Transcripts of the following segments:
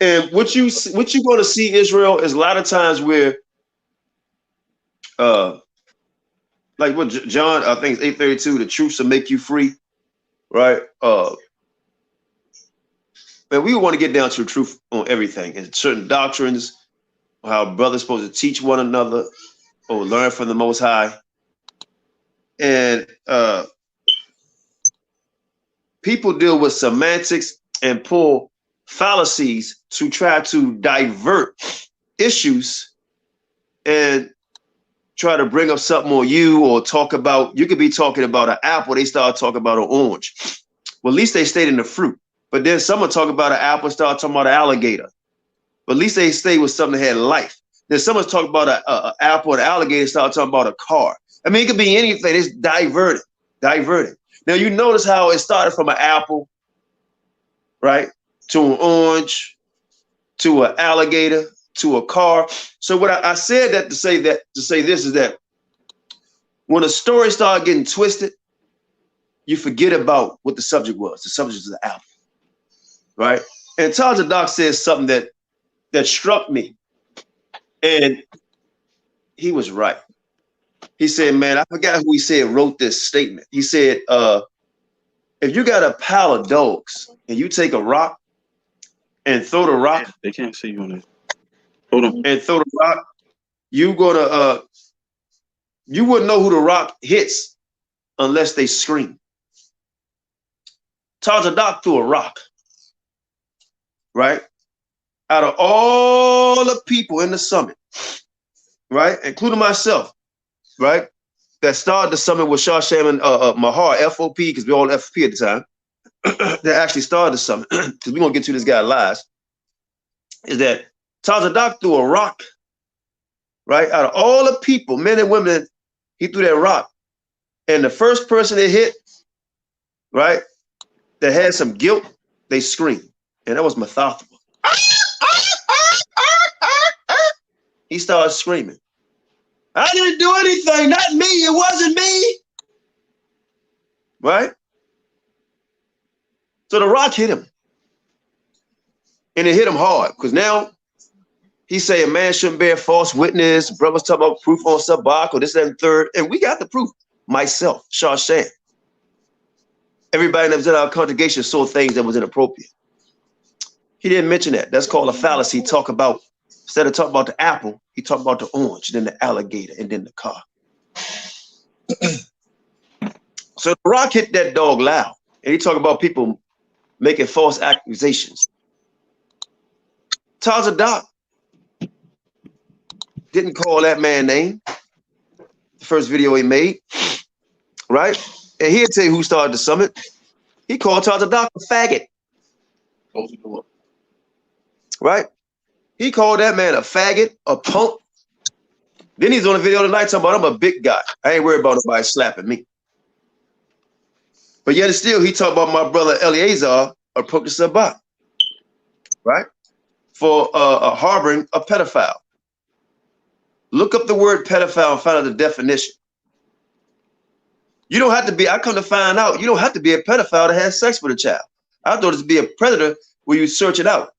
And what you going to see, Israel, is a lot of times where, like what John, I think it's 8:32, the truth shall make you free, right? But we want to get down to the truth on everything and certain doctrines, how brothers supposed to teach one another or learn from the Most High. And people deal with semantics and pull fallacies to try to divert issues and try to bring up something on you, or talk about, you could be talking about an apple, they start talking about an orange. Well, at least they stayed in the fruit. But then someone talk about an apple, start talking about an alligator. But at least they stay with something that had life. Then someone's talking about an apple, an alligator, start talking about a car. I mean, it could be anything. It's diverted. Now, you notice how it started from an apple, right, to an orange, to an alligator, to a car. So what I said that to say this is that when a story starts getting twisted, you forget about what the subject was. The subject is the apple, right? And Hodc says something that struck me, and he was right. He said, man, I forgot who he said wrote this statement. He said, if you got a pile of dogs and you take a rock and throw the rock, they can't see you on it. Hold on. And throw the rock, you wouldn't know who the rock hits unless they scream. Hodc threw a rock, right? Out of all the people in the summit, right, including myself, right, that started the summit with Shasham and Mahar, F.O.P.E, because we all F.O.P.E at the time, that actually started the summit, because we're going to get to this guy lies, is that Hodc threw a rock, right, out of all the people, men and women, he threw that rock. And the first person it hit, right, that had some guilt, they screamed. And that was Mathathwa. He started screaming. I didn't do anything, not me, it wasn't me. Right? So the rock hit him. And it hit him hard, because now he's saying man shouldn't bear false witness. Brothers talking about proof on Sabak or this, that, and third. And we got the proof. Myself, Shasham. Everybody that was in our congregation saw things that was inappropriate. He didn't mention that. That's called a fallacy. Talk about, instead of talking about the apple, he talked about the orange, then the alligator, and then the car. So the rock hit that dog loud. And he talked about people making false accusations. Hodc didn't call that man name. The first video he made, right? And he'll tell you who started the summit. He called Hodc a faggot. Right? He called that man a faggot, a punk. Then he's on the video tonight talking about I'm a big guy. I ain't worried about nobody slapping me. But yet still, he talked about my brother Eleazar approached the Sabbath, right? For harboring a pedophile. Look up the word pedophile and find out the definition. You don't have to be, I come to find out, you don't have to be a pedophile to have sex with a child. I thought it to be a predator where you search it out.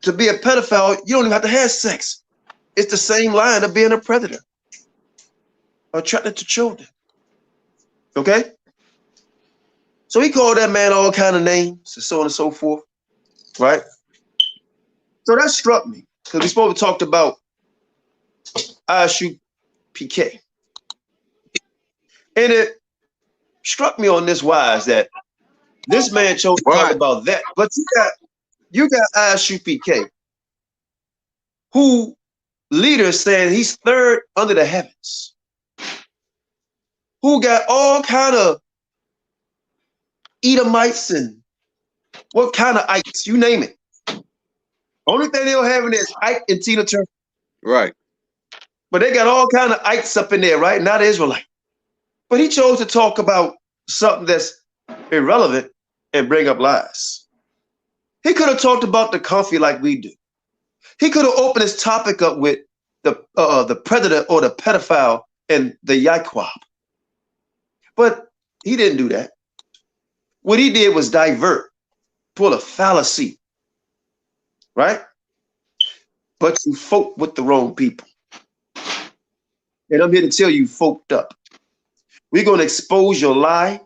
To be a pedophile, you don't even have to have sex. It's the same line of being a predator. Attracted to children. Okay? So he called that man all kind of names and so on and so forth. Right? So that struck me. Because we supposed to talk about IsraelitesPK. And it struck me on this wise that this man chose to talk about that. But you got IsraelitesPK, who leaders saying he's third under the heavens, who got all kind of Edomites and what kind of ites, you name it. Only thing they don't have in there is Ike and Tina Turner. Right. But they got all kind of ites up in there, right? Not Israelite. But he chose to talk about something that's irrelevant and bring up lies. He could have talked about the comfy like we do. He could have opened his topic up with the predator or the pedophile and the Yaquab. But he didn't do that. What he did was divert, pull a fallacy, right? but you folk with the wrong people. And I'm here to tell you, folked up. We're going to expose your lie.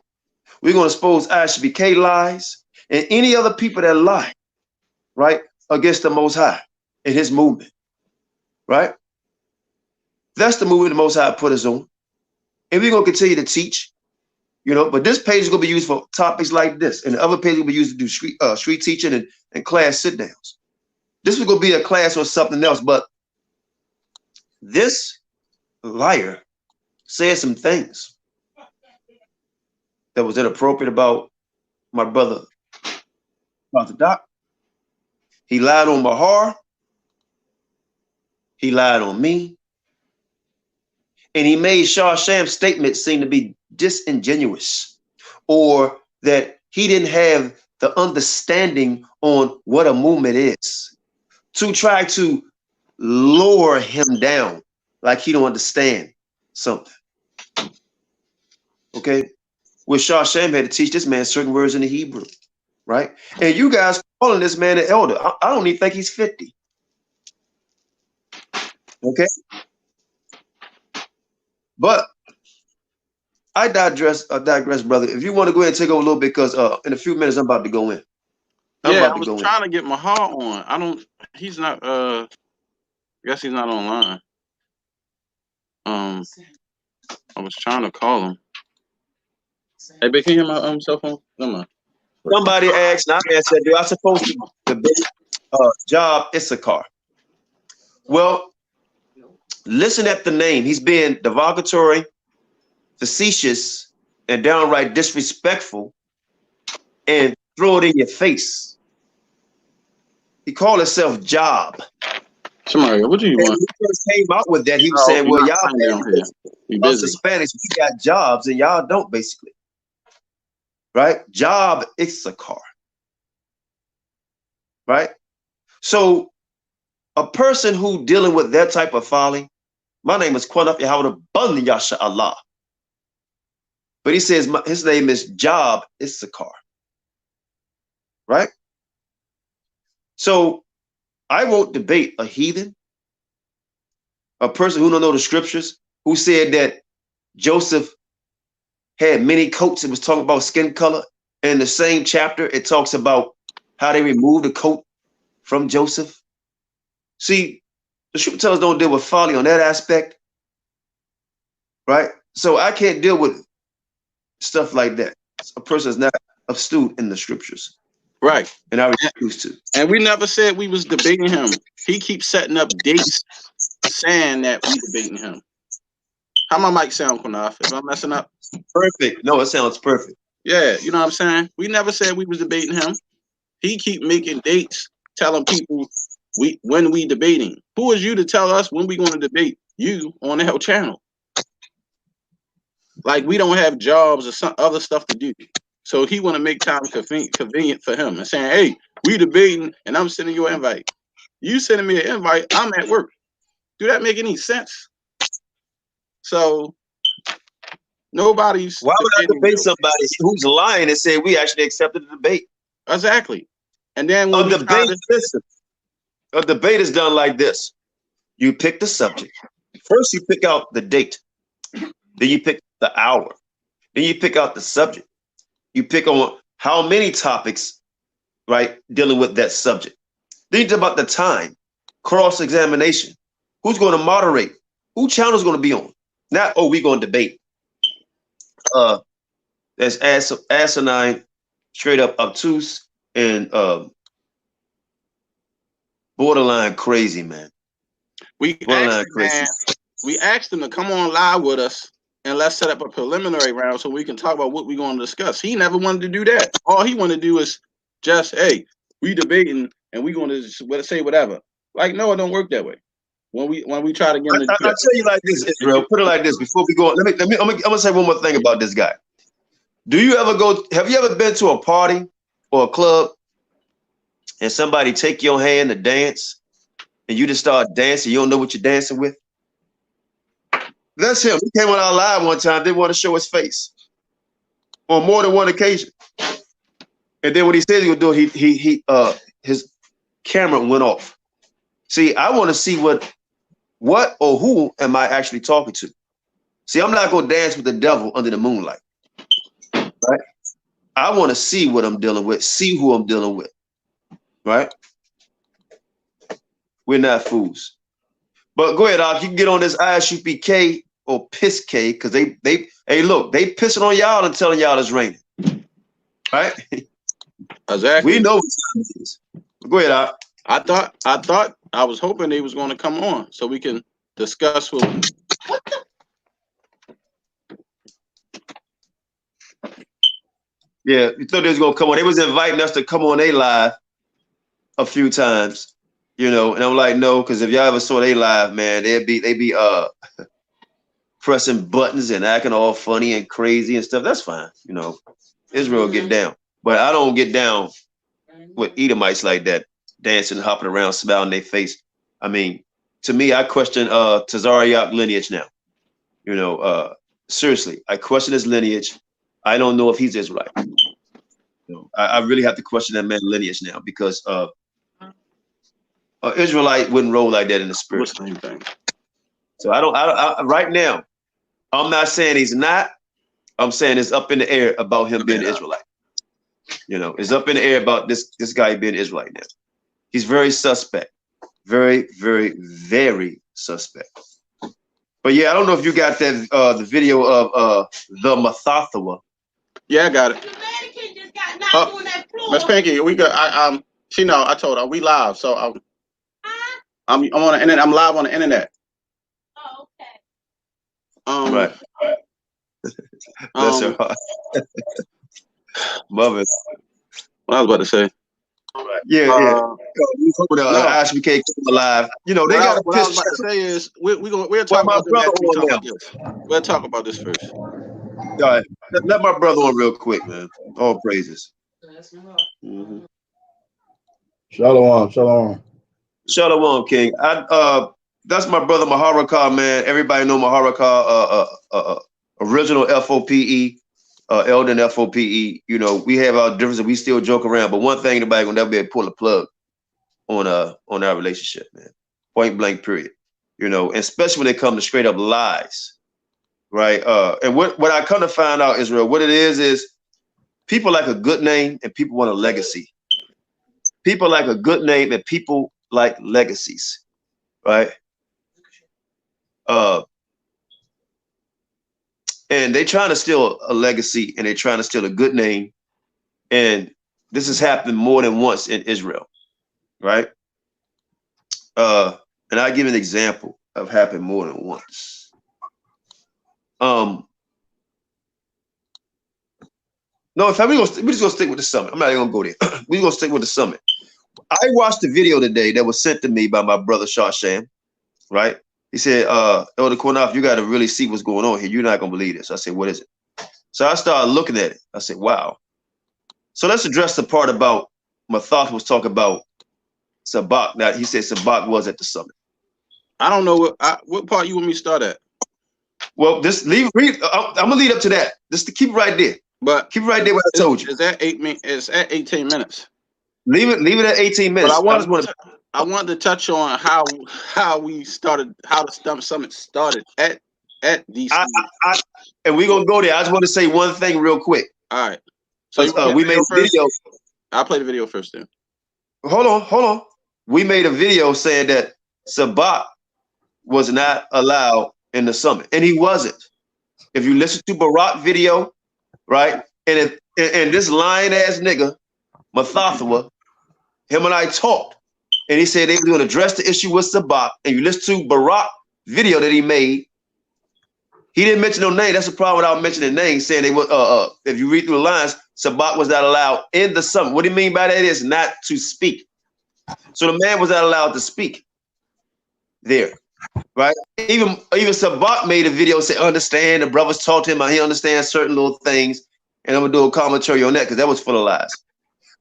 We're going to expose ISBK lies and any other people that lie, right, against the Most High and his movement, right? That's the movement the Most High put us on. And we're going to continue to teach, you know, but this page is going to be used for topics like this. And the other page will be used to do street teaching and class sit-downs. This was going to be a class or something else, but this liar said some things that was inappropriate about my brother, Dr. Doc. He lied on Mahar. He lied on me. And he made Shah Sham's statement seem to be disingenuous, or that he didn't have the understanding on what a movement is, to try to lower him down like he don't understand something. Okay? Well, Shah Sham had to teach this man certain words in the Hebrew, right? And you guys calling this man an elder. I don't even think he's 50. Okay? But I digress, brother. If you want to go ahead and take over a little bit, because in a few minutes I'm about to go in. I was trying to get Mahal on. He's not I guess he's not online. I was trying to call him. Hey, but can you hear my cell phone? Come on. Somebody asked, and I answered, do I supposed to debate Job Issachar? Well, listen at the name. He's being derogatory, facetious, and downright disrespectful, and throw it in your face. He called himself Job. Samaria, what do you want? When he first came out with that, he was saying, well, y'all us Hispanics, we got jobs and y'all don't, basically. Right? Job Issachar. Right? So a person who dealing with that type of folly, my name is Qanath Yahawashi Yasha Allah. But he says his name is Job Issachar. Right? So I won't debate a heathen, a person who don't know the scriptures, who said that Joseph had many coats. It was talking about skin color. And in the same chapter, it talks about how they removed the coat from Joseph. See, the scripture tells us don't deal with folly on that aspect, right? So I can't deal with stuff like that. A person is not astute in the scriptures. Right. And I refuse to. And we never said we was debating him. He keeps setting up dates saying that we debating him. How my mic sound, Qanath? If I'm messing up? Perfect. No, it sounds perfect. Yeah, you know what I'm saying? We never said we was debating him. He keep making dates, telling people when we debating. Who is you to tell us when we going to debate you on the Hell Channel? Like we don't have jobs or some other stuff to do. So he want to make time convenient for him and saying, hey, we debating and I'm sending you an invite. You sending me an invite, I'm at work. Do that make any sense? So nobody's. Why would I debate somebody who's lying and say we actually accepted the debate? Exactly. And then when a debate is done like this. You pick the subject. First, you pick out the date. Then you pick the hour. Then you pick out the subject. You pick on how many topics, right, dealing with that subject. Then you talk about the time, cross-examination. Who's going to moderate? Who channel is going to be on? Not, oh, we're going to debate. That's asinine, straight up obtuse, and borderline crazy, man. We asked him to come on live with us and let's set up a preliminary round so we can talk about what we're going to discuss. He never wanted to do that. All he wanted to do is just, hey, we debating and we going to say whatever. Like, no, it don't work that way. When we try to get him to I'll tell you like this, Israel. Put it like this before we go. I'm gonna say one more thing about this guy. Have you ever been to a party or a club and somebody take your hand to dance and you just start dancing, you don't know what you're dancing with? That's him. He came on our live one time, didn't want to show his face on more than one occasion. And then when he said he would do it, his camera went off. See, I want to see what or who am I actually talking to? See, I'm not going to dance with the devil under the moonlight, right? I want to see what I'm dealing with, see who I'm dealing with, right? We're not fools. But go ahead, Doc. You can get on this ISUPK or Piss K, because hey, look, they pissing on y'all and telling y'all it's raining, right? Exactly. We know what time it is. Go ahead, Doc. I was hoping they was going to come on so we can discuss what the. Yeah, you thought they was gonna come on. They was inviting us to come on they live a few times, you know, and I'm like, no, because if y'all ever saw they live, man, they be pressing buttons and acting all funny and crazy and stuff. That's fine, you know. Israel get down, but I don't get down with Edomites like that, dancing, hopping around, smiling their face. I mean, to me, I question Tazariak lineage now. You know, seriously, I question his lineage. I don't know if he's Israelite. You know, I really have to question that man's lineage now, because Israelite wouldn't roll like that in the spirit. Same thing. So I right now, I'm not saying he's not. I'm saying it's up in the air about him being Israelite. You know, it's up in the air about this guy being Israelite now. He's very suspect. Very, very, very suspect. But yeah, I don't know if you got that the video of the Mathathawa. Yeah, I got it. Miss Pinky, we got she know I told her we live, so I'm on the internet. I'm live on the internet. Oh, okay. Right. Bless her heart. Love it. What I was about to say. Yeah, yeah. ISBK alive. You know, they got a what I was about to say is we'll talk about this. We'll talk about this first. All right. Let my brother on real quick, man. All praises. Mm-hmm. Shalom. Shalom, King. That's my brother Maharakah, man. Everybody know Maharakah, original F.O.P.E, elder in F.O.P.E. You know, we have our differences. We still joke around, but one thing, nobody will never be able to pull a plug on our relationship, man. Point blank, period. You know, especially when it comes to straight up lies, right? And what I come to find out, Israel, what it is people like a good name and people want a legacy. People like a good name and people like legacies, right? And they trying to steal a legacy and they're trying to steal a good name. And this has happened more than once in Israel, right? And I give an example of happened more than once. No, in fact, we're just gonna stick with the summit. I'm not even gonna go there. We're gonna stick with the summit. I watched the video today that was sent to me by my brother Shasham, right? He said, Elder Qanath, you got to really see what's going on here. You're not going to believe this. I said, what is it? So I started looking at it. I said, wow. So let's address the part about Mathath was talking about Sabak. Now, he said Sabak was at the summit. I don't know what part you want me to start at. Well, I'm going to lead up to that. Just to keep it right there. But keep it right there what I told you. It's at 18 minutes. Leave it at 18 minutes. But I wanted to touch on how we started, how the summit started at DC. And we're gonna go there. I just want to say one thing real quick. All right. So we made a video. I'll play the video first then. Hold on. We made a video saying that Sabak was not allowed in the summit, and he wasn't. If you listen to Barak video, right, and this lying ass nigga Mathathawa, him and I talked, and he said they were going to address the issue with Sabak. And you listen to Barak video that he made, he didn't mention no name. That's the problem without mentioning names, saying they were if you read through the lines, Sabak was not allowed in the summit. What do you mean by that is not to speak. So the man was not allowed to speak there, right? Even Sabak made a video saying, understand, the brothers taught him how he understands certain little things, and I'm gonna do a commentary on that because that was full of lies.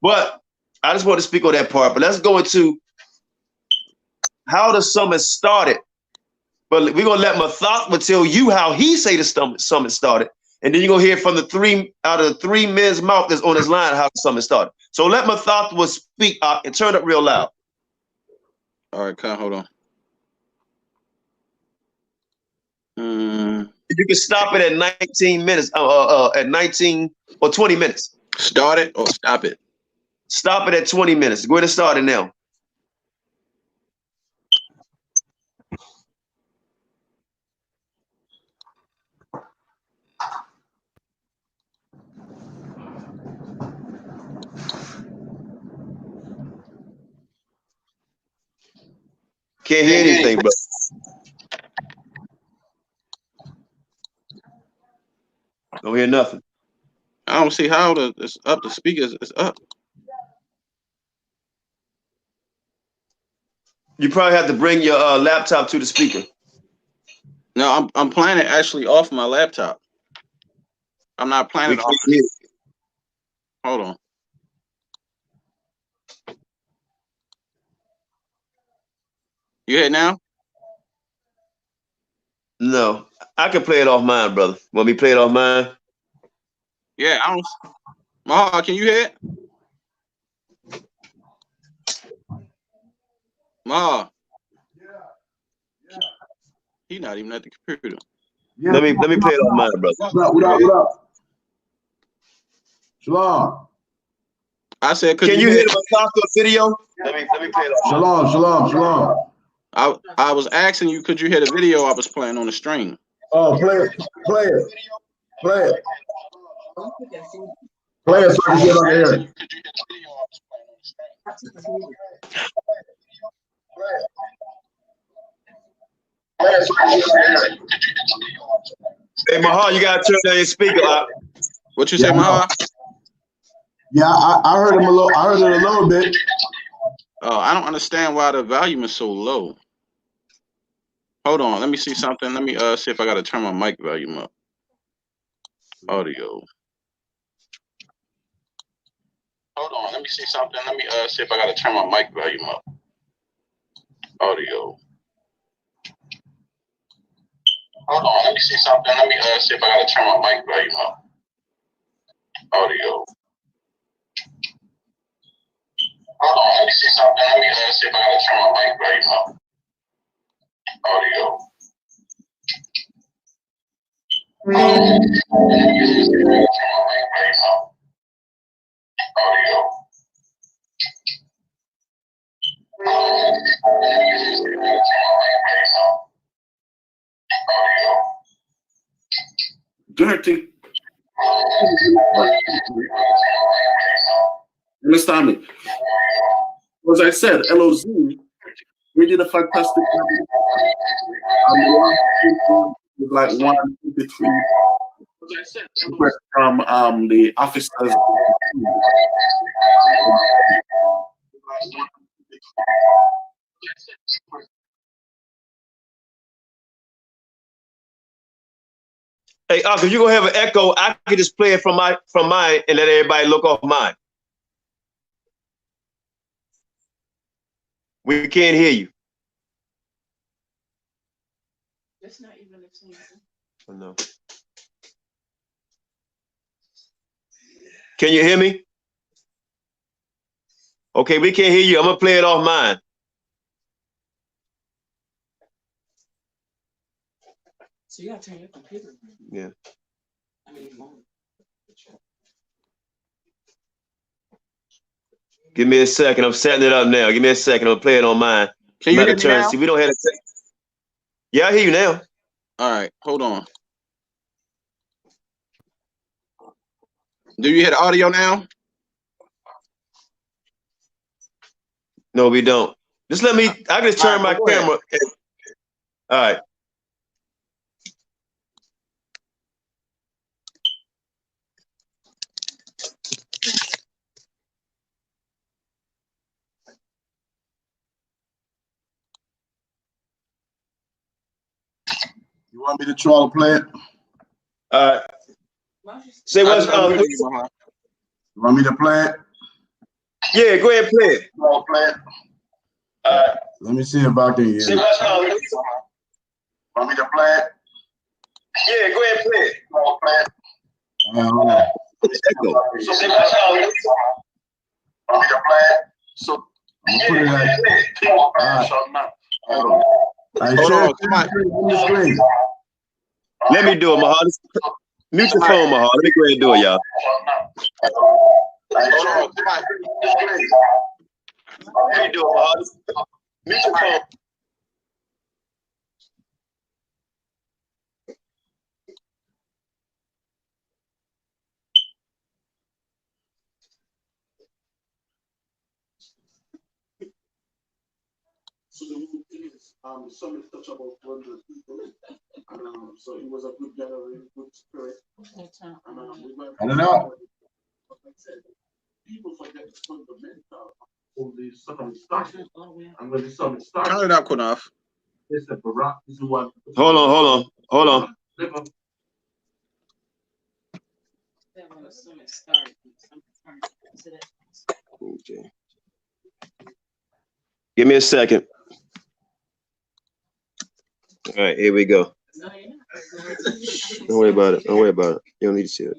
But I just want to speak on that part. But let's go into how the summit started. But we're gonna let Mathath tell you how he say the summit started, and then you're gonna hear from the three men's mouth that's on his line how the summit started. So let Mathath speak and turn it real loud. All right, hold on. You can stop it at 19 minutes. At 19 or 20 minutes. Start it or stop it. Stop it at 20 minutes. Go ahead and start it now. Can't hear anything, bro. Don't hear nothing. I don't see how it's up. The speakers is up. You probably have to bring your laptop to the speaker. No, I'm playing it actually off my laptop. I'm not playing it off. Hold on. You hear it now? No, I can play it off mine, brother. Want me to play it off mine? Yeah, I don't. Maha, can you hear it? Maha. Yeah. He's not even at the computer. Yeah. Let me play it off mine, brother. What up? Shalom. I said, can you hear the Macaco video? Let me play it off. Shalom. I was asking you, could you hear the video I was playing on the stream? Oh, play it. Play it so I can get on air. Hey, Maha, you gotta turn down your speaker up. What you say, Maha? Yeah, I heard him a little. I heard it a little bit. Oh, I don't understand why the volume is so low. Hold on, let me see something. Let me see if I gotta turn my mic volume up. Audio. Hold on, let me see something. Let me see if I gotta turn my mic volume up. Audio. Hold on, let me see something. Let me see if I gotta turn my mic volume up. Audio. Hold on, let me see something. Let me see if I gotta turn my mic volume up. Audio. Dirty. Understand me? As I said, LOZ, we did a fantastic job. Like 153 from the officers. Hey, because you're gonna have an echo, I can just play it from mine and let everybody look off mine. We can't hear you. It's not even the same. Oh, no. Can you hear me? Okay, we can't hear you. I'm gonna play it off mine. So you gotta turn your computer on. Yeah. I mean, you won't. Give me a second. I'm setting it up now. Give me a second. I'm gonna play it on mine. Can you hear me now? See, we don't have to. Yeah, I hear you now. All right, hold on. Do you hear the audio now? No, we don't. Just let me. I can just turn my camera. All right. You want me to try to play it? Say what's You want me to play it? Yeah, go ahead and play it. Play it. Let me see if I can hear it. Want me to play it? Yeah, go ahead and play it. Play it. Hold on. Echo. Want me to play it? So I'm gonna put it at Hold on, somebody. Let me do it, Mahal. Mute your phone, Mahal. Let me go ahead and do it, y'all. Hold on, somebody. Let me do it, Mahal. Mute your phone. So the whole thing is, the summit touched about 100 people, and so it was a good gathering, good spirit, and we went. I don't know. Like I said, people forget the fundamental of the summit started, and when the summit started, Turn it up, Qanath. they said Barack is the one. Hold on. Never. Okay. Give me a second. All right, here we go. Don't worry about it. You don't need to see it.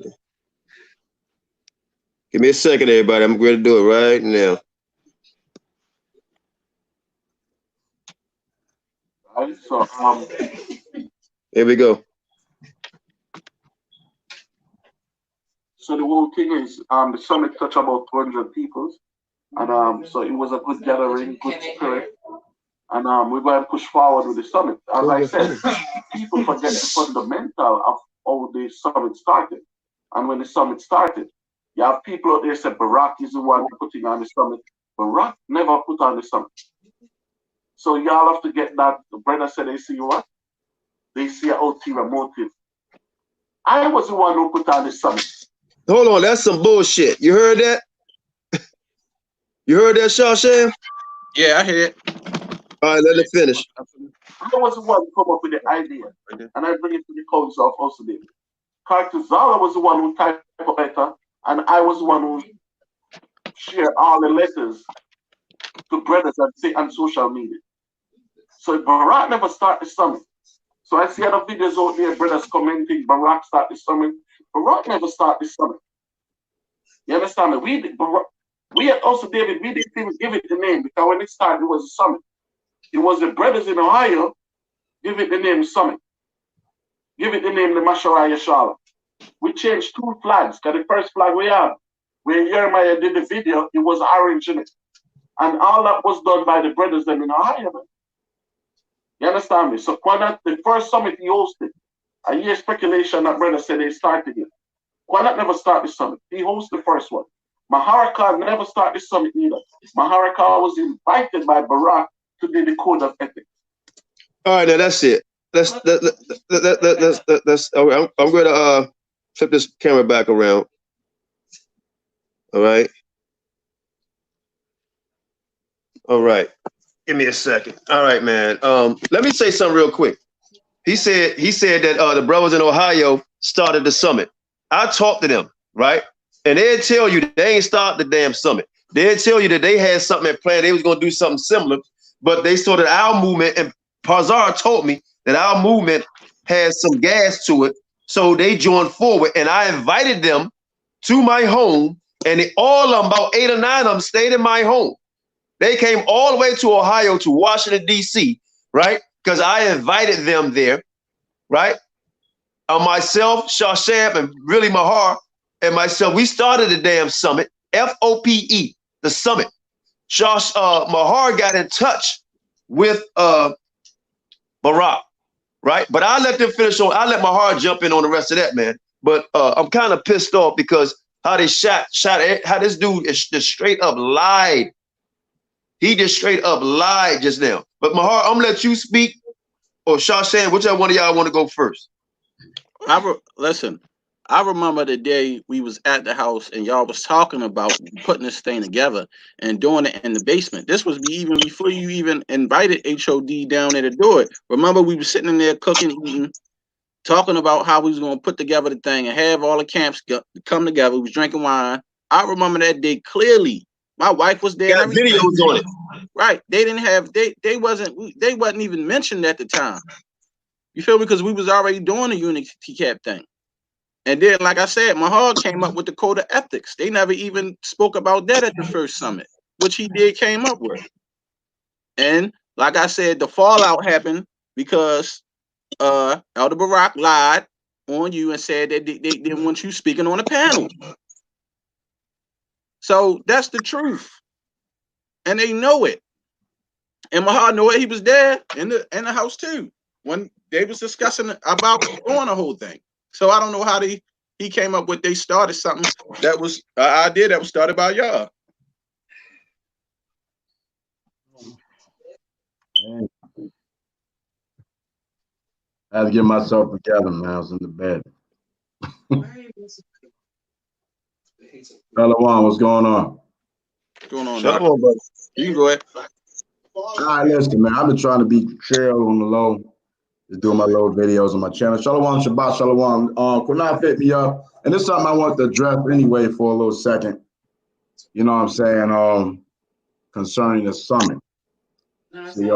Give me a second, everybody. I'm going to do it right now. Right, so Here we go. So the whole thing is, the summit touched about 200 people, and so it was a good gathering, good spirit, and we're going to push forward with the summit. As I said, people forget the fundamental of how the summit started, and when the summit started, you have people out there say Barack is the one putting on the summit. Barack never put on the summit. So y'all have to get that. The brother said they see what? They see an ulterior motive. I was the one who put on the summit. Hold on, that's some bullshit. You heard that? You heard that, Shawshan? Yeah, I hear it. All right, let it finish. I was the one who come up with the idea, and I bring it to the council of also David. Cartezala was the one who typed the letter, and I was the one who shared all the letters to brothers and say on social media. So Barack never started the summit. So I see other videos out there, brothers commenting, Barack started the summit. Barack never started the summit. You understand me? We had also David, we didn't even give it the name because when it started, it was a summit. It was the brothers in Ohio give it the name summit. Give it the name the Mashayach Yahawashi. We changed 2 flags because the first flag we have, when Jeremiah did the video, it was orange in it. And all that was done by the brothers in Ohio. Man. You understand me? So Qanath, the first summit he hosted, I hear speculation that brother said they started it. Qanath never started the summit. He hosted the first one. Maharaka never started the summit either. Maharaka was invited by Barack to do the code of ethics. All right, now that's it. I'm going to flip this camera back around. All right. All right. Give me a second. All right, man. Let me say something real quick. He said that the brothers in Ohio started the summit. I talked to them, right? And they'd tell you they ain't started the damn summit. They'd tell you that they had something planned. They was going to do something similar, but they started our movement. And Pazar told me that our movement has some gas to it. So they joined forward, and I invited them to my home, and all of them, about 8 or 9 of them, stayed in my home. They came all the way to Ohio, to Washington, D.C., right? Because I invited them there, right? Myself, Shawshan, and really Mahar, and myself, we started the damn summit, F.O.P.E, the summit. Mahar got in touch with Barack, right? But I let them finish on, I let Mahar jump in on the rest of that, man. But I'm kind of pissed off because how they shot, how this dude is just straight up lied. He just straight up lied just now. But Mahar, I'm gonna let you speak, or Shawshan, whichever one of y'all want to go first. Listen, I remember the day we was at the house and y'all was talking about putting this thing together and doing it in the basement. This was even before you even invited HOD down there to do it. Remember, we were sitting in there cooking, eating, talking about how we was going to put together the thing and have all the camps come together. We was drinking wine. I remember that day clearly. My wife was there. Got videos on it. Right. They didn't have, they wasn't even mentioned at the time. You feel me? Because we was already doing the unity cap thing. And then, like I said, Mahal came up with the code of ethics. They never even spoke about that at the first summit, which he came up with. And like I said, the fallout happened because Elder Barak lied on you and said that they didn't want you speaking on the panel. So that's the truth. And they know it. And Mahal know it. He was there in the house too when they was discussing about doing the whole thing. So I don't know how he came up with they started something that was an idea that was started by y'all. I had to get myself together, man. I was in the bed. Shalom, what's going on? What's going on? Shalom, brother. You can go ahead. All right, listen, man. I've been trying to be chill on the low, just doing my little videos on my channel. Shalom, Shabbat, Shalom. Qanath hit me up, and this is something I want to address anyway for a little second. You know what I'm saying? Concerning the summit. See,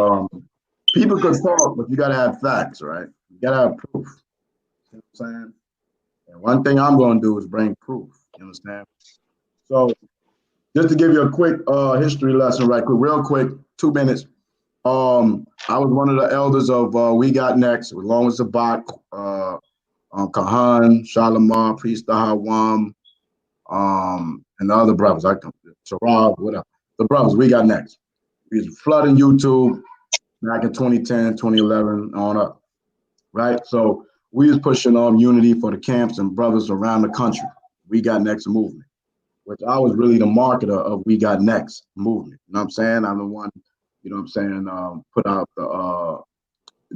people could talk, but you gotta have facts, right? You gotta have proof. You know what I'm saying? And one thing I'm gonna do is bring proof. You understand? So, just to give you a quick history lesson, right quick, real quick, 2 minutes. I was one of the elders of We Got Next, along with Zabak, Kahan, Shalimar, Priest Hawam, and the other brothers. Sharab, whatever. The brothers, We Got Next. We was flooding YouTube back in 2010, 2011, on up. Right? So we was pushing unity for the camps and brothers around the country. We Got Next movement, which I was really the marketer of We Got Next movement. You know what I'm saying? I'm the one, you know what I'm saying, put out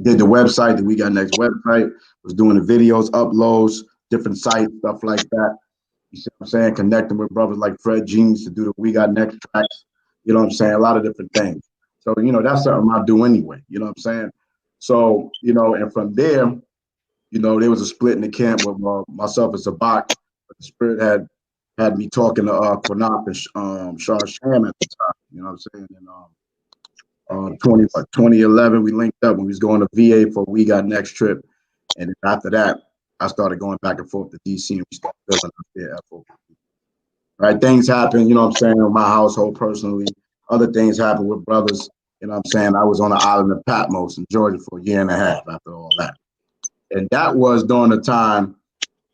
did the website, the We Got Next website, was doing the videos, uploads, different sites, stuff like that. You see what I'm saying? Connecting with brothers like Fred Jeans to do the We Got Next tracks. You know what I'm saying? A lot of different things. So, you know, that's something I do anyway. You know what I'm saying? So, you know, and from there, you know, there was a split in the camp with myself and Zabak. The Spirit had me talking to Qanath and Shah Sham at the time. You know what I'm saying? And 2011, we linked up when we was going to VA for We Got Next trip. And after that, I started going back and forth to DC and we started building up there F.O.P.E. Right? Things happen, you know what I'm saying, in my household personally. Other things happen with brothers. You know what I'm saying? I was on the island of Patmos in Georgia for a year and a half after all that. And that was during the time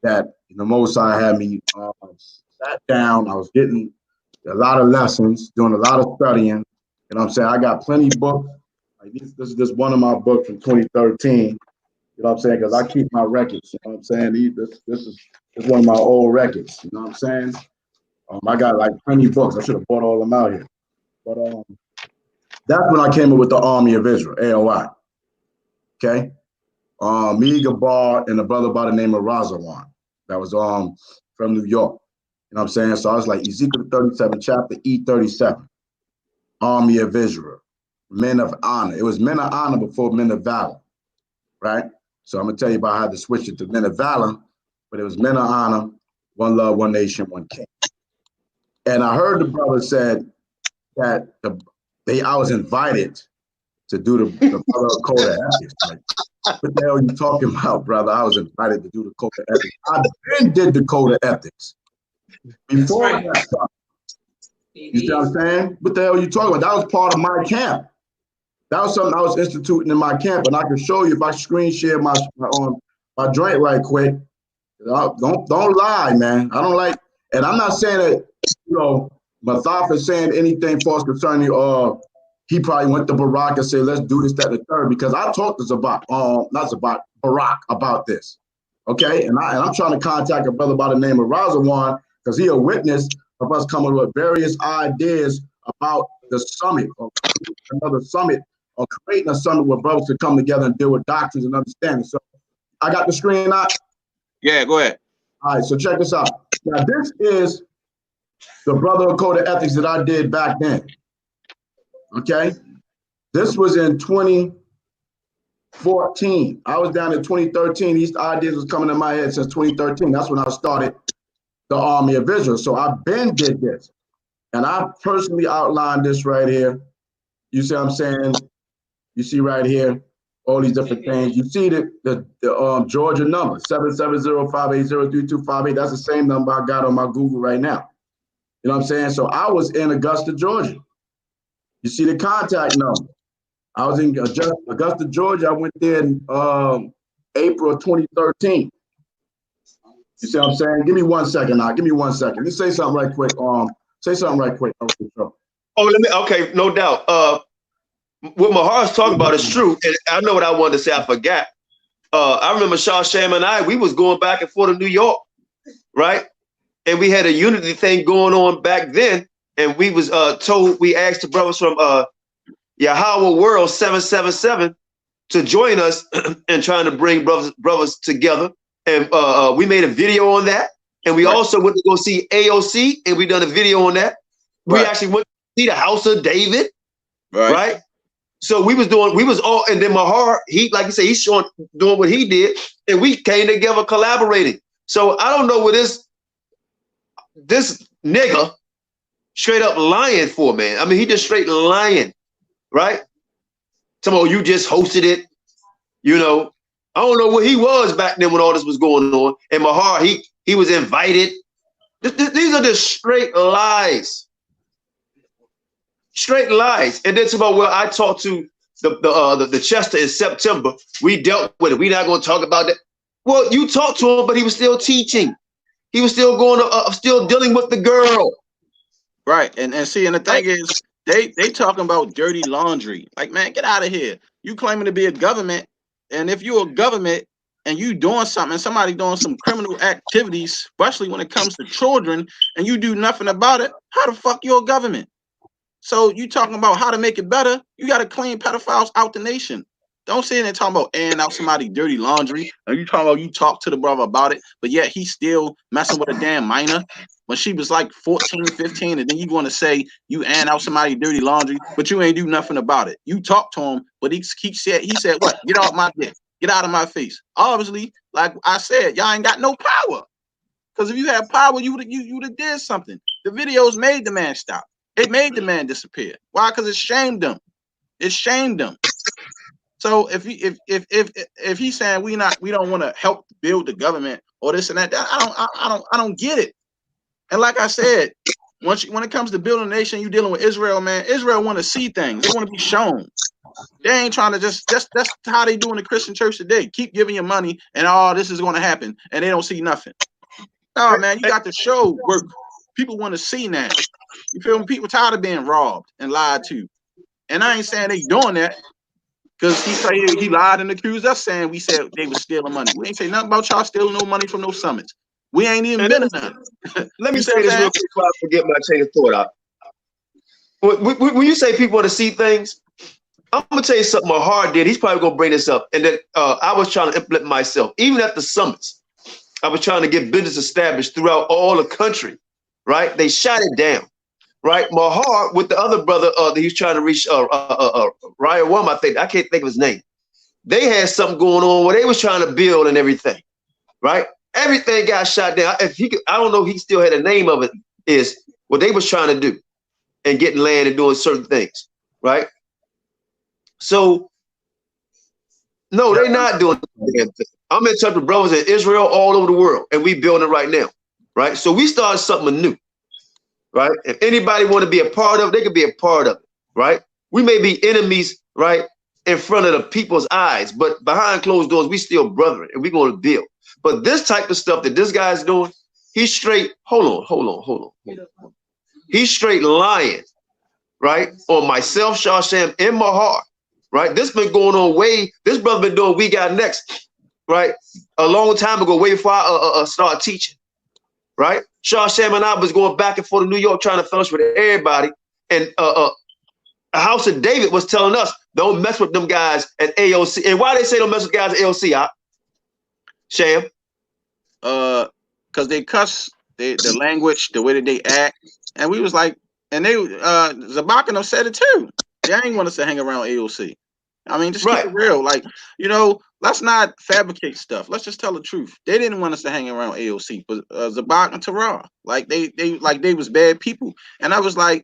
that the Most High had me sat down. I was getting a lot of lessons, doing a lot of studying. You know what I'm saying? I got plenty of books. Like this is just one of my books from 2013. You know what I'm saying? Because I keep my records. You know what I'm saying? This is one of my old records. You know what I'm saying? I got like plenty of books. I should have brought all them out here. But that's when I came up with the Army of Israel, AOI. Okay? Me, Gabar, and a brother by the name of Razawan. That was from New York. You know what I'm saying? So I was like, Ezekiel 37, chapter E37. Army of Israel. Men of honor. It was men of honor before men of valor. Right? So I'm going to tell you about how to switch it to men of valor, but it was men of honor, one love, one nation, one king. And I heard the brother said that I was invited to do the brother code of ethics. Like, what the hell are you talking about, brother? I was invited to do the code of ethics. I then did the code of ethics. Before that time. You see what I'm saying? What the hell are you talking about? That was part of my camp. That was something I was instituting in my camp, and I can show you if I screen share my joint right quick. Don't lie, man. I don't like, and I'm not saying that, you know, Mathaf is saying anything false concerning he probably went to Barak and said, let's do this, that, and the third, because I talked to Barak about this. Okay, and I'm trying to contact a brother by the name of Razawan because he a witness of us coming with various ideas about the summit, or another summit, or creating a summit where brothers could come together and deal with doctrines and understanding. So I got the screen out. Yeah, go ahead. All right, so check this out. Now this is the Brotherhood Code of Ethics that I did back then. Okay, this was in 2014. I was down in 2013. These ideas was coming in my head since 2013. That's when I started the Army of Israel. So I been did this, and I personally outlined this right here. You see what I'm saying? You see right here, all these different things. You see the Georgia number, 770-580-3258. That's the same number I got on my Google right now. You know what I'm saying? So I was in Augusta, Georgia. You see the contact number, I was in Augusta, Georgia. I went there in April of 2013. You see what I'm saying? Give me 1 second now. Give me 1 second. Let's say something right quick. Say something right quick. Okay, no doubt. What Mahar's talking about is true, and I know what I wanted to say. I forgot. I remember Sham and I, we was going back and forth to New York, right? And we had a unity thing going on back then, and we was told, we asked the brothers from Yahweh World 777 to join us and trying to bring brothers together. And we made a video on that. And we also went to go see AOC, and we done a video on that. We actually went to see the House of David, right? So we was all, and then Mahar, he, like you say, he's doing what he did, and we came together collaborating. So I don't know what this nigga straight up lying for, man. I mean, he just straight lying, right? Somehow you just hosted it, you know. I don't know what he was back then when all this was going on. And Mahar, he was invited. These are just straight lies. Straight lies. And then about, well, I talked to the Chester in September. We dealt with it. We're not going to talk about that. Well, you talked to him, but he was still teaching. He was still going to still dealing with the girl. Right. And see, and the thing is, they talking about dirty laundry. Like, man, get out of here. You claiming to be a government, and if you're a government and you doing something, somebody doing some criminal activities, especially when it comes to children, and you do nothing about it, how the fuck you're a government? So you talking about how to make it better? You got to clean pedophiles out the nation. Don't sit there talking about airing out somebody dirty laundry. And you talking about you talk to the brother about it, but yet he's still messing with a damn minor when she was like 14, 15, and then you want to say you airing out somebody dirty laundry, but you ain't do nothing about it. You talk to him, but he said what? Get off my dick. Get out of my face. Obviously, like I said, y'all ain't got no power. Because if you had power, you would have did something. The videos made the man stop. It made the man disappear. Why? Because it shamed him. It shamed him. So if he's saying we don't want to help build the government or this and that, I don't get it. And like I said, when it comes to building a nation, you dealing with Israel, man. Israel want to see things. They want to be shown. They ain't trying to just that's how they do in the Christian church today. Keep giving you money and this is going to happen, and they don't see nothing. No, man, you got the show work. People want to see now. You feel me? People tired of being robbed and lied to. And I ain't saying they doing that because he lied and accused us saying we said they was stealing money. We ain't say nothing about y'all stealing no money from no summits. We ain't even been in none. Let me say this real quick before I forget my chain of thought out. When you say people want to see things, I'm gonna tell you something Mahar did. He's probably gonna bring this up. And that I was trying to implement myself. Even at the summits, I was trying to get business established throughout all the country, right? They shot it down, right? Mahar with the other brother that he's trying to reach, Ryan Wum, I can't think of his name. They had something going on where they was trying to build and everything, right? Everything got shot down. If he could, I don't know if he still had a name of it, is what they was trying to do and getting land and doing certain things, right? So, no, they're not doing the damn thing. I'm in touch with brothers in Israel all over the world, and we building right now, right? So we started something new, right? If anybody want to be a part of it, they can be a part of it, right? We may be enemies, right, in front of the people's eyes, but behind closed doors, we still brethren, and we're going to build. But this type of stuff that this guy's doing, he's straight, hold on. He's straight lying, right? On myself, Sham, and Mahar, right? This been going on this brother been doing We Got Next, right? A long time ago, way before I started teaching, right? Sham and I was going back and forth to New York trying to fellowship with everybody. And a House of David was telling us, don't mess with them guys at AOC. And why they say don't mess with guys at AOC, Sham? Because they cuss the language, the way that they act. And we was like, and they Zabak and them said it too. They ain't want us to hang around AOC. I mean, just keep it real. Like, let's not fabricate stuff. Let's just tell the truth. They didn't want us to hang around AOC, but Zabak and Terah, like they was bad people. And I was like,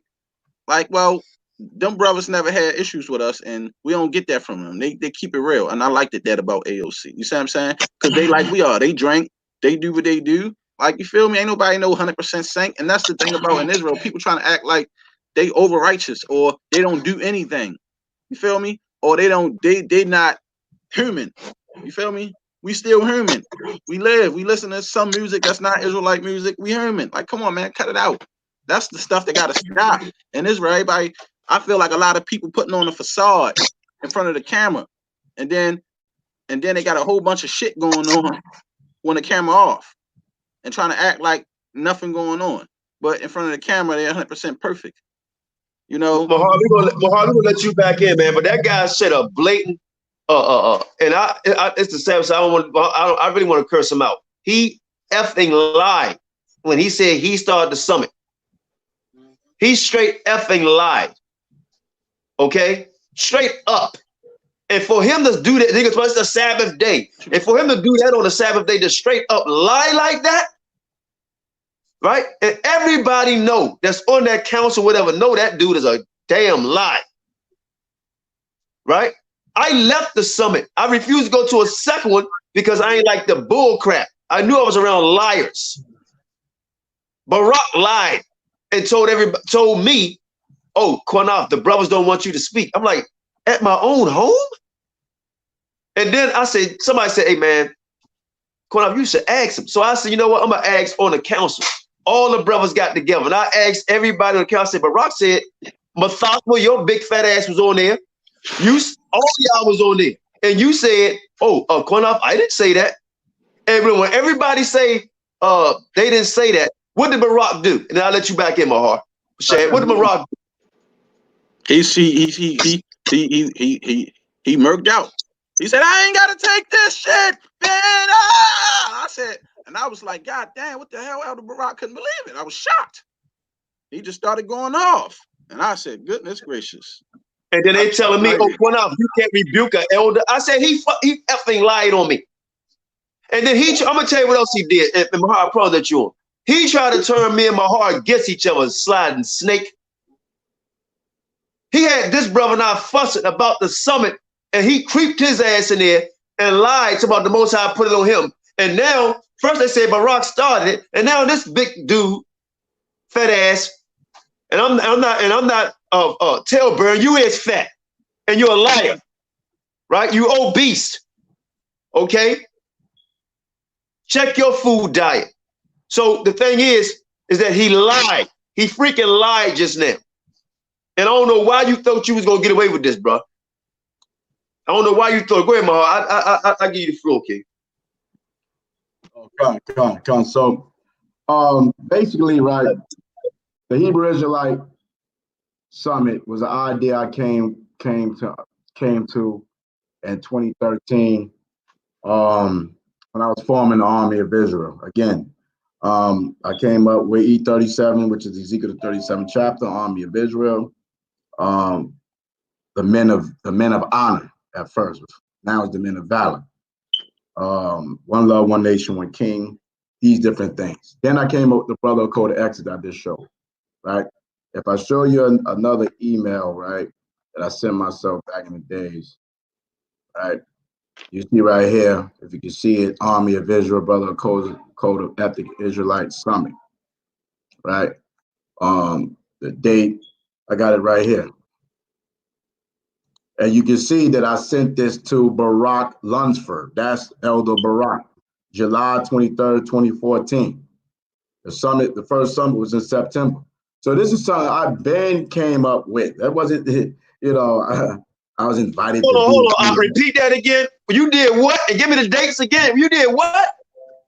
well, them brothers never had issues with us, and we don't get that from them. They keep it real, and I liked that about AOC. You see what I'm saying? Because they like we are. They drink. They do what they do. Like, you feel me? Ain't nobody know 100% saint. And that's the thing about in Israel, people trying to act like they over righteous or they don't do anything. You feel me? or they not human. You feel me? We still human. We listen to some music that's not Israelite music. We human. Like, come on, man, cut it out. That's the stuff that gotta stop. And Israel, everybody, I feel like a lot of people putting on a facade in front of the camera, and then they got a whole bunch of shit going on when the camera off, and trying to act like nothing going on. But in front of the camera, they're 100% perfect. You know, Mahar, we're gonna let you back in, man. But that guy said a blatant, and it's the same. So I really want to curse him out. He effing lied when he said he started the summit. He straight effing lied. Okay, straight up. And for him to do that, niggas, it's the Sabbath day. And for him to do that on the Sabbath day, to straight up lie like that, right? And everybody know that's on that council, whatever, know that dude is a damn lie, right? I left the summit. I refused to go to a second one because I ain't like the bull crap. I knew I was around liars. Barak lied and told me, oh, Qanath, the brothers don't want you to speak. I'm like, at my own home? And then somebody said, hey man, Qanath, you should ask him. So I said, you know what? I'm gonna ask on the council. All the brothers got together, and I asked everybody on the council. Barak said, Mathakwa, your big fat ass was on there. All y'all was on there, and you said, oh, Qanath, I didn't say that. And when everybody say they didn't say that, what did Barak do? And then I'll let you back in, my heart. Shad, what did Barak do? He murked out. He said, I ain't gotta take this shit, man. I said, and I was like, God damn, what the hell? Elder Barak couldn't believe it. I was shocked. He just started going off. And I said, goodness gracious. And then they telling me, oh, Qanath, you can't rebuke an elder. I said, he effing lied on me. And then I'm gonna tell you what else he did. And Mahar, I promise that you on. He tried to turn me and Mahar against each other, sliding snake. He had this brother and I fussing about the summit, and he creeped his ass in there and lied about the Most High put it on him. And now, first they say Barak started it, and now this big dude, fat ass, and I'm not tailbearing. You is fat, and you're a liar, right? You obese, okay? Check your food diet. So the thing is that he lied. He freaking lied just now. And I don't know why you thought you was gonna get away with this, bro. I don't know why you thought. Go ahead, Mahar. I give you the floor, King. Come. So, basically, right, the Hebrew Israelite Summit was an idea I came to in 2013, when I was forming the Army of Israel. Again, I came up with E37, which is Ezekiel 37 chapter, Army of Israel. The men of honor at first. Now it's the men of valor. One love, one nation, one king. These different things. Then I came up with the Brother Code of Exodus I just showed. Right. If I show you another email, right, that I sent myself back in the days, right. You see right here, if you can see it, Army of Israel, Brother Code of Ethic Israelite Summit. Right. The date, I got it right here. And you can see that I sent this to Barak Lunsford. That's Elder Barak, July 23rd, 2014. The first summit was in September. So this is something I came up with. That wasn't, I was invited. Hold on. I'll repeat that again. You did what? And give me the dates again. You did what?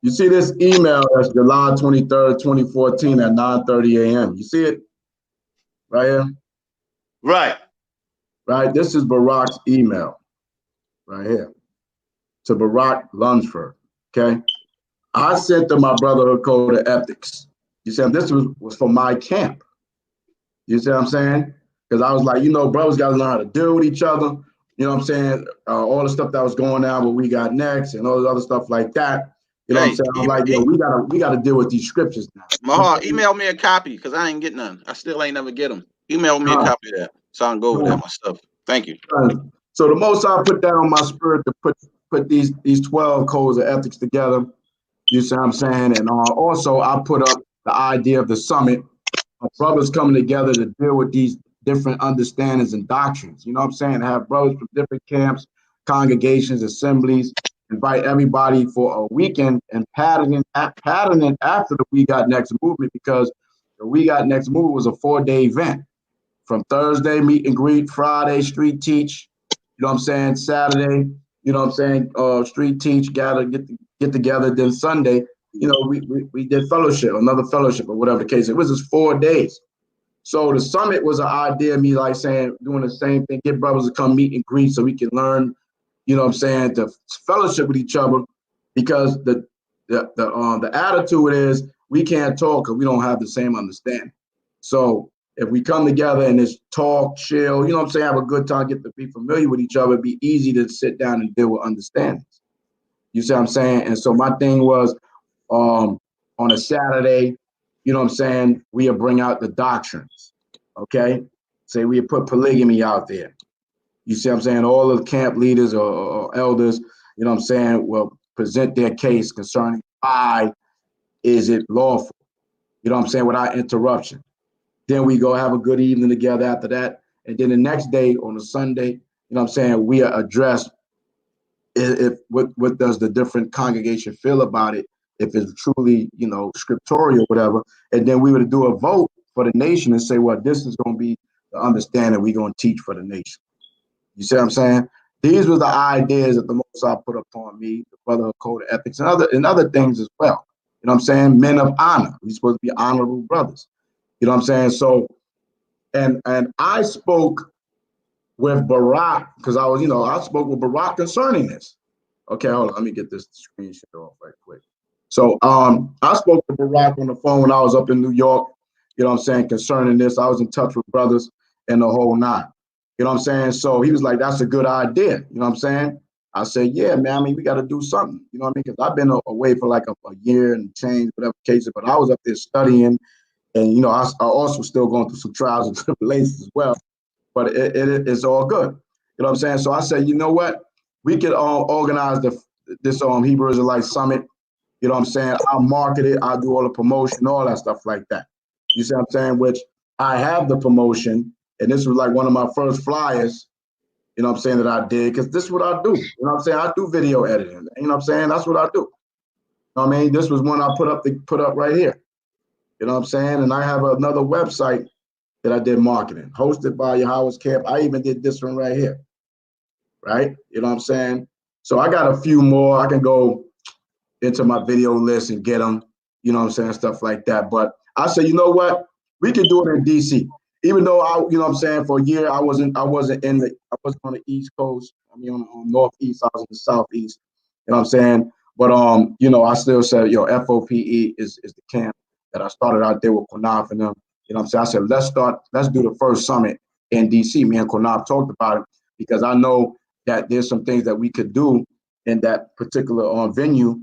You see this email, that's July 23rd, 2014 at 9:30 a.m. You see it right here? Right. Right, this is Barak's email right here to Barak Lunsford, okay? I sent to my Brotherhood Code of Ethics. You see, this was for my camp. You see what I'm saying? Because I was like, brothers got to learn how to deal with each other. You know what I'm saying? All the stuff that was going on, what we got next, and all the other stuff like that. You know what I'm saying? I'm like, we got to deal with these scriptures now. Mahar, email me a copy because I ain't get none. I still ain't never get them. Email me a copy of that so I can go over that myself. Thank you. So the Most High put that on my spirit to put these 12 codes of ethics together. You see what I'm saying? And also I put up the idea of the summit of brothers coming together to deal with these different understandings and doctrines. You know what I'm saying? Have brothers from different camps, congregations, assemblies, invite everybody for a weekend and pattern it after the We Got Next movement, because the We Got Next movement was a 4-day event. From Thursday, meet and greet, Friday, street teach, you know what I'm saying, Saturday, you know what I'm saying, street teach, get together, then Sunday, you know, we did fellowship, another fellowship or whatever the case. It was just 4 days. So the summit was an idea of me like saying, doing the same thing, get brothers to come meet and greet so we can learn, you know what I'm saying, to fellowship with each other, because the attitude is we can't talk because we don't have the same understanding. So if we come together and just talk, chill, you know what I'm saying, have a good time, get to be familiar with each other, it'd be easy to sit down and deal with understandings. You see what I'm saying? And so my thing was, on a Saturday, you know what I'm saying, we would bring out the doctrines, okay? Say we would put polygamy out there. You see what I'm saying? All of the camp leaders or elders, you know what I'm saying, will present their case concerning why is it lawful, you know what I'm saying, without interruption. Then we go have a good evening together after that. And then the next day on a Sunday, you know what I'm saying, we address what does the different congregation feel about it, if it's truly, you know, scriptorial, whatever. And then we would do a vote for the nation and say, well, this is going to be the understanding we're going to teach for the nation. You see what I'm saying? These were the ideas that the Most High put upon me, the Brotherhood Code of Ethics, and other things as well. You know what I'm saying? Men of honor. We're supposed to be honorable brothers. You know what I'm saying? So, and I spoke with Barak, because I spoke with Barak concerning this. Okay, hold on, let me get this screenshot off right quick. So I spoke to Barak on the phone when I was up in New York, you know what I'm saying, concerning this. I was in touch with brothers and the whole nine. You know what I'm saying? So he was like, that's a good idea. You know what I'm saying? I said, yeah, man, I mean, we got to do something. You know what I mean? Because I've been away for like a year and change, whatever case, but I was up there studying. And, you know, I also still going through some trials and tribulations as well. But it's all good. You know what I'm saying? So I said, you know what? We could organize this Hebrew Israelite Summit. You know what I'm saying? I'll market it. I'll do all the promotion, all that stuff like that. You see what I'm saying? Which I have the promotion. And this was like one of my first flyers, you know what I'm saying, that I did. Because this is what I do. You know what I'm saying? I do video editing. You know what I'm saying? That's what I do. You know what I mean? This was one I put up right here. You know what I'm saying? And I have another website that I did marketing, hosted by Yahweh's Camp. I even did this one right here, right? You know what I'm saying? So I got a few more. I can go into my video list and get them, you know what I'm saying, stuff like that. But I said, you know what? We can do it in DC. Even though you know what I'm saying, for a year I wasn't on the East Coast. I mean, on Northeast, I was in the Southeast. You know what I'm saying? But you know, I still said, F.O.P.E is the camp that I started out there with Qanath and them. You know what I'm saying? I said, let's do the first summit in DC. Me and Qanath talked about it because I know that there's some things that we could do in that particular venue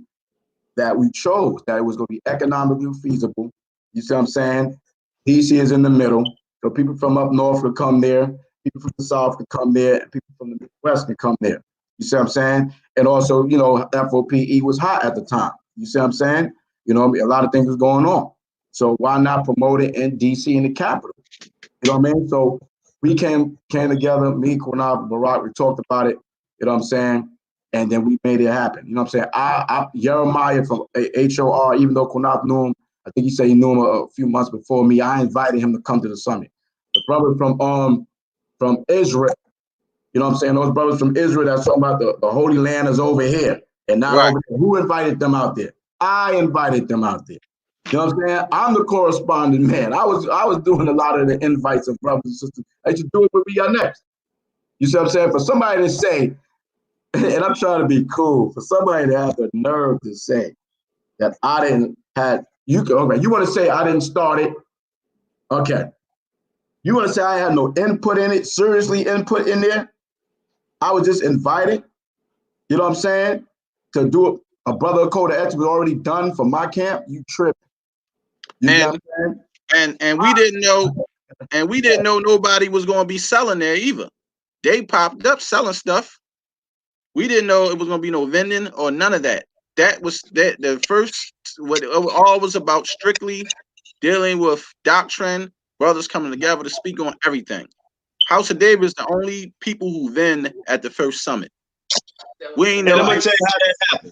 that we chose, that it was going to be economically feasible. You see what I'm saying? DC is in the middle. So people from up north could come there, people from the south could come there, and people from the Midwest could come there. You see what I'm saying? And also, you know, F.O.P.E was hot at the time. You see what I'm saying? You know, a lot of things was going on. So why not promote it in DC in the capital? You know what I mean? So we came together, me, Qanath, Barak, we talked about it, you know what I'm saying? And then we made it happen. You know what I'm saying? Jeremiah from HOR, even though Qanath knew him, I think he said he knew him a few months before me, I invited him to come to the summit. The brother from Israel, you know what I'm saying? Those brothers from Israel that's talking about the Holy Land is over here and not over there. Who invited them out there? I invited them out there. You know what I'm saying? I'm the corresponding man. I was doing a lot of the invites of brothers and sisters. I should do it what we got next. You see what I'm saying? For somebody to say, and I'm trying to be cool, for somebody to have the nerve to say that I didn't have, you want to say I didn't start it? Okay. You want to say I had no input in it, seriously input in there? I was just invited, you know what I'm saying, to do it. A brother code of ethics was already done for my camp. You tripping. And we didn't know nobody was going to be selling there either. They popped up selling stuff. We didn't know it was going to be no vending or none of that. That was the first, what it all was about, strictly dealing with doctrine, brothers coming together to speak on everything. House of David is the only people who vend at the first summit. We ain't And know. I'm gonna tell you how that happened.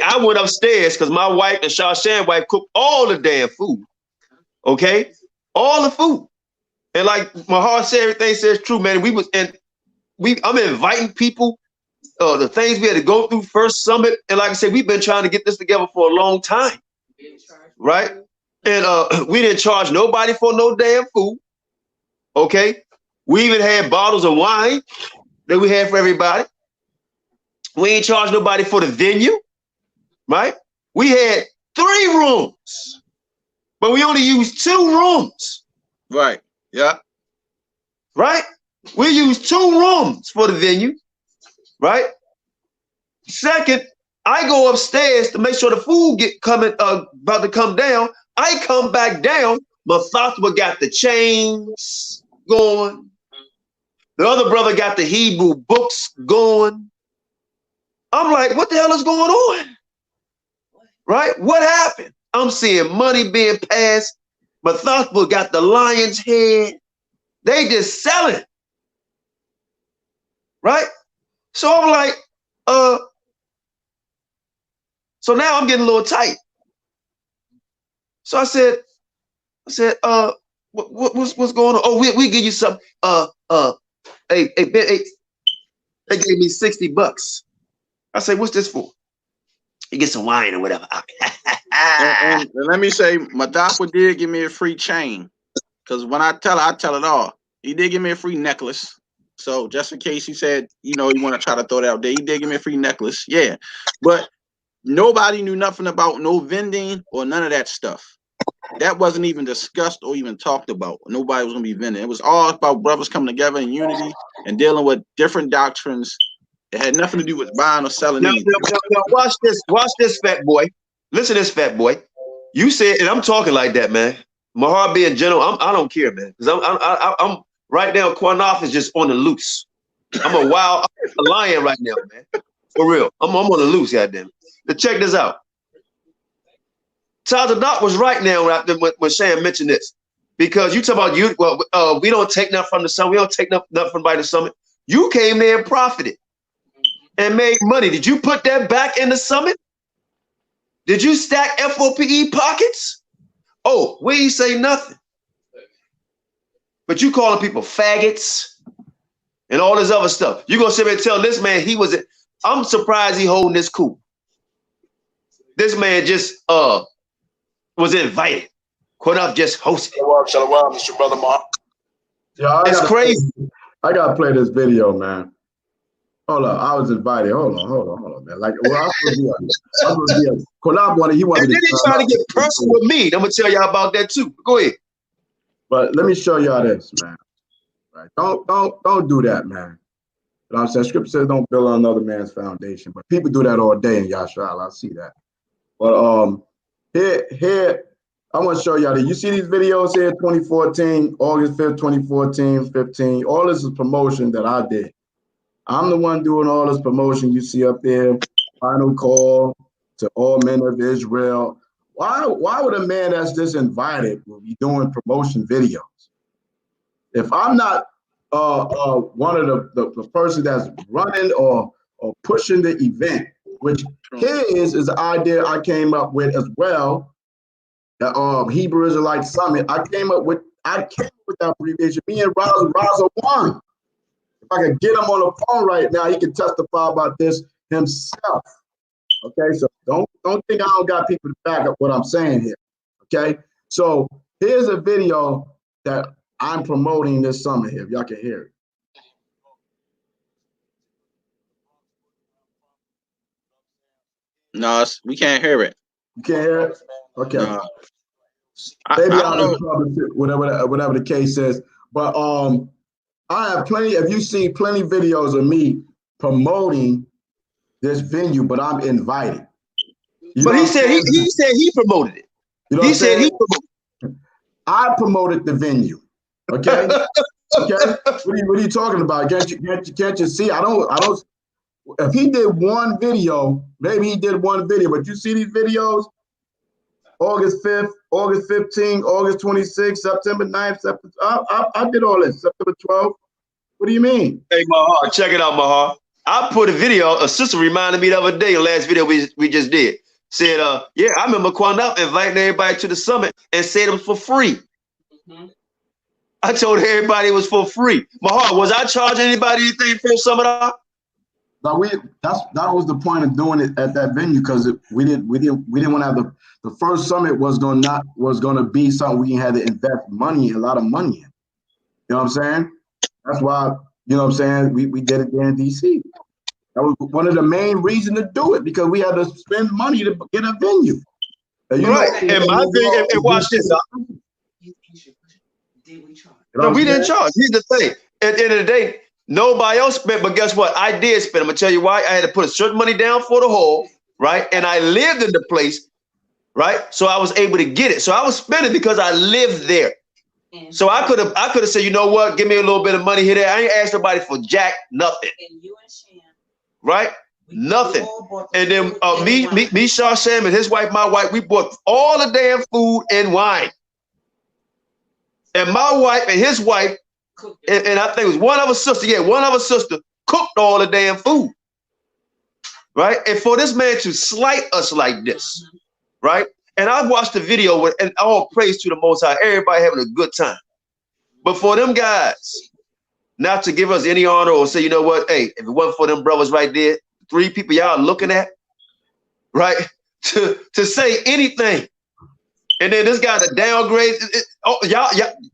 I went upstairs because my wife and Shashan's wife cooked all the damn food. Okay, all the food. And like my heart said, everything says true, man. I'm inviting people. The things we had to go through first summit, and like I said, we've been trying to get this together for a long time, right? And we didn't charge nobody for no damn food. Okay, we even had bottles of wine that we had for everybody. We ain't charged nobody for the venue, right? We had 3 rooms, but we only used 2 rooms. Right. Yeah. Right? We used 2 rooms for the venue, right? Second, I go upstairs to make sure the food about to come down. I come back down. Mathaswa got the chains going. The other brother got the Hebrew books going. I'm like, what the hell is going on? Right? What happened? I'm seeing money being passed. Mathaswa got the lion's head. They just selling. Right? So I'm like, so now I'm getting a little tight. So I said, what's going on? Oh, we give you some, they gave me $60. I say, what's this for? You get some wine or whatever. and let me say, Mathaswa did give me a free chain. Because when I tell it all. He did give me a free necklace. So just in case he said, you know, you want to try to throw that out there, he did give me a free necklace. Yeah. But nobody knew nothing about no vending or none of that stuff. That wasn't even discussed or even talked about. Nobody was going to be vending. It was all about brothers coming together in unity and dealing with different doctrines. It had nothing to do with buying or selling. Now, watch this, fat boy. Listen to this, fat boy. You said, and I'm talking like that, man. My heart being gentle. I don't care, man. Because I'm right now. Qanath is just on the loose. I'm a lion right now, man. For real. I'm on the loose, goddamn. But check this out. Tyler Doc was right now when Shan mentioned this. Because you talk about you. Well, we don't take nothing from the summit. We don't take nothing by the summit. You came there and profited and made money. Did you put that back in the summit? Did you stack F.O.P.E pockets? Oh, we ain't say nothing. But you calling people faggots and all this other stuff. You gonna sit there and tell this man I'm surprised he holding this cool. This man just was invited. Qanath just hosted. Shalom, Mr. Brother Mark. Yeah, it's crazy. I gotta play this video, man. Hold on, I was invited. Hold on, man. Like, well, I'm gonna be Qanath wanted. He wanted. And then he trying to get personal with me. I'm gonna tell y'all about that too. Go ahead. But let me show y'all this, man. Right? Don't do that, man. You know what I'm saying? Scripture says don't build on another man's foundation, but people do that all day in Yashar. I see that. But here I want to show y'all that. You see these videos here, 2014, August 5th, 2014, 15. All this is promotion that I did. I'm the one doing all this promotion you see up there. Final call to all men of Israel. Why would a man that's this invited be doing promotion videos? If I'm not one of the person that's running or pushing the event, which is the idea I came up with as well, the Hebrew Israelite Summit. I came up with that abbreviation. Me and Raza won. If I could get him on the phone right now, he can testify about this himself. Okay, so don't think I don't got people to back up what I'm saying here. Okay, so here's a video that I'm promoting this summer here. If y'all can hear it. No, we can't hear it. You can't hear it? Okay. No. Maybe I don't know. Whatever the case is. But I have plenty. Have you seen plenty videos of me promoting this venue? But I'm invited. But he said he promoted it. You know he said he promoted it. I promoted the venue. Okay. Okay. What are you talking about? Can't you see? I don't. If he did one video, maybe he did one video. But you see these videos, August 5th, August 15, August 26, September 9th, September. I did all this. September 12th. What do you mean? Hey, Mahar, check it out, Mahar. I put a video. A sister reminded me the other day, the last video we just did. Said, yeah, I remember Qanath inviting everybody to the summit and said it was for free. Mhm. I told everybody it was for free. Mahar, was I charging anybody anything for summit? But that was the point of doing it at that venue, because we didn't want to have the first summit was gonna be something we had to invest money, a lot of money in. You know what I'm saying? That's why, you know what I'm saying, we did it there in DC. That was one of the main reasons to do it, because we had to spend money to get a venue. And right. And my thing, and watch this. Did we charge? No, we didn't charge. Here's the thing. At the end of the day, nobody else spent, but guess what? I did spend. I'm gonna tell you why. I had to put a certain money down for the hall, right? And I lived in the place, right? So I was able to get it. So I was spending because I lived there. So I could have said, you know what? Give me a little bit of money here. There. I ain't asked nobody for jack, nothing. And you and Shan, right? Nothing. And then me, Shah Sam, and his wife, my wife, we bought all the damn food and wine. And my wife and his wife, and I think it was one of her sister, cooked all the damn food. Right? And for this man to slight us like this, right? And I watched the video with, and all praise to the Most High, everybody having a good time. But for them guys not to give us any honor or say, you know what, hey, if it wasn't for them brothers right there, 3 people y'all looking at, right, to say anything. And then this guy to downgrade. Y'all,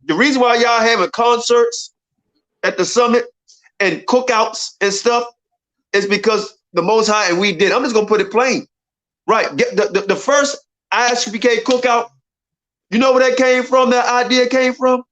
the reason why y'all having concerts at the summit and cookouts and stuff is because the Most High and we did. I'm just gonna put it plain, right? Get the first ISUPK cookout. You know where that came from? That idea came from.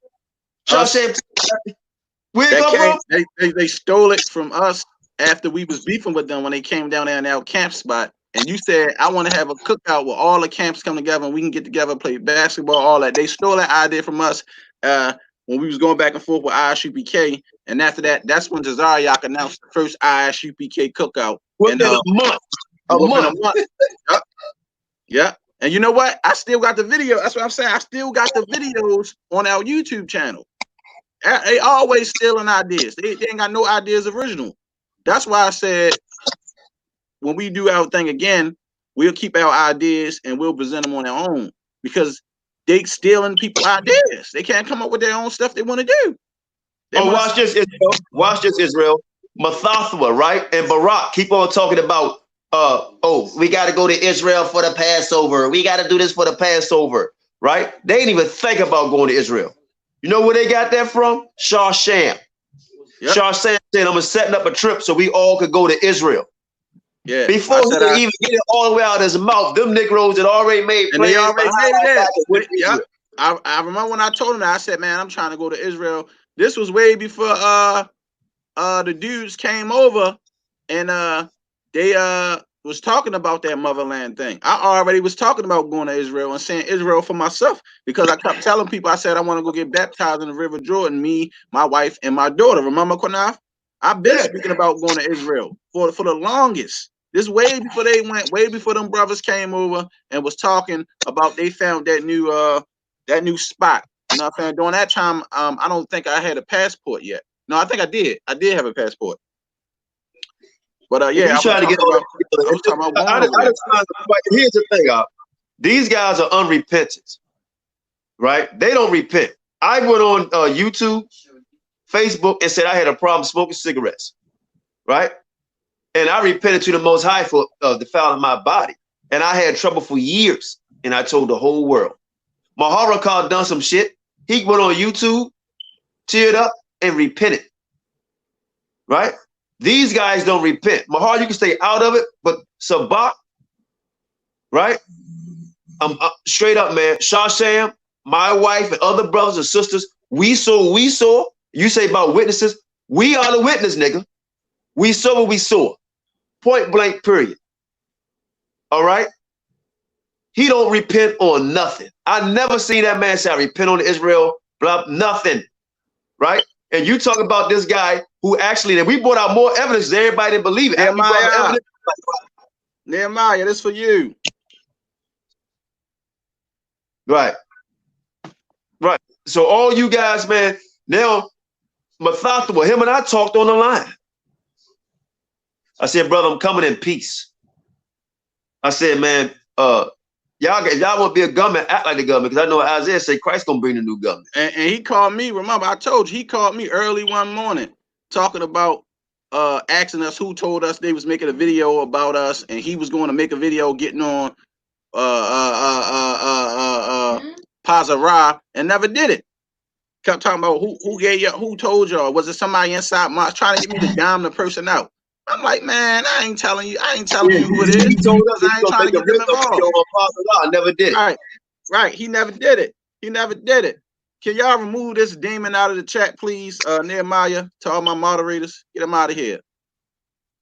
Where it come from? They stole it from us after we was beefing with them when they came down there in our camp spot. And you said, I want to have a cookout where all the camps come together and we can get together, play basketball, all that. They stole that idea from us when we was going back and forth with ISUPK. And after that, that's when Yahanna announced the first ISUPK cookout. Within a month. A month. Yep. Yeah. And you know what? I still got the video. That's what I'm saying. I still got the videos on our YouTube channel. They always stealing ideas. They ain't got no ideas original. That's why I said, when we do our thing again, we'll keep our ideas and we'll present them on our own, because they stealing people's ideas. They can't come up with their own stuff they want to do. Watch this, Israel. Watch this, Israel. Methathwa, right? And Barak keep on talking about, we got to go to Israel for the Passover. We got to do this for the Passover, right? They didn't even think about going to Israel. You know where they got that from? Shah Sham. Yep. Shah Sham said, I'm setting up a trip so we all could go to Israel. Yeah. Before he could even get it all the way out of his mouth, them Negroes had already made plans. And they already made that. Yep. I remember when I told him that, I said, man, I'm trying to go to Israel. This was way before the dudes came over and they was talking about that motherland thing. I already was talking about going to Israel and saying Israel for myself, because I kept telling people, I said, I want to go get baptized in the River Jordan, me, my wife, and my daughter. Remember, Qanath? I've been speaking about going to Israel for the longest. This way before they went, way before them brothers came over and was talking about they found that new spot. You know what I'm saying? During that time, I don't think I had a passport yet. No, I think I did. I did have a passport. But yeah, I'm trying to get. Here's the thing, these guys are unrepentant, right? They don't repent. I went on YouTube, Facebook, and said I had a problem smoking cigarettes, right? And I repented to the Most High for defiling my body, and I had trouble for years. And I told the whole world. Maharakal done some shit. He went on YouTube, teared up, and repented, right? These guys don't repent. Mahar, you can stay out of it, but Sabak, right? I'm straight up, man. Shasham, my wife, and other brothers and sisters, we saw. You say about witnesses, we are the witness, nigga. We saw what we saw. Point blank, period. All right? He don't repent on nothing. I never seen that man say I repent on Israel, blah, nothing. Right? And you talk about this guy who actually, that we brought out more evidence than everybody didn't believe it. Nehemiah, this for you. Right. Right. So all you guys, man, now Mathatha, him and I talked on the line. I said, brother, I'm coming in peace. I said, man, y'all want to be a government, act like the government, because I know Isaiah said Christ gonna bring the new government. And he called me. Remember, I told you he called me early one morning talking about asking us who told us they was making a video about us, and he was going to make a video getting on Pazara and never did it. Kept talking about who gave you, who told y'all. Was it somebody inside March trying to get me to dime the person out? I'm like, man, I ain't telling you who it is. He told us I ain't trying to get them involved. I never did it. Right. He never did it. Can y'all remove this demon out of the chat, please? Nehemiah, to all my moderators, get him out of here.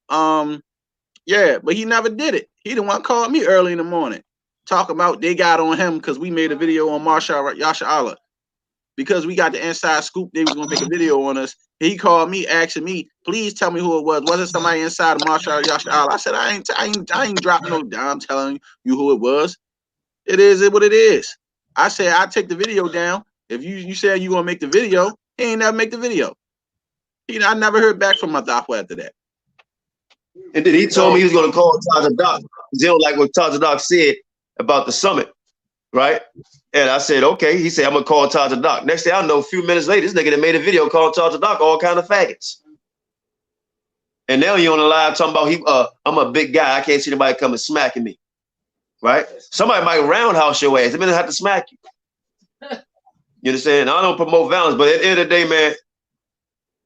Yeah, but he never did it. He the one called me early in the morning, talk about they got on him because we made a video on Ha Mashayach Yahawashi. Because we got the inside scoop, they was gonna make a video on us. He called me asking me, please tell me who it was. Was it somebody inside of Ha Mashayach Yahawashi? I said, I ain't dropping no dime telling you who it was. It is what it is. I said, I take the video down. If you said you gonna make the video, he ain't never make the video. I never heard back from Mathatha after that. And then he told me he was gonna call Taja Doc. He don't like what Taja Doc said about the summit, right? And I said, okay. He said, I'm gonna call Taja Doc. Next thing I know, a few minutes later, this nigga that made a video called Taja Doc all kind of faggots. And now he on the live talking about I'm a big guy. I can't see nobody coming smacking me. Right? Somebody might roundhouse your ass. They're gonna have to smack you. You understand? I don't promote violence, but at the end of the day, man,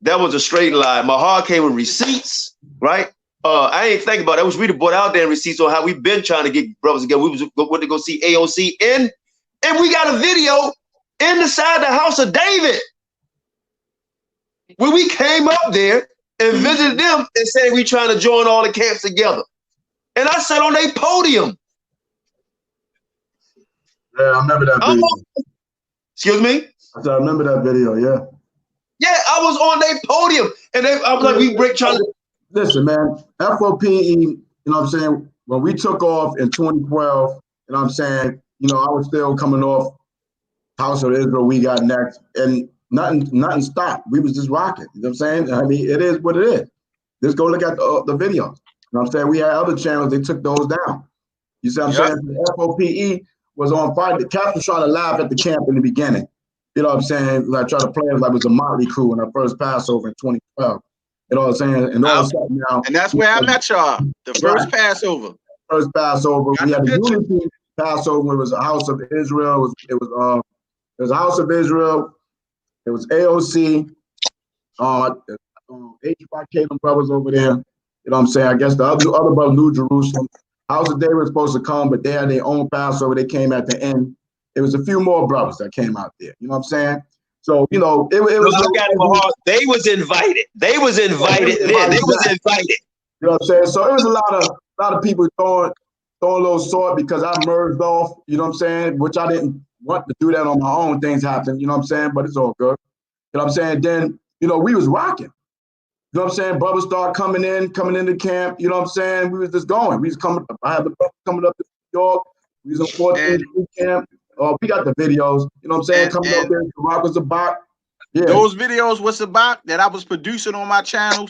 that was a straight lie. My heart came with receipts, right? I ain't think about it. I wish we'd have brought out damn receipts on how we've been trying to get brothers together. We went to go see AOC and we got a video inside the house of David where we came up there and visited them and said we trying to join all the camps together. And I sat on their podium. Yeah, I remember that video. Excuse me? I said, I remember that video, yeah. Yeah, I was on their podium. And I was like, we break trying to... Listen, man, F.O.P.E, you know what I'm saying? When we took off in 2012, you know what I'm saying? You know, I was still coming off House of Israel, we got next, and nothing stopped. We was just rocking, you know what I'm saying? I mean, it is what it is. Just go look at the videos. You know what I'm saying? We had other channels, they took those down. You see what I'm saying? F.O.P.E was on fire. The cats was trying to laugh at the camp in the beginning. You know what I'm saying? Like try to play it like it was a Motley Crew in our first Passover in 2012. You know what I'm saying? And all of a sudden now, and that's where I met y'all. The first Passover. First Passover. We had a unity Passover. It was a House of Israel. It was a House of Israel. It was AOC. HYK, them brothers over there. You know what I'm saying? I guess the other brother, New Jerusalem. House of David was supposed to come, but they had their own Passover. They came at the end. It was a few more brothers that came out there. You know what I'm saying? So, you know, it was. They was invited. They was invited. They was invited. You know what I'm saying? So it was a lot of people throwing a little sword because I merged off, you know what I'm saying? Which I didn't want to do that on my own. Things happen, you know what I'm saying? But it's all good. You know what I'm saying? Then, you know, we was rocking. You know what I'm saying? Brothers start coming into camp. You know what I'm saying? We was just going. We was coming. I had the brothers coming up to New York. We was in 14th camp. We got the videos. You know what I'm saying? Coming up there. The rock was about. Yeah. Those videos was about that I was producing on my channel.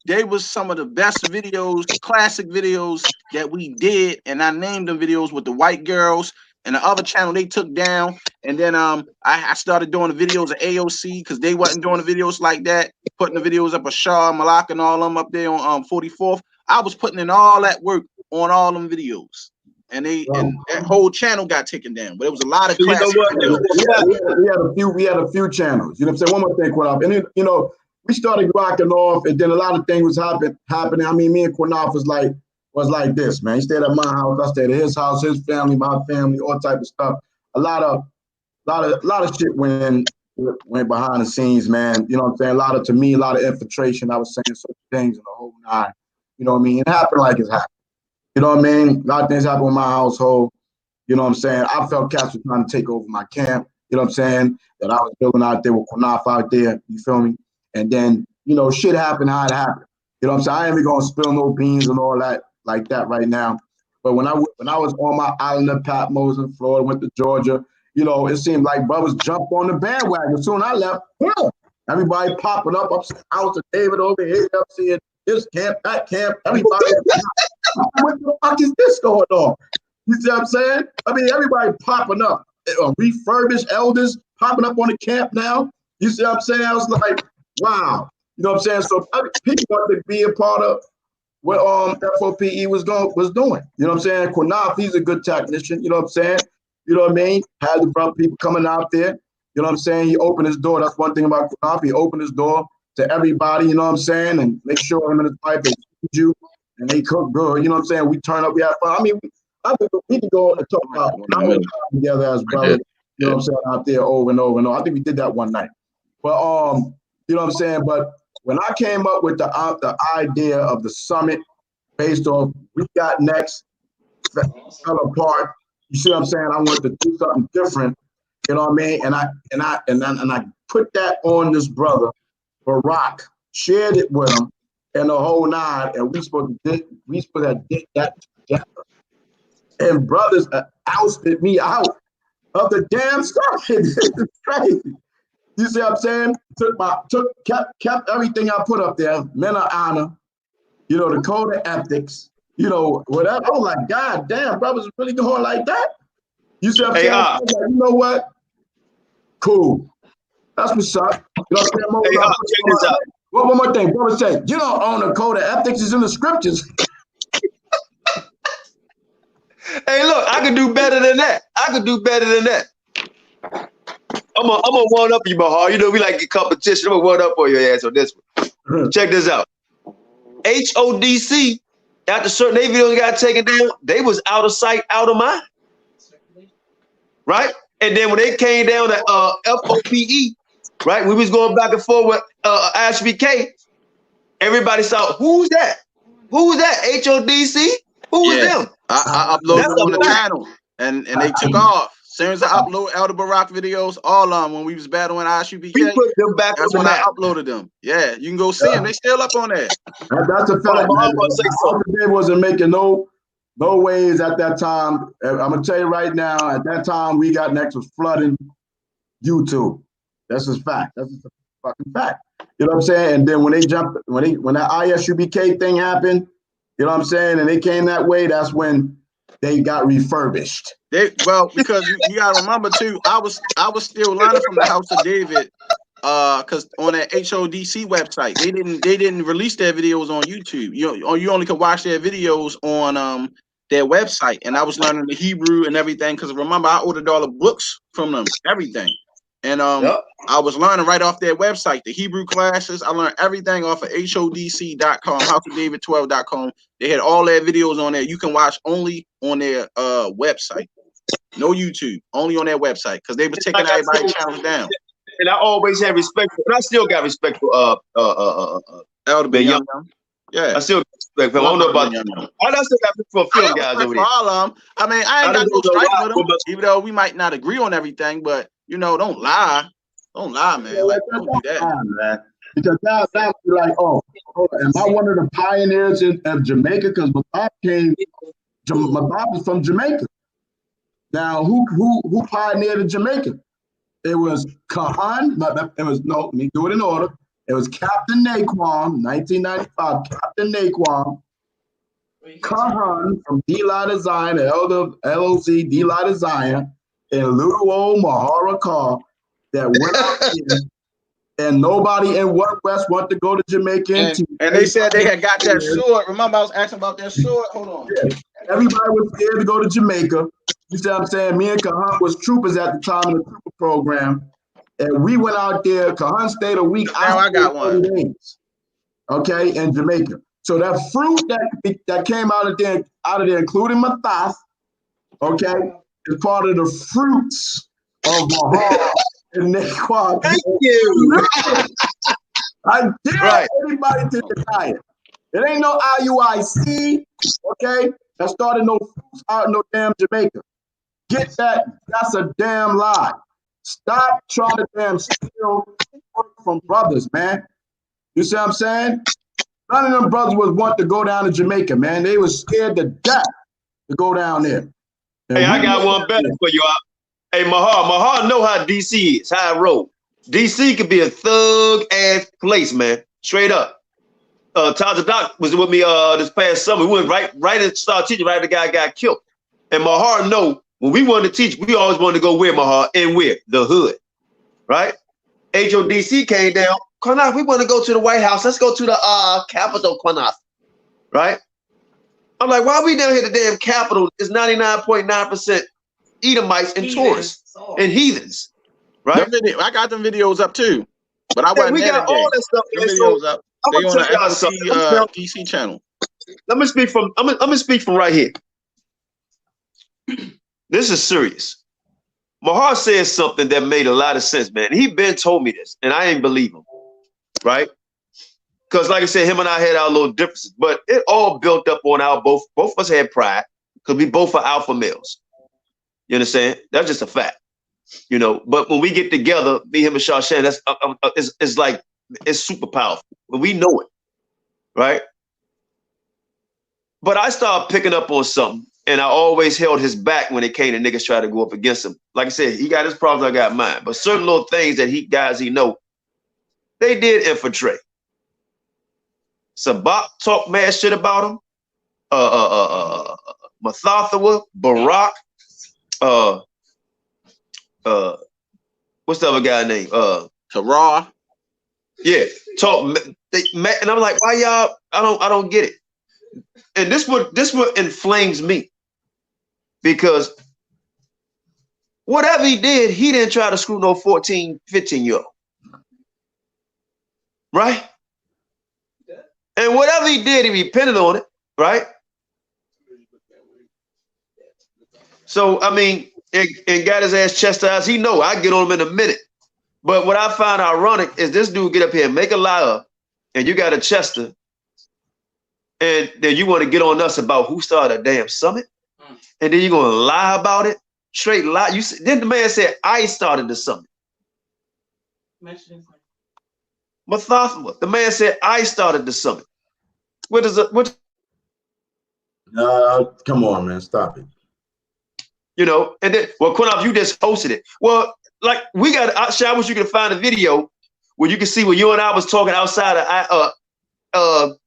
They was some of the best videos, classic videos that we did, and I named them videos with the white girls. And the other channel they took down, and then I started doing the videos of AOC because they wasn't doing the videos like that, putting the videos up of Shah, Malak, and all them up there on 44th. I was putting in all that work on all them videos, and and that whole channel got taken down. But it was a lot of classic videos. We had a few channels. You know what I'm saying? One more thing, Qanath. And then, you know, we started rocking off, and then a lot of things was happening. I mean, me and Qanath was like this, man. He stayed at my house, I stayed at his house, his family, my family, all type of stuff. A lot of shit went behind the scenes, man. You know what I'm saying? A lot of infiltration. I was saying certain things in the whole nine. You know what I mean? It happened like it's happened. You know what I mean? A lot of things happened with my household. You know what I'm saying? I felt cats were trying to take over my camp. You know what I'm saying? That I was building out there with Qanath out there. You feel me? And then, you know, shit happened how it happened. You know what I'm saying? I ain't even gonna spill no beans and all that like that right now. But when I was on my island of Patmos in Florida, went to Georgia, it seemed like brothers jumped on the bandwagon. Soon I left, everybody popping up House of David over here, up seeing this camp, that camp, everybody. What the fuck is this going on? You see what I'm saying? I mean, everybody popping up. Refurbished elders popping up on the camp now. You see what I'm saying? I was like, wow. You know what I'm saying? So people want to be a part of what F.O.P.E was doing. You know what I'm saying? Qanath, he's a good technician. You know what I'm saying? You know what I mean? Had the brother people coming out there. You know what I'm saying? He opened his door. That's one thing about Qanath. He opened his door to everybody. You know what I'm saying? And make sure him and his wife, they feed you and they cook good. You know what I'm saying? We turn up, we have fun. I mean, I think we can go and talk about how many times together as brothers. You know what I'm saying? Out there over and over and over. I think we did that one night. But you know what I'm saying? But when I came up with the idea of the summit based on we got next, fell apart. You see what I'm saying? I wanted to do something different. You know what I mean? And I put that on this brother, Barack, shared it with him and the whole nine, and we supposed to get that together. And brothers ousted me out of the damn stuff. It's crazy. You see what I'm saying? Kept everything I put up there, men of honor, the code of ethics, whatever. I was like, God damn, brothers really going like that? You see what I'm saying? I was like, you know what? Cool. That's what's up. You know what I'm saying? Check this out. One more thing. Brother say, you don't own the code of ethics, it's in the scriptures. Hey, look, I could do better than that. I'm gonna one up you, Mahar. We like a competition. I'm gonna one up for your ass on this one. Check this out. HODC, after certain videos got taken down, they was out of sight, out of mind. Right? And then when they came down to F.O.P.E, right? We was going back and forth with HBK. Everybody saw, who's that? Who's that? HODC? Who was them? I uploaded them on the channel and they took off. As soon as I upload Elder Barack videos, all when we was battling ISUBK, we put them back that's when I uploaded them. Yeah, you can go see them. They still up on there. That's a fact. They wasn't making no waves at that time. I'm gonna tell you right now, at that time, We Got Next was flooding YouTube. That's a fact. That's a fucking fact. You know what I'm saying? And then when that ISUBK thing happened, you know what I'm saying, and they came that way, that's when they got refurbished. Because you gotta remember too, I was still learning from the House of David, because on that HODC website, they didn't release their videos on YouTube. You only could watch their videos on their website, and I was learning the Hebrew and everything. Because remember, I ordered all the books from them, everything, and I was learning right off their website, the Hebrew classes. I learned everything off of HODC.com, houseofdavid12.com. They had all their videos on there. You can watch only on their website. No YouTube, only on their website, because they was taking everybody's channels down. And I always had respect for, and I still got respect for Elder Young. Yeah, I still got respect for. I don't know about I still got respect for a few guys over there. All of them. I mean, I ain't got no strike with them, even though we might not agree on everything. But don't lie, man. Like, don't do that, man. Because now you're like, am I one of the pioneers of Jamaica? Because Mabab is from Jamaica. Now, who pioneered in Jamaica? It was Kahan. Let me do it in order. It was Captain Naquan, 1995. Captain Naquan, Kahan from D-Light of Zion, the elder LOZ D-Light of Zion, and little old Mahara Carr that went out there. And nobody in West wanted to go to Jamaica. And they said they had got that sword. Remember, I was asking about that sword? Hold on. Yeah. Everybody was scared to go to Jamaica. You see what I'm saying? Me and Kahan was troopers at the time in the trooper program. And we went out there. Kahan stayed a week. Now I got one. Days, okay, in Jamaica. So that fruit that came out of there, including Mathath, okay, is part of the fruits of Mahar. And Naquan. Thank you. I dare everybody to deny it. It ain't no IUIC, okay? That started no fruits out in no damn Jamaica. Get that? That's a damn lie. Stop trying to damn steal from brothers, man. You see what I'm saying? None of them brothers would want to go down to Jamaica, man. They was scared to death to go down there. Hey, I got one better for you. Hey, Mahar know how DC is, how I roll. DC could be a thug-ass place, man. Straight up. Taja Doc was with me this past summer. We went right and started teaching right after the guy got killed. And Mahar know when we wanted to teach, we always wanted to go where, Mahar? And where? The hood. Right? HODC came down. Qanath, we want to go to the White House. Let's go to the Capitol, Qanath. Right? I'm like, why are we down here at the damn Capitol? It's 99.9% Edomites and tourists and heathens. Right? I got them videos up too. But I wasn't we there got today. all that stuff. Them videos up. They on the F.O.P.E DC channel. Let me speak from I'm gonna speak from right here. This is serious. Mahar said something that made a lot of sense, man. He been told me this, and I ain't believe him, right? Because, like I said, him and I had our little differences, but it all built up on our both of us had pride because we both are alpha males. You understand? That's just a fact, you know. But when we get together, me, him, and Shashan, that's it's like it's super powerful. But we know it, right? But I started picking up on something, and I always held his back when it came to niggas try to go up against him. Like I said, he got his problems, I got mine. But certain little things that he know, they did infiltrate. Sabak talked mad shit about him. Mathathawa, Barak, what's the other guy name? Tarah. Yeah, talk. And I'm like, why y'all? I don't get it. And this what inflames me, because whatever he did, he didn't try to screw no 14, 15-year-old. Right? And whatever he did, he repented on it, right? So, I mean, and got his ass chastised. He know I get on him in a minute. But what I find ironic is this dude get up here and make a lie up, and you got a Chester, and then you want to get on us about who started a damn summit, and then you're going to lie about it, straight lie. Then the man said, I started the summit. Mathathawa, the man said, I started the summit. Come on, man, stop it. You know, and then, well, Qanath, you just hosted it. Well, like, we got, I wish you could find a video where you can see where you and I was talking outside of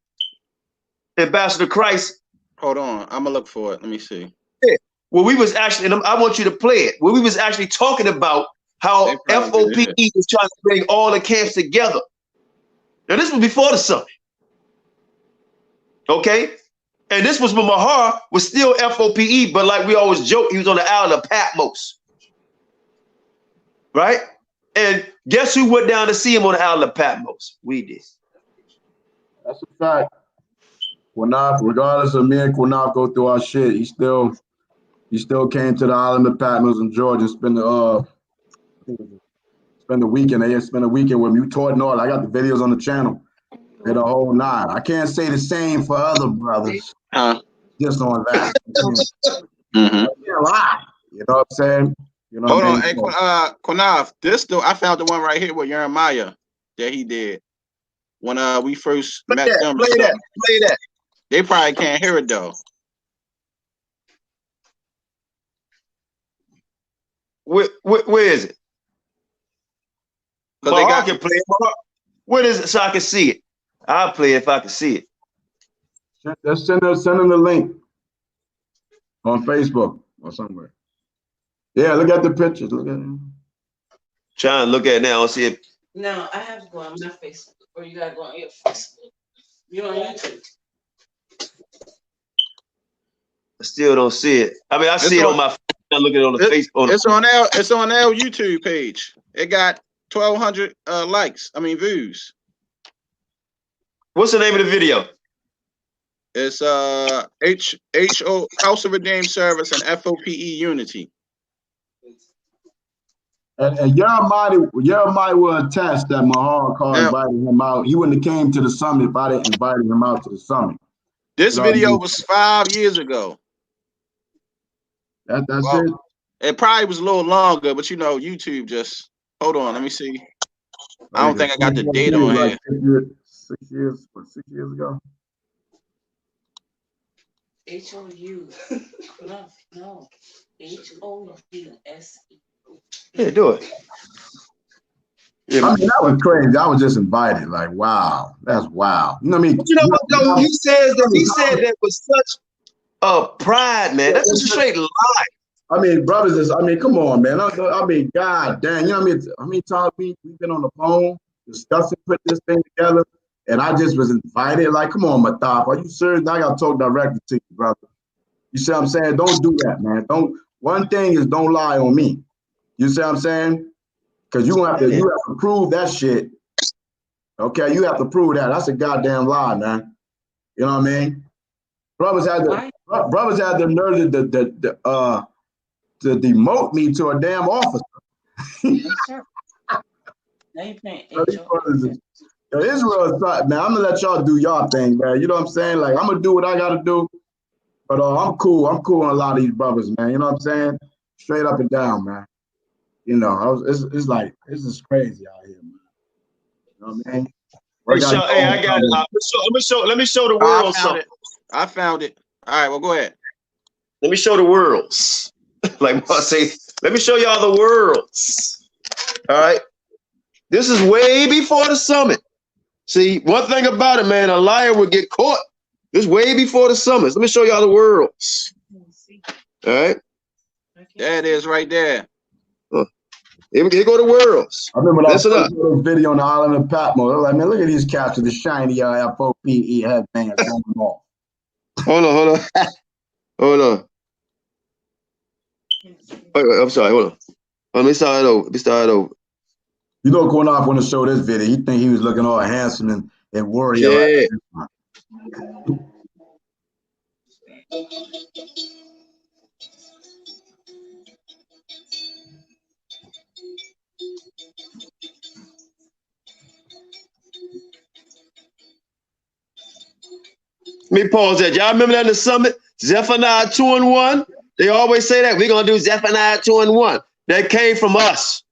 Ambassador Christ. Hold on, I'm gonna look for it. Let me see. Yeah. Well, we was actually, and I want you to play it, where we was actually talking about how F.O.P.E is trying to bring all the camps together. Now, this was before the summit. Okay? And this was when Mahar was still F.O.P.E, but like we always joke, he was on the island of Patmos. Right? And guess who went down to see him on the island of Patmos? We did. That's a fact. Qanath, regardless of me and Qanath go through our shit, he still came to the island of Patmos in Georgia and spend the weekend. They spent a weekend with me. You taught North. I got the videos on the channel. They're the whole nine. I can't say the same for other brothers. Just on that. I can't lie. You know what I'm saying? You know. Hold on, hey, Qanath, I found the one right here with Jeremiah that he did when we first met them. Play that. They probably can't hear it though. Where is it? Because I can play it. What is it so I can see it? I'll play it if I can see it. Just send them the link on Facebook or somewhere. Yeah, look at the pictures. Look at them. Trying to look at it now. I'll see it. No, I have to go on my Facebook, or you gotta go on your Facebook. You're on YouTube. I still don't see it. I mean, I see it on my phone. I'm looking on the Facebook. It's on our YouTube page. It got 1,200 likes. I mean views. What's the name of the video? It's HO House of Redeemed Service and F.O.P.E Unity. And Jeremiah will attest that Mahar called inviting him out. He wouldn't have came to the summit if I didn't invite him out to the summit. This video was 5 years ago. That's it. It probably was a little longer, but you know, YouTube just hold on. Let me see. I don't think I got the date on here. 6 years ago. HOU. No. HOUSE. Yeah, do it. Yeah, I mean, that was crazy. I was just invited. Like, wow, that's wow. You know what I mean? but you know what though? He said that with such pride, man. That's just a straight lie. I mean, brothers, I mean, come on, man. I mean, God damn, you know what I mean? I mean, Todd, we've been on the phone discussing, put this thing together, and I just was invited. Like, come on, Mataf, are you serious? I gotta talk directly to you, brother. You see what I'm saying? Don't do that, man. One thing is don't lie on me. You see what I'm saying? Because you have to prove that shit. Okay, you have to prove that. That's a goddamn lie, man. You know what I mean? Brothers had the nerve to demote me to a damn officer. Yes, sir. Now you paying Israel is man. I'm gonna let y'all do y'all thing, man. You know what I'm saying? Like, I'm gonna do what I gotta do. But I'm cool. I'm cool on a lot of these brothers, man. You know what I'm saying? Straight up and down, man. You know, it's like, this is crazy out here, man. You know what I mean? Hey, I got it. Let me show the world something. I found it. All right, well, go ahead. Let me show the worlds. Like I say, let me show y'all the worlds. All right. This is way before the summit. See, one thing about it, man, a liar would get caught. This is way before the summit. Let me show y'all the worlds. All right. There it is right there. Here go the worlds. I remember when I saw this video on the island of Patmos. I was like, man, look at these cats with the shiny F.O.P.E headbands going off. Hold on. Wait, I'm sorry. Hold on. Let me start it over. You know, Qanath want to show this video. He think he was looking all handsome and warrior. Yeah. Let me pause that. Y'all remember that in the summit? Zephaniah 2:1. They always say that. We're going to do Zephaniah 2:1. That came from us.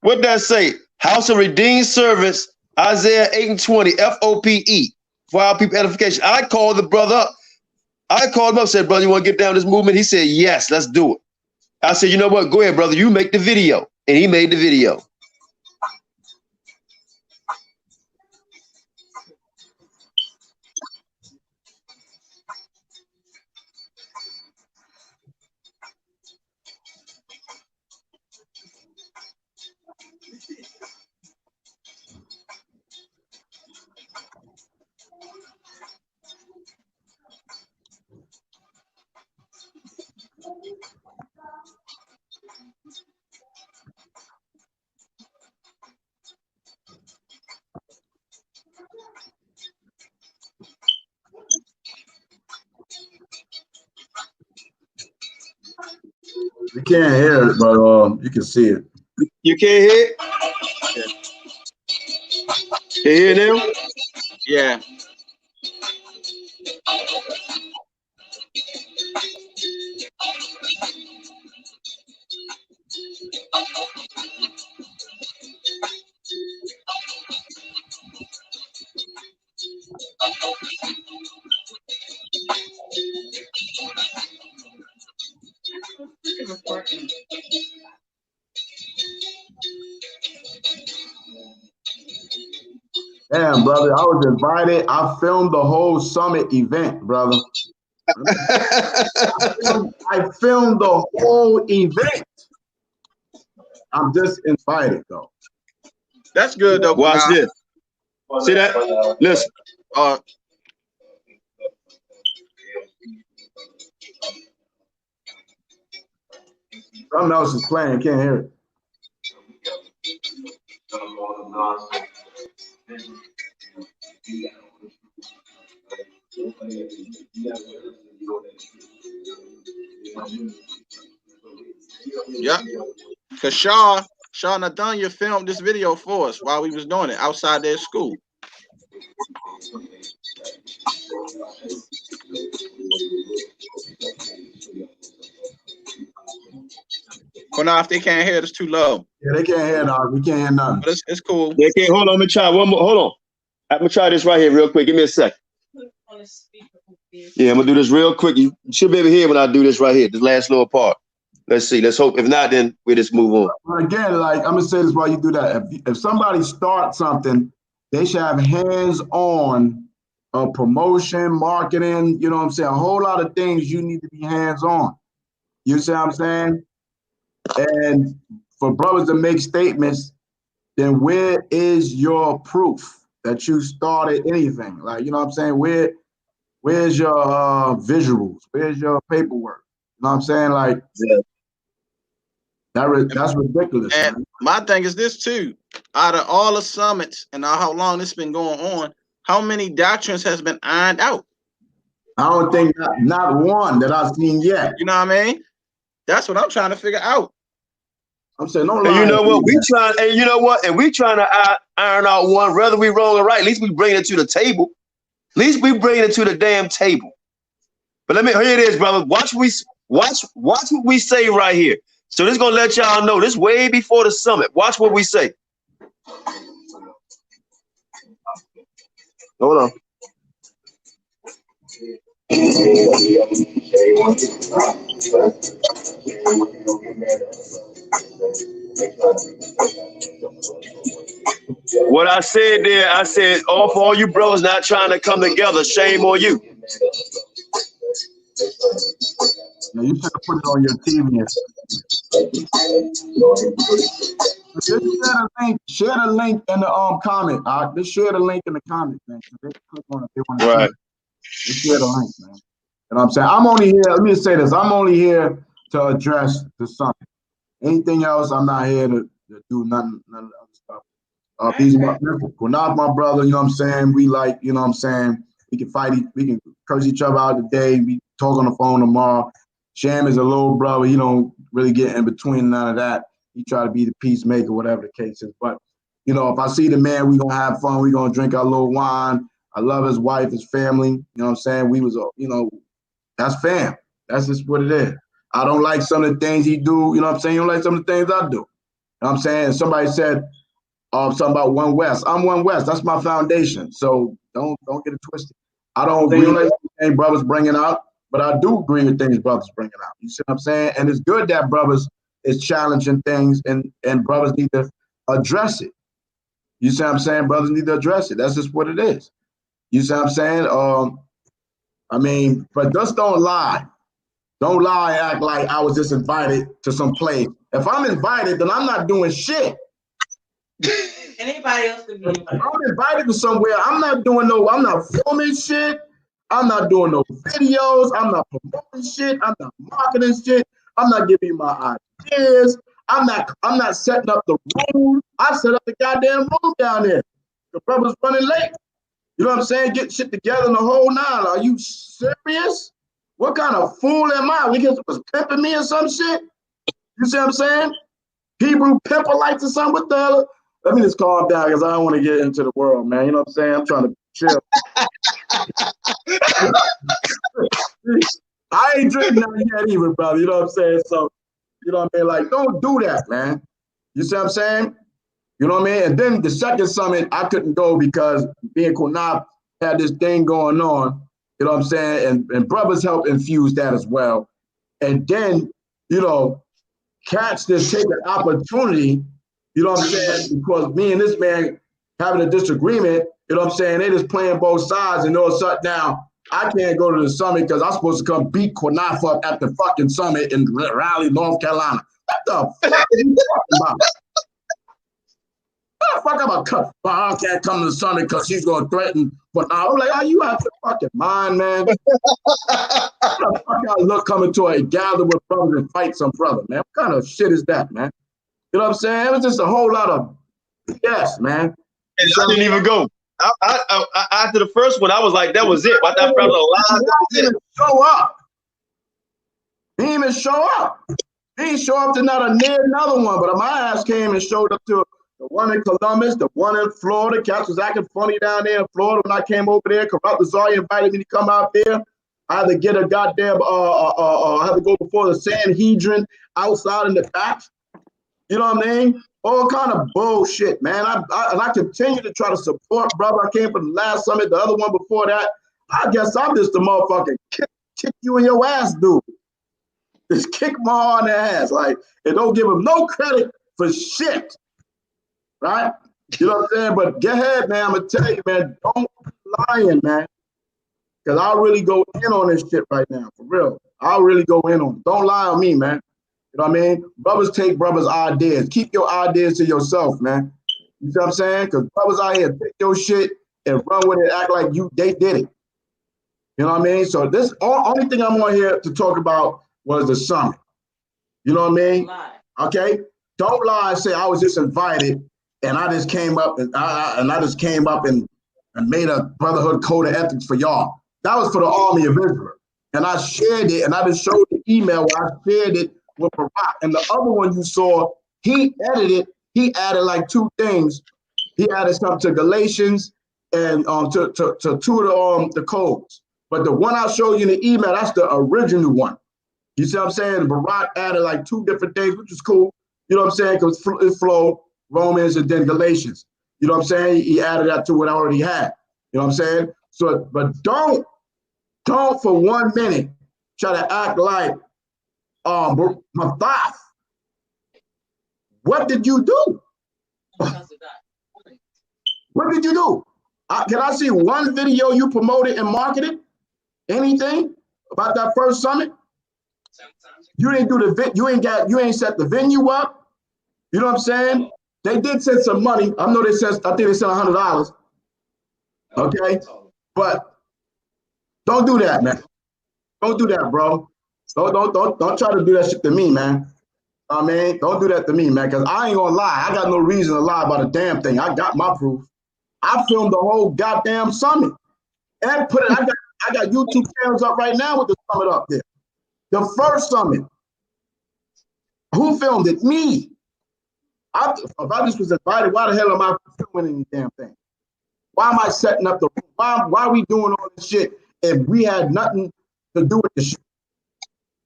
What does that say? House of Redeemed Servants, Isaiah 8:20, F.O.P.E. For our people edification. I called the brother up. Said, brother, you want to get down this movement? He said, yes, let's do it. I said, you know what? Go ahead, brother. You make the video. And he made the video. You can't hear it, but you can see it. You can't hear it? Can you hear it now? Yeah. Damn, brother, I was invited. I filmed the whole summit event, brother. I filmed the whole event. I'm just invited, though. That's good, though. Watch this. See that? Listen. Something else is playing. Can't hear it. Yeah, because Shaw Nathaniel filmed this video for us while we was doing it outside their school. Qanath, if they can't hear it, it's too low. Yeah, they can't hear it. We can't hear nothing. But it's cool. They can't. Hold on. Let me try one more. Hold on. I'm going to try this right here real quick. Give me a sec. on the speaker. Yeah, I'm gonna do this real quick. You should be able to hear when I do this right here, this last little part. Let's see. Let's hope. If not, then we just move on. But again, like I'm gonna say this while you do that. If somebody starts something, they should have hands-on promotion, marketing. You know what I'm saying? A whole lot of things you need to be hands-on. You see what I'm saying? And for brothers to make statements, then where is your proof that you started anything? Like, you know what I'm saying? Where's your visuals? Where's your paperwork? You know what I'm saying? Like, that's ridiculous. And man. my thing is this too. Out of all the summits and how long this been going on, how many doctrines has been ironed out? I don't think not one that I've seen yet. You know what I mean? That's what I'm trying to figure out. I'm saying no lie. And you know what? And we trying to iron out one, whether we wrong or right. At least we bring it to the table. At least we bring it to the damn table. But here it is, brother. Watch what we say right here. So this is gonna let y'all know this way before the summit. Watch what we say. Hold on. What I said there, I said, for all you brothers not trying to come together, shame on you. Yeah, you should have put it on your TV. Just share the link in the comment. Just share the link in the comment, man. They click on it. They want to see it. Just share the link, man. You know what I'm saying? I'm only here. Let me just say this. I'm only here to address the summit. Anything else, I'm not here to do none of the other stuff. Qanath, my brother, you know what I'm saying? We like, you know what I'm saying? We can fight, we can curse each other out today. We talk on the phone tomorrow. Sham is a little brother. He don't really get in between none of that. He try to be the peacemaker, whatever the case is. But, you know, if I see the man, we gonna have fun. We gonna drink our little wine. I love his wife, his family. You know what I'm saying? We was, you know, that's fam. That's just what it is. I don't like some of the things he do. You know what I'm saying? You don't like some of the things I do. You know what I'm saying? Somebody said something about One West. I'm One West. That's my foundation. So don't get it twisted. I don't agree with anything brothers bringing out, but I do agree with things brothers bringing out. You see what I'm saying? And it's good that brothers is challenging things and brothers need to address it. You see what I'm saying? Brothers need to address it. That's just what it is. You see what I'm saying? I mean, but just don't lie. Don't lie and act like I was just invited to some place. If I'm invited, then I'm not doing shit. Anybody else could be invited. If I'm invited to somewhere, I'm not filming shit. I'm not doing no videos. I'm not promoting shit. I'm not marketing shit. I'm not giving you my ideas. I'm not setting up the room. I set up the goddamn room down there. The brother's running late. You know what I'm saying? Get shit together in the whole nine. Are you serious? What kind of fool am I? We was pimping me or some shit? You see what I'm saying? Hebrew pimper lights or something? What the hell? Let me just calm down because I don't want to get into the world, man. You know what I'm saying? I'm trying to chill. I ain't drinking nothing yet either, brother. You know what I'm saying? So, you know what I mean? Like, don't do that, man. You see what I'm saying? You know what I mean? And then the second summit, I couldn't go because me and Qanath had this thing going on. You know what I'm saying? And brothers help infuse that as well. And then, you know, cats just take an opportunity, you know what I'm saying? Because me and this man having a disagreement, you know what I'm saying? They just playing both sides and all of a sudden now I can't go to the summit because I'm supposed to come beat Qanath up at the fucking summit in Raleigh, North Carolina. What the fuck are you talking about? What the fuck about I can't come to the summit because she's going to threaten. But I'm like, are you out your fucking mind, man? What the fuck I look coming to a gather with brothers and fight some brother, man? What kind of shit is that, man? You know what I'm saying? It was just a whole lot of yes, man. And I didn't even go. I after the first one, I was like, that was it. I thought He didn't show up. He didn't even show up. He didn't show up to another one, but my ass came and showed up to the one in Columbus, the one in Florida. Cats was acting funny down there in Florida when I came over there. Corrupt Lazari invited me to come out there. I had to get a goddamn, I had to go before the Sanhedrin outside in the back. You know what I mean? All kind of bullshit, man. And I continue to try to support, brother. I came for the last summit, the other one before that. I guess I'm just the motherfucking kick you in your ass, dude. Just kick Ma in the ass, like, and don't give him no credit for shit, right? You know what I'm saying? But get ahead, man. I'm gonna tell you, man, don't be lying, man. Because I'll really go in on this shit right now, for real. I'll really go in on it. Don't lie on me, man. You know what I mean? Brothers take brothers' ideas. Keep your ideas to yourself, man. You see what I'm saying? Because brothers out here take your shit and run with it, act like they did it. You know what I mean? So this only thing I'm on here to talk about was the summit. You know what I mean? Lie. Okay? Don't lie and say I was just invited and I just came up and and made a brotherhood code of ethics for y'all. That was for the army of Israel. And I shared it and I just showed the email where I shared it with Barack. And the other one you saw, he edited, he added like 2 things. He added something to Galatians and to 2 of the codes. But the one I showed you in the email, that's the original one. You see what I'm saying? Barack added like 2 different things, which is cool. You know what I'm saying? Because it flowed Romans and then Galatians. You know what I'm saying? He added that to what I already had. You know what I'm saying? So, but don't for 1 minute try to act like Mathath. What did you do? What did you do? Can I see one video you promoted and marketed? Anything about that first summit? You didn't do you ain't set the venue up. You know what I'm saying? They did send some money. I think they sent $100. Okay, but don't do that, man. Don't do that, bro. Don't try to do that shit to me, man. I mean, don't do that to me, man, because I ain't gonna lie. I got no reason to lie about a damn thing. I got my proof. I filmed the whole goddamn summit and put it. I got YouTube channels up right now with the summit up there. The first summit. Who filmed it? Me. If I just was invited, why the hell am I filming any damn thing? Why am I setting up the room? Why are we doing all this shit if we had nothing to do with this shit?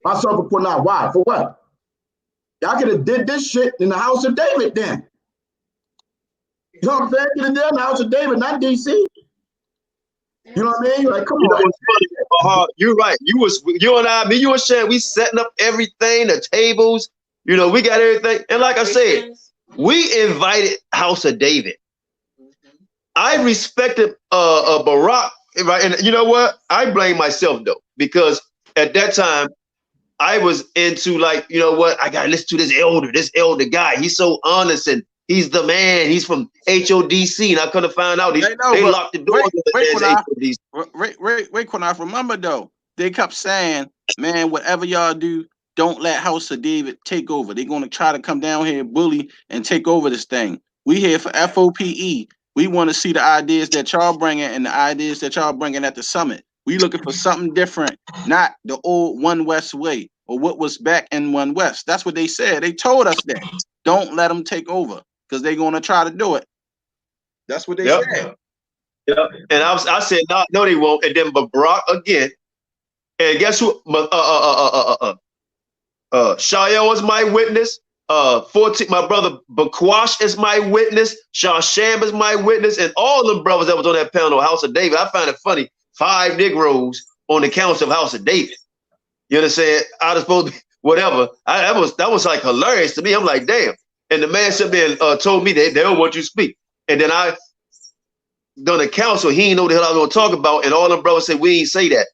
Myself and putting out why? For what? Y'all could have did this shit in the house of David then. You know what I'm saying? Could have done the house of David, not DC. You know what I mean? Like, come on. Funny, you're right. You and I, me, you and Shan, we setting up everything, the tables. You know, we got everything. And like I said, we invited House of David. I respected Barack, right? And you know what? I blame myself though, because at that time I was into like, you know what? I gotta listen to this elder guy. He's so honest and he's the man. He's from HODC, and I couldn't find out. They locked the door. Wait, Qanath. Remember though, they kept saying, man, whatever y'all do, don't let House of David take over. They're gonna try to come down here, bully, and take over this thing. We here for F.O.P.E. We want to see the ideas that y'all bringing and the ideas that y'all bringing at the summit. We looking for something different, not the old One West way or what was back in One West. That's what they said. They told us that. Don't let them take over because they're going to try to do it. That's what they said. Yeah. And I said, no, they won't. And then Barack again. And guess who? Shael is my witness. 14, my brother Bakwash is my witness. Sham is my witness, and all them brothers that was on that panel, House of David. I find it funny. 5 Negroes on the council of House of David. You understand? I was supposed to be whatever. That was like hilarious to me. I'm like, damn. And the man said, told me that they don't want you to speak. And then I done a council. He didn't know the hell I was going to talk about. And all them brothers said, we ain't say that.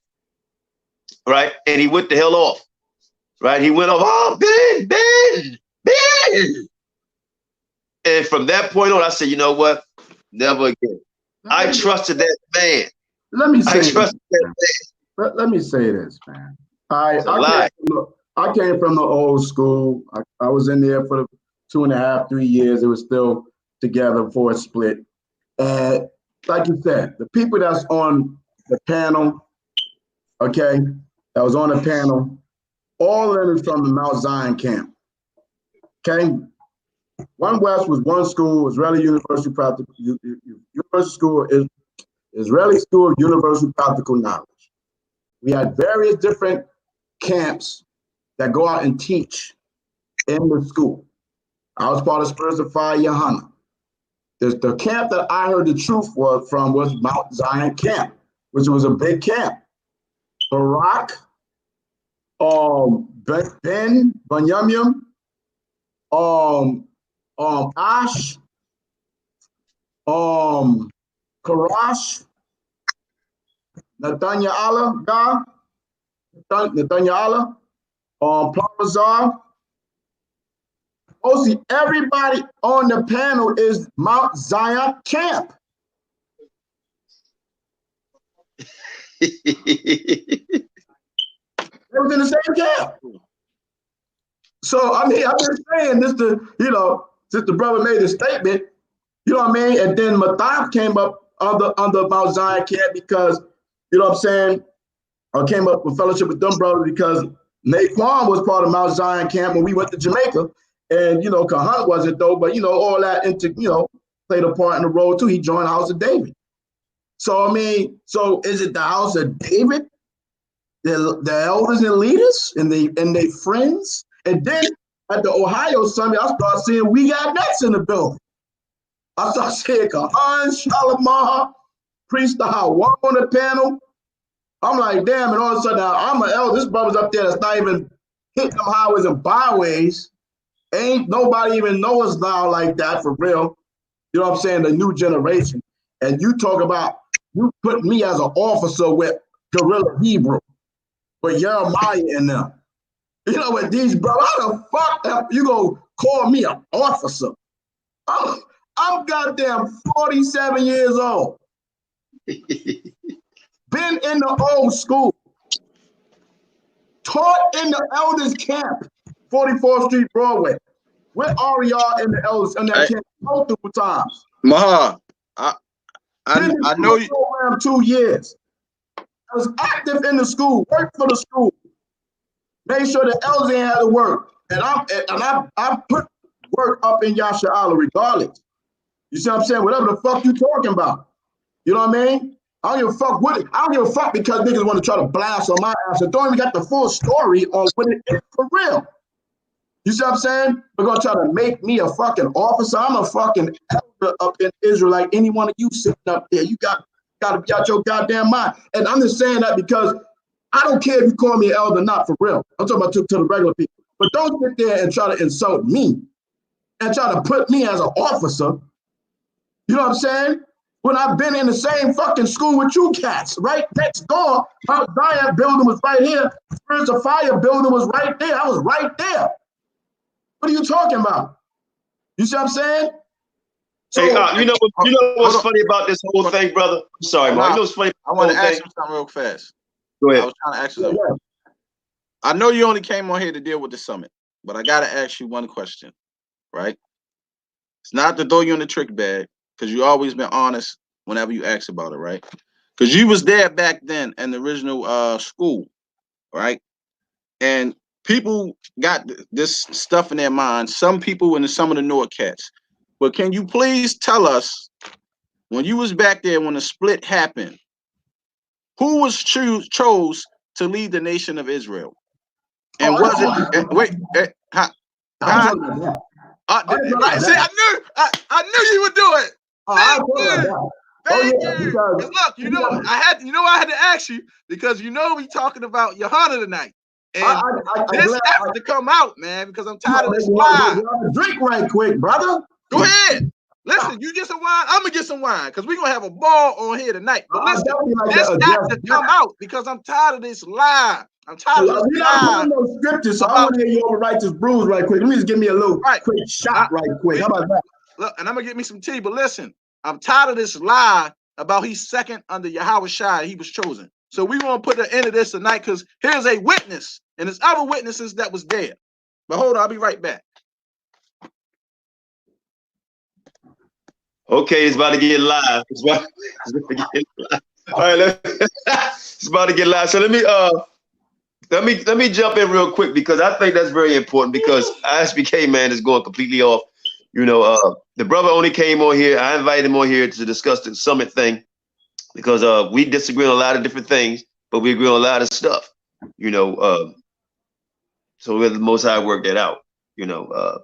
Right? And he went the hell off. Right? He went off. Oh, Ben. And from that point on, I said, you know what? Never again. I trusted that man. Let me say this, man. I came from the old school. I was in there for the 2.5, 3 years. It was still together before it split. And like you said, the people that's on the panel, okay, that was on the panel, all of them is from the Mount Zion camp. Okay, One West was one school, Israeli University Practical University School is Israeli School of Universal Practical Knowledge. We had various different camps that go out and teach in the school. I was part of Spirits of Fire Yahanna. The camp that I heard the truth was Mount Zion camp. which was a big camp. Barak, Banyamim, Ash, Karash, Nathaniah, Plarazar. Mostly everybody on the panel is Mount Zion camp. They was in the same camp. So I mean, I'm just saying this to, you know, since the brother made a statement, you know what I mean? And then Matthias came up under Mount Zion camp because, you know what I'm saying, I came up with fellowship with them brothers because Naquan was part of Mount Zion camp when we went to Jamaica. And, you know, Qanath wasn't though, but, you know, all that played a part in the role too. He joined the House of David. So, I mean, so is it the House of David, the elders and leaders and they friends? And then at the Ohio Summit, I started seeing we got next in the building. I started seeing Kahan, Shalimar, Priest Hawa on the panel. I'm like, damn, and all of a sudden I'm an elder. This brother's up there that's not even hitting them highways and byways. Ain't nobody even know us now like that for real. You know what I'm saying? The new generation. And you talk about, you put me as an officer with Guerrilla Hebrew, with Jeremiah in them. You know what, these brothers, how the fuck you gonna call me an officer? I'm goddamn 47 years old. Been in the old school. Taught in the elders camp, 44th Street, Broadway. Where are y'all in the elders in that camp multiple times? Maha, I know you. Program 2 years. I was active in the school, worked for the school. Made sure the elders ain't had to work. And I put work up in Yasha'Allah regardless. You see what I'm saying? Whatever the fuck you talking about. You know what I mean? I don't give a fuck what I don't give a fuck because niggas want to try to blast on my ass and don't even got the full story on what it is for real. You see what I'm saying? They're gonna try to make me a fucking officer. I'm a fucking elder up in Israel like any one of you sitting up there. You gotta be out your goddamn mind. And I'm just saying that because I don't care if you call me an elder or not, for real. I'm talking about to the regular people. But don't sit there and try to insult me and try to put me as an officer. You know what I'm saying? When I've been in the same fucking school with you cats, right next door. Mount Zion building was right here. Spirits of Fire building was right there. I was right there. What are you talking about? You see what I'm saying? So, hey, you know what's funny about this whole thing, brother? I'm sorry, Mark. You know what's funny? I want to ask you something real fast. Go ahead. I was trying to ask you something. I know you only came on here to deal with the summit, but I got to ask you one question, right? It's not to throw you in the trick bag, because you always been honest whenever you ask about it, right? Because you was there back then in the original school, right? And people got this stuff in their mind. Some people and some of the newer cats. But can you please tell us, when you was back there when the split happened, who was chose to lead the nation of Israel? And was it? Wait, I knew you would do it. Thank you. Look, I had to ask you because we talking about Yahanna tonight. And this has to come out, man, because I'm tired of this lie. Drink right quick, brother. Go ahead. Listen, you get some wine, I'm gonna get some wine because we're gonna have a ball on here tonight. But listen, this has to come out because I'm tired of this lie. I'm tired of this lie. No scripture, so I want to hear you overwrite this bruise right quick. Let me just give me a little quick shot right quick. How about that? Look, and I'm gonna get me some tea, but listen, I'm tired of this lie about he's second under Yahawashi. He was chosen. So we want to put an end to this tonight because here's a witness, and there's other witnesses that was there. But hold on, I'll be right back. Okay, it's about to get live. It's about to get live. All right, it's about to get live. So let me jump in real quick because I think that's very important because ISBK, man, is going completely off. You know, the brother only came on here. I invited him on here to discuss the summit thing because we disagree on a lot of different things, but we agree on a lot of stuff. You know, so we're the Most High work that out. You know,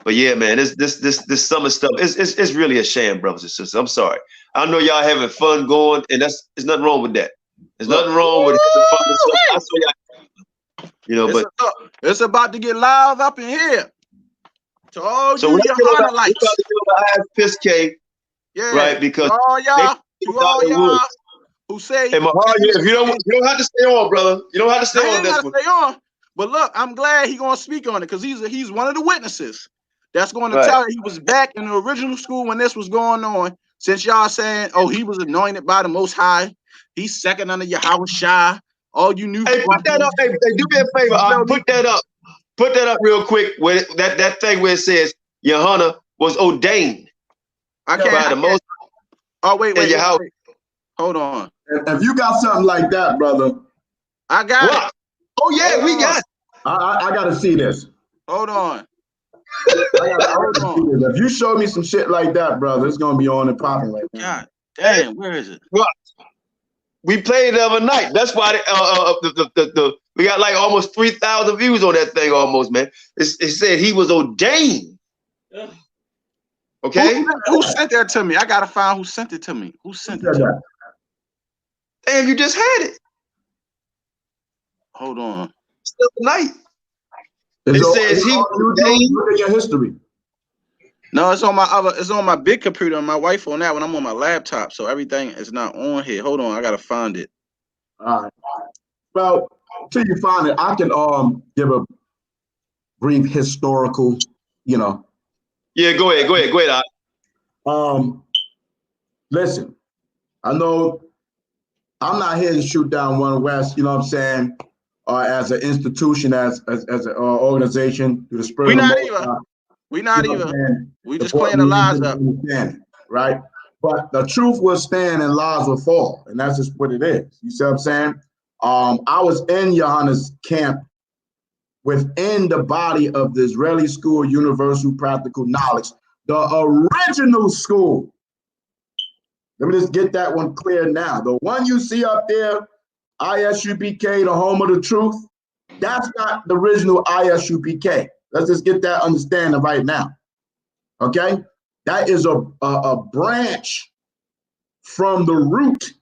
But yeah, man, this summer stuff, it's really a sham, brothers and sisters. I'm sorry. I know y'all having fun going, and there's nothing wrong with that. There's nothing wrong with having fun and stuff. I saw y'all, you know, but it's about to get loud up in here. To all so you let's Yahanna lights. about to do the ISPSK, Yeah, right? Because all y'all who say, hey, Mahar, if you don't have to stay on, brother. You don't have to stay on this one. Stay on. But look, I'm glad he's gonna speak on it because he's one of the witnesses that's going to tell you he was back in the original school when this was going on. Since y'all saying, oh, he was anointed by the Most High, he's second under Yahawashi. All you new. Hey, put that up. Hey, do me a favor. Put that up. Put that up real quick. Where that thing where it says Yahanna was ordained. By the Most. Oh wait. Hold on. If you got something like that, brother, I got it. Oh yeah, we got it. I gotta see this. Hold on. If you show me some shit like that, brother, it's gonna be on and popping like that. God damn, where is it? Well, we played the other night. That's why we got like almost 3,000 views on that thing almost, man. It said he was ordained. Okay? Who sent that to me? I gotta find who sent it to me. Who sent it to me? Damn, you just had it. Hold on. Still tonight. It says he was ordained. Look at your history. No, it's on my big computer on my wife on that when I'm on my laptop, so everything is not on here. Hold on, I gotta find it. All right. Well, until you find it, I can give a brief historical, Yeah, go ahead. Listen, I know I'm not here to shoot down One West, you know what I'm saying, as an institution, as an organization, through the spirit. We not even. We just clean the lies up. Right? But the truth will stand and lies will fall. And that's just what it is. You see what I'm saying? I was in Yahanna's camp within the body of the Israeli School of Universal Practical Knowledge, the original school. Let me just get that one clear now. The one you see up there, ISUPK, the home of the truth, that's not the original ISUPK. Let's just get that understanding right now, okay? That is a branch from the root,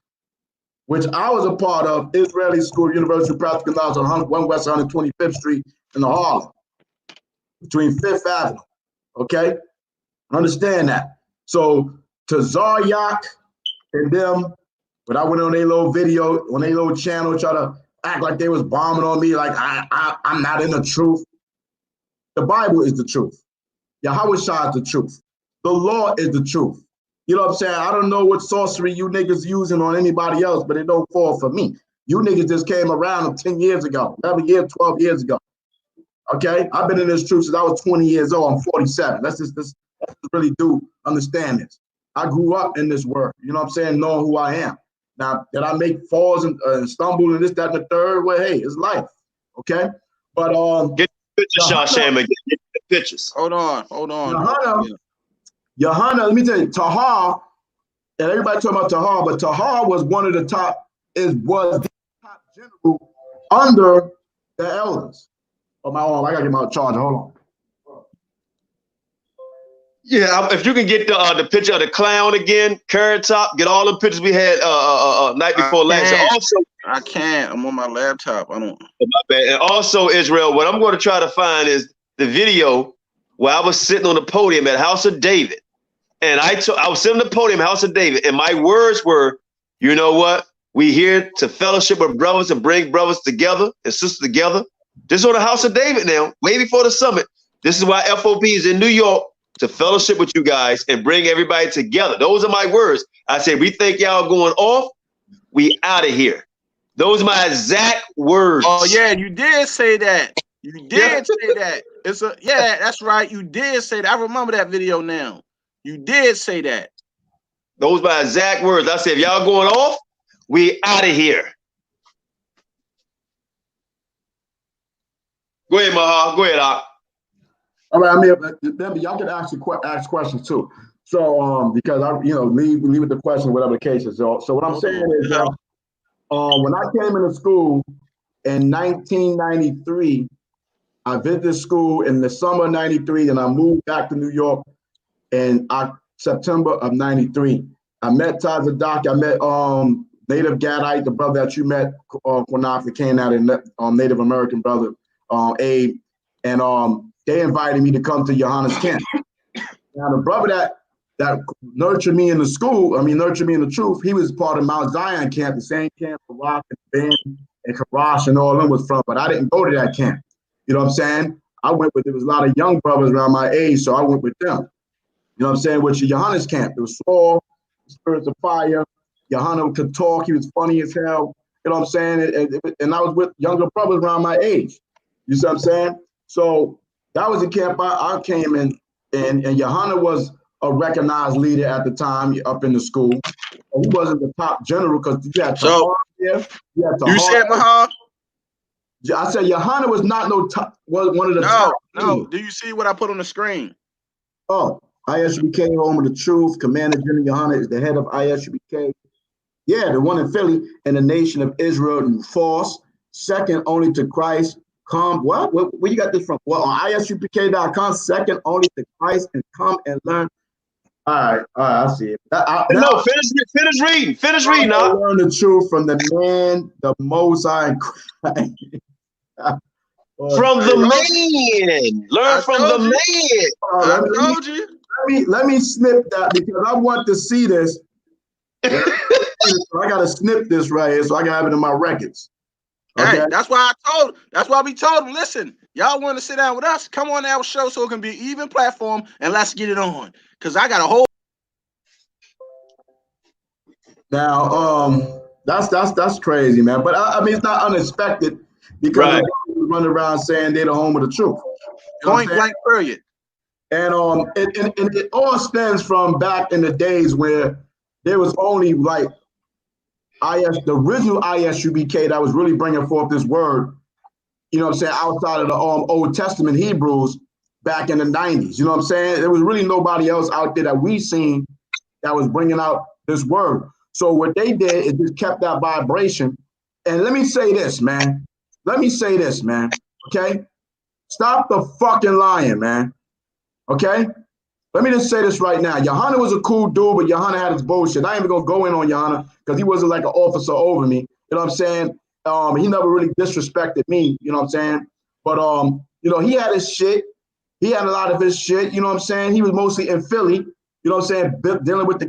which I was a part of, Israeli School of Universal Practical Knowledge on 1 West 125th Street in the Harlem, between 5th Avenue, okay? Understand that. So to Zaryak and them, but I went on their little video, on their little channel, try to act like they was bombing on me, like I'm not in the truth. The Bible is the truth. Yahawashi is the truth. The law is the truth. You know what I'm saying? I don't know what sorcery you niggas using on anybody else, but it don't fall for me. You niggas just came around 10 years ago, 11 years, 12 years ago. Okay? I've been in this truth since I was 20 years old. I'm 47. Let's really do understand this. I grew up in this word, you know what I'm saying? Knowing who I am. Now, did I make falls and stumble and this, that, and the third? Well, hey, it's life. Okay? But get the pictures, Shasham, again. Get the pictures. Hold on. Yahanna, let me tell you, Tahar, and everybody talking about Tahar, but Tahar was one of the top, was the top general under the elders. Oh, I gotta get my charger. Hold on. Yeah, if you can get the picture of the clown again, carrot top, get all the pictures we had night before last. Also, I can't. I'm on my laptop. I don't. My bad. And also, Israel, what I'm going to try to find is the video where I was sitting on the podium at House of David, and I was sitting on the podium at House of David, and my words were, you know what? We here to fellowship with brothers and bring brothers together and sisters together. This is on the House of David now, way before the summit. This is why F.O.P.E is in New York, to fellowship with you guys and bring everybody together. Those are my words. I said, we think y'all going off, we out of here. Those are my exact words. Oh yeah, you did say that. You did say that. That's right. You did say that. I remember that video now. You did say that. Those are my exact words. I said, if y'all going off, we out of here. Go ahead, Maha. Go ahead, Ak. All right, I mean, y'all can ask questions too. So, because leave with the question, whatever the case is. So what I'm saying is, when I came into school in 1993, I visited school in the summer of 93, and I moved back to New York in September of 93. I met Tazadaki, I met Native Gadite, the brother that you met, Qanath, the Qanath, and Native American brother, Abe, and they invited me to come to Yahanna's camp. Now, the brother that nurtured me in the school, nurtured me in the truth, he was part of Mount Zion camp, the same camp Rock and Ben and Karash and all of them was from, but I didn't go to that camp. You know what I'm saying? I went with, there was a lot of young brothers around my age, so I went with them. You know what I'm saying? Which is Yahanna's camp. It was small, spirits of fire. Yahanna could talk. He was funny as hell. You know what I'm saying? And I was with younger brothers around my age. You see what I'm saying? So that was the camp I came in, and Yahanna was a recognized leader at the time up in the school. He wasn't the top general because you had so there. You said Mahal? I said Yahanna was not no top. Was one of the top. No. Do you see what I put on the screen? Oh, ISUBK, home of the truth. Commander General Yahanna is the head of ISUBK. Yeah, the one in Philly, and the nation of Israel and false, second only to Christ. Come, what? Where you got this from? Well, on ISUBK.com, second only to Christ, and come and learn. All right, I see it. No, finish reading. Now learn the truth from the man, the Most High Christ. From the man. Learn from the man. I told you. Let me snip that because I want to see this. I gotta snip this right here so I can have it in my records. Okay? Hey, that's why we told them, listen, y'all want to sit down with us, come on our show so it can be even platform and let's get it on. Cause I got a whole now that's crazy, man. But I mean it's not unexpected because people run around saying they're the home of the truth. Point blank period. And it all stems from back in the days where there was only like the original ISUBK that was really bringing forth this word, you know what I'm saying, outside of the Old Testament Hebrews back in the 90s. You know what I'm saying? There was really nobody else out there that we seen that was bringing out this word. So what they did is just kept that vibration. And let me say this, man. Okay? Stop the fucking lying, man. Okay? Let me just say this right now. Yahanna was a cool dude, but Yahanna had his bullshit. I ain't even gonna go in on Yahanna because he wasn't like an officer over me. You know what I'm saying? He never really disrespected me, you know what I'm saying? But you know, he had his shit. He had a lot of his shit, you know what I'm saying? He was mostly in Philly, you know what I'm saying, dealing with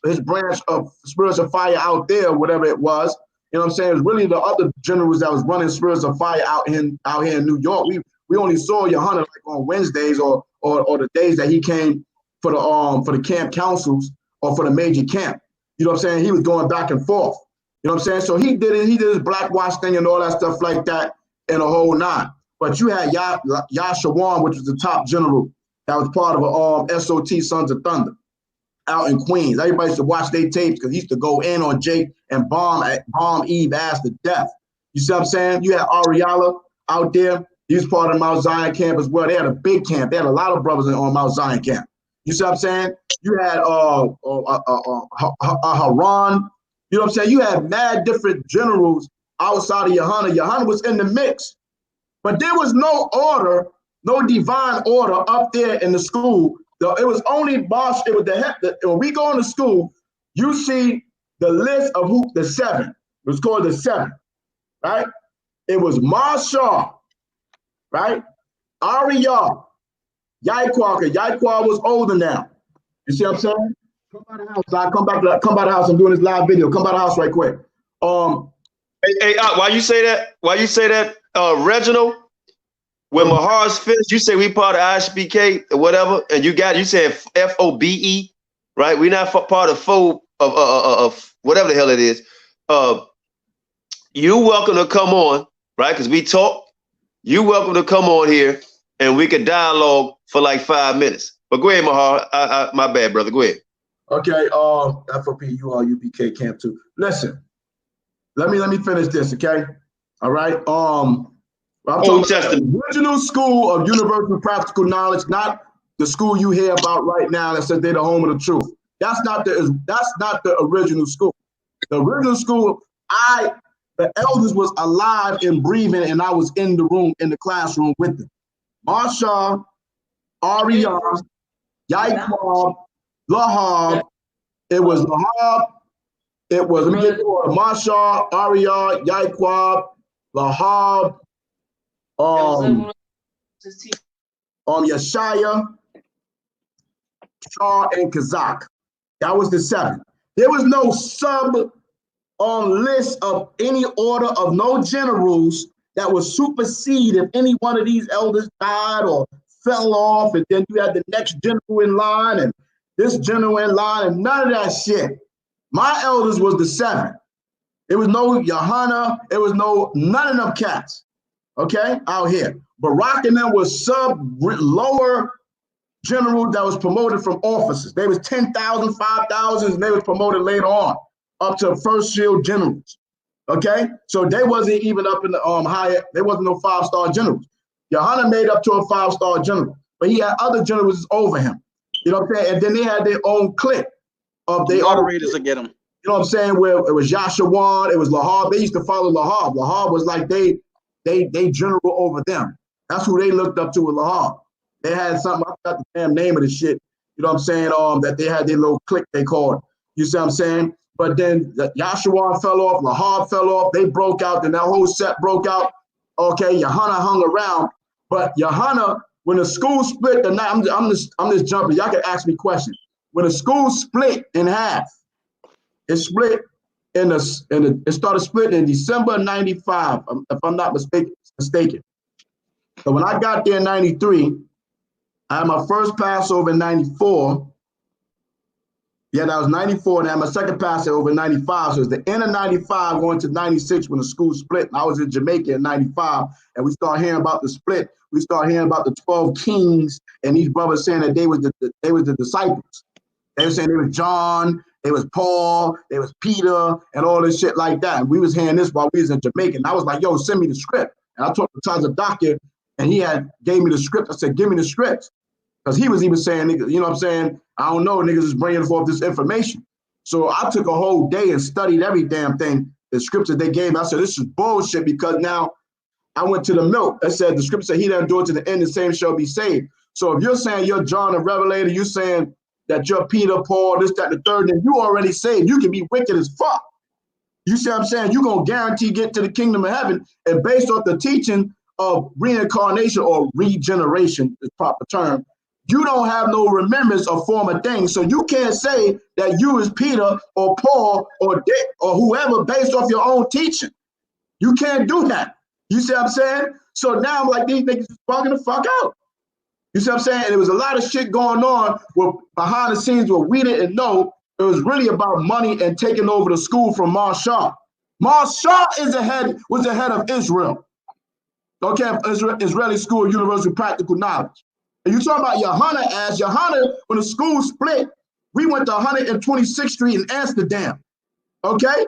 his branch of Spirits of Fire out there, whatever it was. You know what I'm saying? It was really the other generals that was running Spirits of Fire out here in New York. We only saw Yahanna like on Wednesdays or the days that he came for the camp councils or for the major camp. You know what I'm saying? He was going back and forth. You know what I'm saying? So he did his black watch thing and all that stuff like that in a whole nine. But you had Yashawan, which was the top general that was part of SOT Sons of Thunder out in Queens. Everybody used to watch their tapes because he used to go in on Jake and bomb Eve ass to death. You see what I'm saying? You had Ariala out there. He was part of Mount Zion camp as well. They had a big camp. They had a lot of brothers on Mount Zion camp. You see what I'm saying? You had Haran. You know what I'm saying? You had mad different generals outside of Yahanna. Yahanna was in the mix. But there was no order, no divine order up there in the school. It was only Bosch. It was when we go into school, you see the list of the seven. It was called the seven, right? It was Marshall. Right? Ariya, Yaquaka. Yaquaka was older now. You see what I'm saying? Come by the house. Come by the house. I'm doing this live video. Come by the house right quick. Hey, why you say that, Reginald? When Mahar's finished, you say we part of ISBK or whatever, and you said F.O.P.E, right? We're not part of of whatever the hell it is. You're welcome to come on, right? Because we talk. You're welcome to come on here and we could dialogue for like 5 minutes. But go ahead, Mahar. My bad, brother. Go ahead. Okay. F.O.P. You are UPK camp too. Listen, let me finish this, okay? All right. I'm Old Testament. The original school of universal practical knowledge, not the school you hear about right now that says they're the home of the truth. That's not the original school. The original school, the elders was alive and breathing, and I was in the room, in the classroom with them. Marsha, Aria, Yaquab, Lahab. It was Lahab. It was, let me get to it, Marsha, Aria, Yaquab, Lahab, Yeshaya, Shah, and Kazak. That was the 7. There was no sub list of any order of no generals that would supersede if any one of these elders died or fell off, and then you had the next general in line and this general in line, and none of that shit. My elders was the 7. It was no Yahanna, it was none of them cats, okay, out here. Barak and them was lower general that was promoted from officers. They was 10,000, 5,000, and they was promoted later on up to first shield generals. Okay, so they wasn't even up in the higher. There wasn't no 5-star generals. Yahanna made up to a 5-star general, but he had other generals over him. You know what I'm saying? And then they had their own clique of their moderators to get them. You know what I'm saying? Where it was Yashawan, it was Lahab. They used to follow Lahab. Lahab was like they general over them. That's who they looked up to with Lahab. They had something, I forgot the damn name of the shit, you know what I'm saying, that they had their little clique they called. You see what I'm saying? But then Yashawan fell off, Lahab fell off, they broke out, then that whole set broke out. Okay, Yahanna hung around. But Yahanna, when the school split, I'm just jumping. Y'all can ask me questions. When the school split in half, it split it started splitting in December 95, if I'm not mistaken. So when I got there in 93, I had my first Passover in 94. Yeah, that was 94, and I had my second Passover in 95. So it's the end of 95 going to 96 when the school split. And I was in Jamaica in 95, and we started hearing about the split. We started hearing about the 12 kings, and these brothers saying that they was the disciples. They were saying they was John, they was Paul, they was Peter, and all this shit like that. And we was hearing this while we was in Jamaica. And I was like, yo, send me the script. And I talked to Taza Doctor, and he gave me the script. I said, give me the scripts. Because he was even saying, niggas, you know what I'm saying? I don't know, niggas is bringing forth this information. So I took a whole day and studied every damn thing, the scripture they gave me. I said, this is bullshit, because now I went to the milk. I said, the scripture said, he that endure to the end, the same shall be saved. So if you're saying you're John the Revelator, you're saying that you're Peter, Paul, this, that, the third, then you already saved. You can be wicked as fuck. You see what I'm saying? You're going to guarantee get to the kingdom of heaven. And based off the teaching of reincarnation or regeneration, the proper term, you don't have no remembrance of former things. So you can't say that you is Peter or Paul or Dick or whoever based off your own teaching. You can't do that. You see what I'm saying? So now I'm like, these niggas is bugging the fuck out. You see what I'm saying? And there was a lot of shit going on behind the scenes where we didn't know. It was really about money and taking over the school from Marsha. Marsha was the head of Israel. Okay, Israeli School of Universal Practical Knowledge. And you talking about Yahanna, Yahanna, when the school split, we went to 126th Street in Amsterdam. Okay?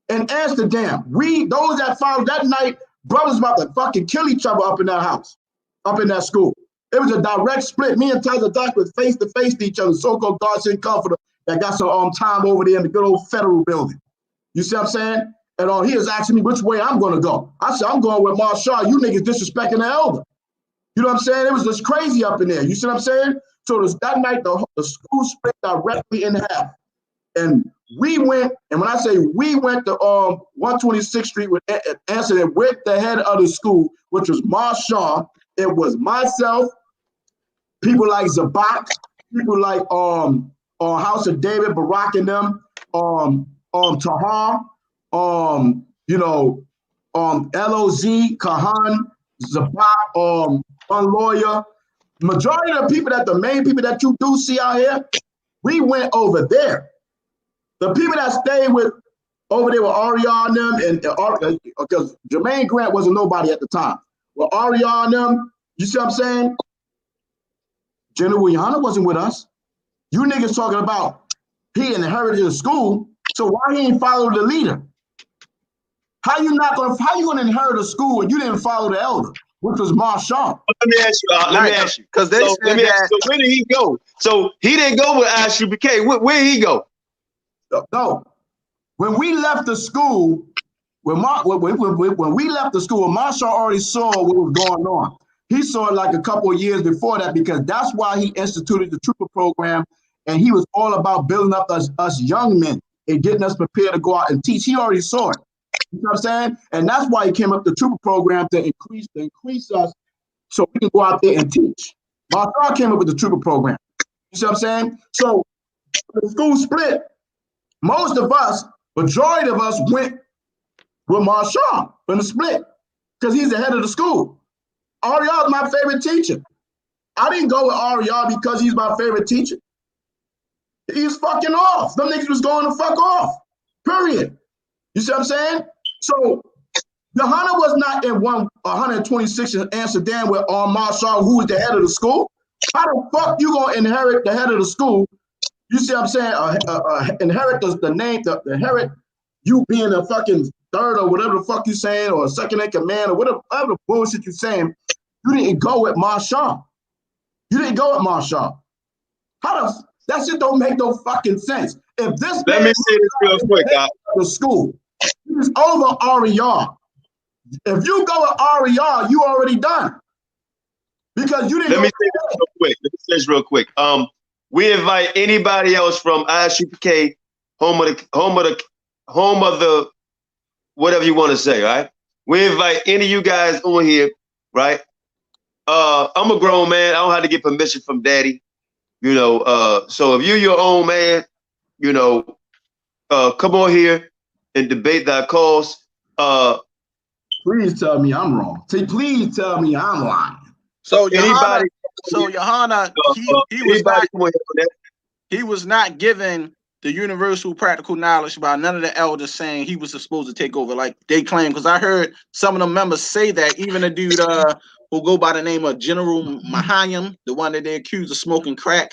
In Amsterdam. Those that followed that night, brothers about to fucking kill each other up in that house, up in that school. It was a direct split. Me and Tyler Doc was face to face to each other, so-called God-sent comforter that got some time over there in the good old federal building. You see what I'm saying? And he was asking me which way I'm going to go. I said, I'm going with Marshall. You niggas disrespecting the elder. You know what I'm saying? It was just crazy up in there. You see what I'm saying? So that night, the school split directly in half. And we went, and when I say we went to 126th Street with Amsterdam with the head of the school, which was Marshall. It was myself, people like Zabak, people like House of David, Barak and them, Tahar, LOZ, Kahan, Zabak, one lawyer. Majority of the main people that you do see out here, we went over there. The people that stayed over there with Ariana and them, because Jermaine Grant wasn't nobody at the time. Well, Ariana and them, you see what I'm saying? General Yahanna wasn't with us. You niggas talking about he inherited the school, so why he ain't follow the leader? How you gonna inherit a school and you didn't follow the elder, which was Marshall? Let me ask you. Because they said that. So where did he go? So he didn't go with Ashley BK. Where did he go? No. When we left the school, when we left the school, Marshall already saw what was going on. He saw it like a couple of years before that, because that's why he instituted the trooper program, and he was all about building up us young men and getting us prepared to go out and teach. He already saw it. You know what I'm saying? And that's why he came up with the trooper program to increase us so we can go out there and teach. Marshall came up with the trooper program. You see what I'm saying? So the school split. Most of us, majority of us went with Marshall in the split because he's the head of the school. Ariel is my favorite teacher. I didn't go with Ariel because he's my favorite teacher. He's fucking off. Them niggas was going to fuck off. Period. You see what I'm saying? So Yahanna was not in 126 in Amsterdam with Marshall, who was the head of the school. How the fuck you gonna inherit the head of the school? You see what I'm saying? Inherit the name, inherit you being a fucking third or whatever the fuck you saying, or second in command, or whatever the bullshit you saying. You didn't go with Marshall. You didn't go with Marshall. That shit don't make no fucking sense. If this let me say this real quick, the school, he's over Ariel. If you go with Ariel, you already done. Because you didn't. Let me say this real quick. We invite anybody else from ISUPK, home of the whatever you want to say, right? We invite any of you guys on here, right? I'm a grown man. I don't have to get permission from daddy, you know. So if you're your own man, you know, come on here and debate that cause. Please tell me I'm wrong. Please tell me I'm lying. So anybody, Yahanna, he was not given the universal practical knowledge by none of the elders saying he was supposed to take over like they claim. Because I heard some of the members say that, even a dude who go by the name of General Mahayam, the one that they accused of smoking crack,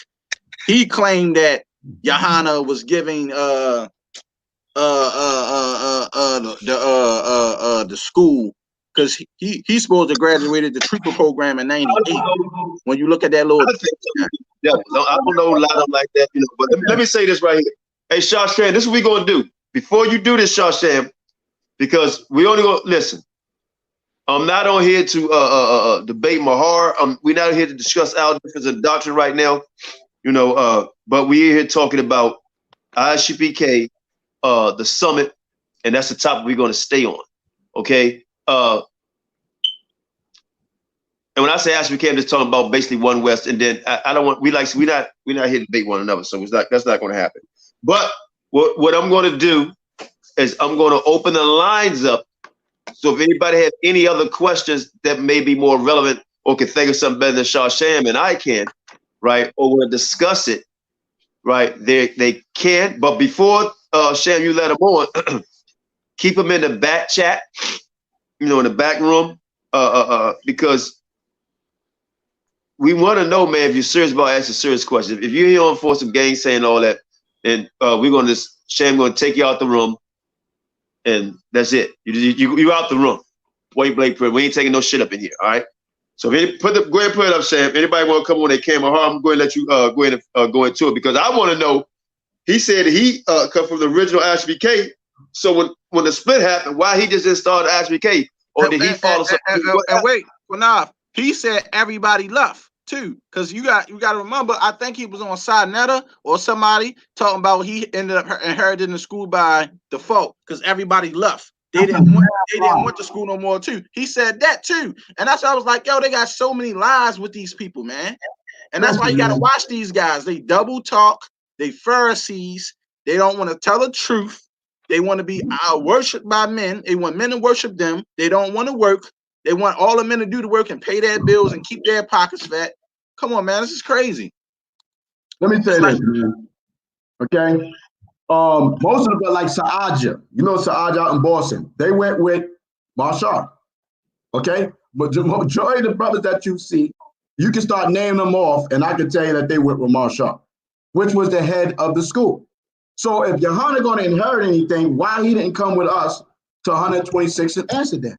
he claimed that Yahanna was giving the school, because he's supposed to graduated the trooper program in '98. When you look at that little, I don't know a lot of them like that, you know. But let me say this right here. Hey, Shawshan, this is what we're gonna do. Before you do this, Shawshan, because we only gonna listen. I'm not on here to debate Mahar. We're not here to discuss our difference in doctrine right now, you know. But we're here talking about ISUPK, the summit, and that's the topic we're going to stay on. Okay. And when I say ISUPK, I'm just talking about basically One West, and then I don't want we're not here to debate one another, so that's not going to happen. But what I'm going to do is I'm going to open the lines up. So if anybody has any other questions that may be more relevant or can think of something better than Shawsham and I can, right, or we'll discuss it, right, they can. But before, Sham, you let them on, keep them in the back chat, you know, in the back room, because we want to know, man, if you're serious about asking serious questions. If you're here on for some gang saying all that, then we're going to, Sham going to take you out the room. And that's it. You're out the room. Point blank. We ain't taking no shit up in here. All right. So if go ahead and put it up, Sam. If anybody want to come on their camera, I'm going to let you go ahead and go into it, because I want to know. He said he come from the original ISBK. So when the split happened, why he just didn't start ISBK, or did he follow something? And wait, Qanath, he said everybody left too, because you got to remember. I think he was on Sinetta or somebody talking about he ended up inheriting the school by default because everybody left. They didn't want the school no more too. He said that too, and that's why I was like, yo, they got so many lies with these people, man. And that's why you got to watch these guys. They double talk. They Pharisees. They don't want to tell the truth. They want to be worshipped by men. They want men to worship them. They don't want to work. They want all the men to do the work and pay their bills and keep their pockets fat. Come on, man. This is crazy. Let me tell you this, man. Okay? Most of them, like Sa'aja, you know Sa'aja out in Boston, they went with Marshall. Okay? But the majority of the brothers that you see, you can start naming them off, and I can tell you that they went with Marshall, which was the head of the school. So if Yahanna going to inherit anything, why he didn't come with us to 126 in Amsterdam?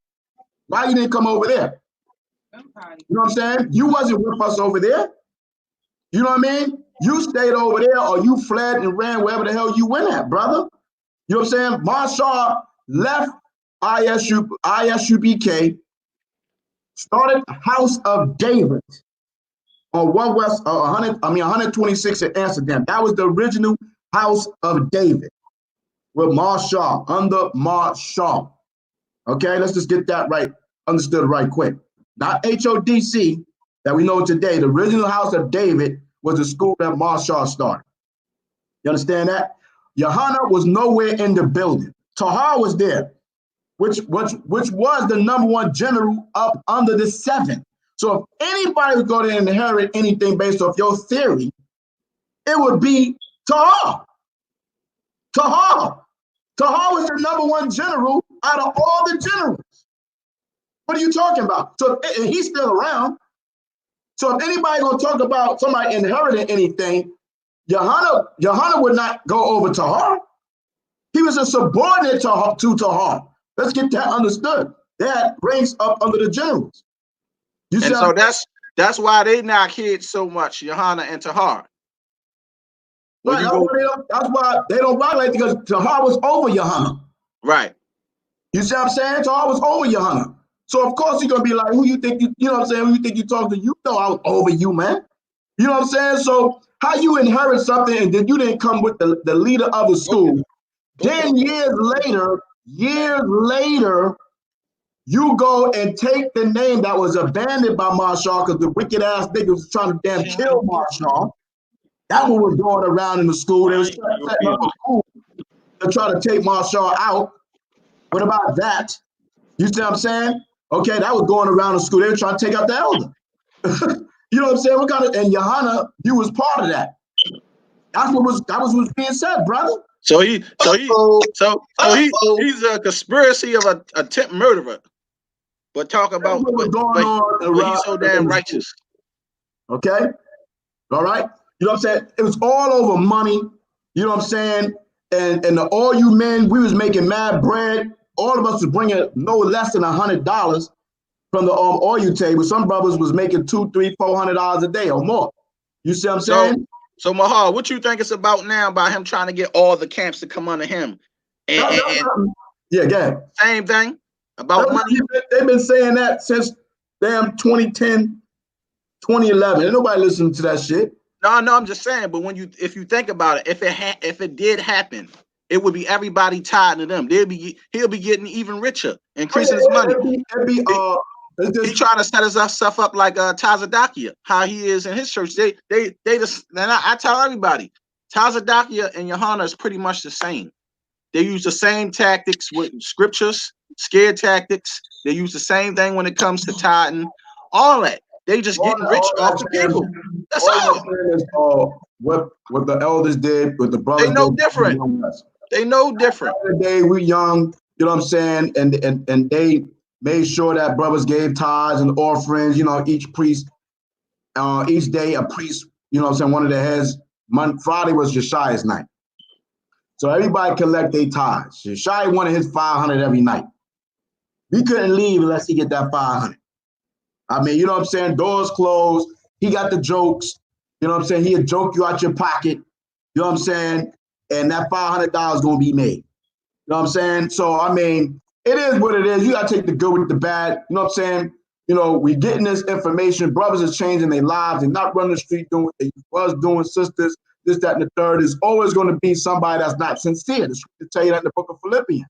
Why you didn't come over there? You know what I'm saying? You wasn't with us over there. You know what I mean? You stayed over there, or you fled and ran wherever the hell you went at, brother. You know what I'm saying? Marshall left ISUBK started House of David on 126 in Amsterdam. That was the original House of David with Marshall, under Marshall. Okay, let's just get that right, understood right quick. Not HODC that we know today. The original House of David was the school that Marshall started. You understand that? Yahanna was nowhere in the building. Tahar was there, which was the #1 general up under the 7. So if anybody was going to inherit anything based off your theory, it would be Tahar. Tahar was the #1 general out of all the generals. What are you talking about? So and he's still around. So if anybody gonna talk about somebody inheriting anything, Yahanna would not go over Tahar. He was a subordinate to Tahar. Let's get that understood. That ranks up under the generals. And so that's why they knock heads so much, Yahanna and Tahar. Right, that's why they don't rock like, because Tahar was over Yahanna. Right. You see what I'm saying? Tahar was over Yahanna. So of course you're gonna be like, who you think you know what I'm saying? Who you think you talking to? You know I was over you, man. You know what I'm saying? So how you inherit something and then you didn't come with the leader of the school. Then years later, you go and take the name that was abandoned by Marshall because the wicked ass nigga was trying to damn kill Marshall. That one was going around in the school. They was setting up a school to try to take Marshall out. What about that? You see what I'm saying? Okay, that was going around the school. They were trying to take out the elder. You know what I'm saying? And Yahanna, you was part of that. That was what's being said, brother. So he's a conspiracy of a attempt murderer. But talk about but he's so damn righteous. Okay? All right? You know what I'm saying? It was all over money. You know what I'm saying? And all you men, we was making mad bread. All of us was bringing no less than $100 from the oil table. Some brothers was making $200, $300, $400 a day or more. You see what I'm saying? So Mahal, what you think it's about now by him trying to get all the camps to come under him? Yeah, go ahead. Same thing about money. They've been saying that since damn 2010, 2011. Ain't nobody listening to that shit. No, I'm just saying. But if you think about it, if it did happen, it would be everybody tied to them. He'll be getting even richer, increasing his money. He trying to set himself up like Tazadakia, how he is in his church. They just, and I tell everybody, Tazadakia and Yahanna is pretty much the same. They use the same tactics with scriptures, scare tactics. They use the same thing when it comes to tithing, all that. They just getting rich off the people. That's all. What the elders did, what the brothers did. They know different. Today we young, you know what I'm saying, and they made sure that brothers gave tithes and offerings. You know, each priest, each day a priest. You know what I'm saying. One of the heads. Friday was Yeshaya's night, so everybody collect their tithes. Yeshaya wanted his 500 every night. We couldn't leave unless he get that 500. I mean, you know what I'm saying? Doors closed. He got the jokes. You know what I'm saying? He'll joke you out your pocket. You know what I'm saying? And that $500 going to be made. You know what I'm saying? So, I mean, it is what it is. You got to take the good with the bad. You know what I'm saying? You know, we getting this information. Brothers are changing their lives. They're not running the street doing what they was doing. Sisters, this, that, and the third. There's always going to be somebody that's not sincere. To tell you that in the book of Philippians.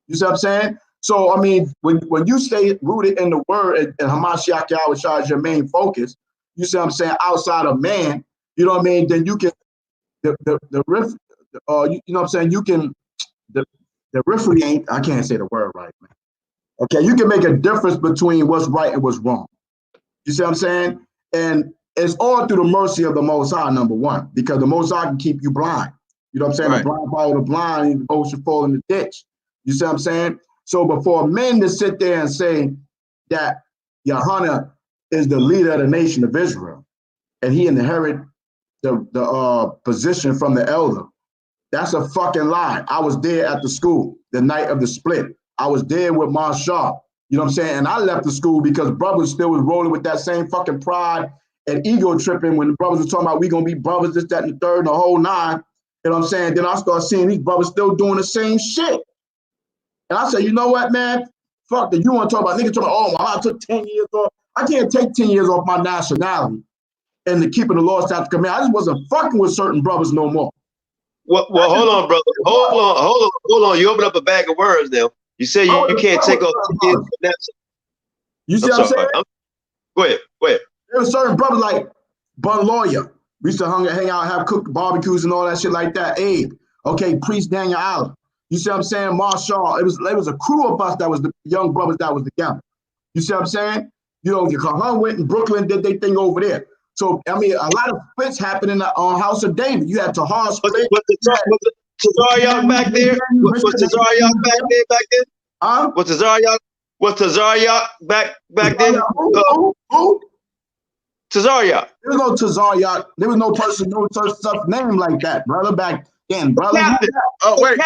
You see what I'm saying? So, I mean, when you stay rooted in the word and Ha Mashayach Yahawashi is your main focus, you see what I'm saying, outside of man, you know what I mean, then you can, you know what I'm saying, you can, the refriate, I can't say the word right, man. Okay, you can make a difference between what's right and what's wrong. You see what I'm saying? And it's all through the mercy of the Most High, number one, because the Most High can keep you blind. You know what I'm saying? Right. The blind follow the blind, the boat should fall in the ditch. You see what I'm saying? So before men to sit there and say that Yahanna is the leader of the nation of Israel and he inherited the position from the elder, that's a fucking lie. I was there at the school the night of the split. I was there with Marshall. You know what I'm saying? And I left the school because brothers still was rolling with that same fucking pride and ego tripping when the brothers were talking about we gonna be brothers, this, that, and the third, and the whole nine. You know what I'm saying? Then I start seeing these brothers still doing the same shit. And I said, you know what, man? Fuck that. You want to talk about niggas talking about, oh, well, I took 10 years off. I can't take 10 years off my nationality and the keeping the law, statutes, command. I just wasn't fucking with certain brothers no more. Well, hold on, brother. Hold on. You open up a bag of words now. You say you can't take off 10 years. You see what I'm saying? Go ahead. There were certain brothers like Bun Lawyer. We used to hang out, have cooked barbecues and all that shit like that. Abe, okay, Priest Daniel Allen. You see what I'm saying? Marshall. It was a crew of us that was the young brothers that was together. You see what I'm saying? You know, Yahanna went in Brooklyn, did their thing over there. So I mean, a lot of splits happened in the House of David. You had Tahar split. Was Tazariak back there? Was Tazariak back then? Huh? Was Tazariak back then? Who? Tazariak. There was no Tazariak. There was no person, no such name like that, brother. Back then, brother. Captain. Oh wait.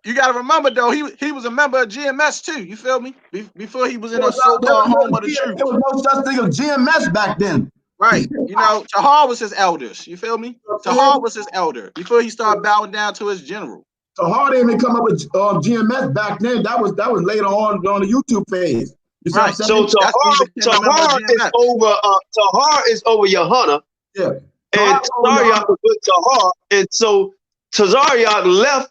You gotta remember though, he was a member of GMS too. You feel me? Before he was in a so-called home of the truth. There was no such thing as GMS back then. Right. You know, Tahar was his elders. You feel me? Tahar was his elder before he started bowing down to his general. Tahar didn't even come up with GMS back then. That was later on the YouTube phase. You see what I'm saying? So Tahar is over Yahanna. Yeah. And Tazariak was with Tahar. And so Tazariak left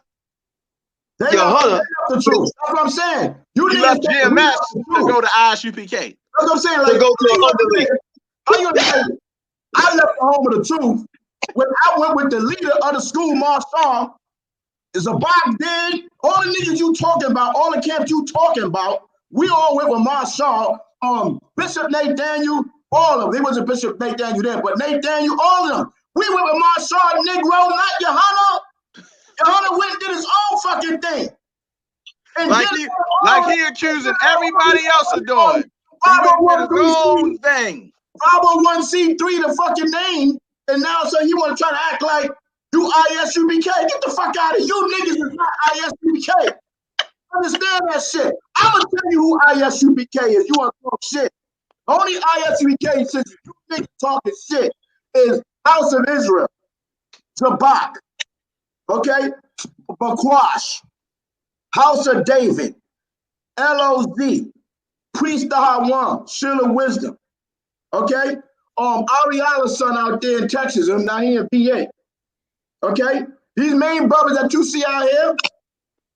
Yahanna. The truth. That's what I'm saying. You left GMS to go to ISUPK. That's what I'm saying. Like, to go to another league. How you gonna say I left the home of the truth when I went with the leader of the school, Marshall, is a box dig. All the niggas you talking about, all the camps you talking about, we all went with Marshall, Bishop Nathaniel, all of them. It wasn't Bishop Nathaniel then, but Nathaniel, all of them. We went with Marshall, Negro, not Yahanna. Yahanna went and did his own fucking thing. And like he accusing everybody else of doing. He went with his own thing. 501c3 the fucking name, and now so he want to try to act like you ISUPK. Get the fuck out of here. You niggas is not ISUPK. Understand that shit. I'm gonna tell you who ISUPK is. You want to talk shit. Only ISUPK since you niggas talking shit is House of Israel, Zabak, okay, Bakwash, House of David, LOZ, Priest Dahawam, Shilla Wisdom. Okay, Ariana's son out there in Texas, now he in VA. Okay, these main brothers that you see out here,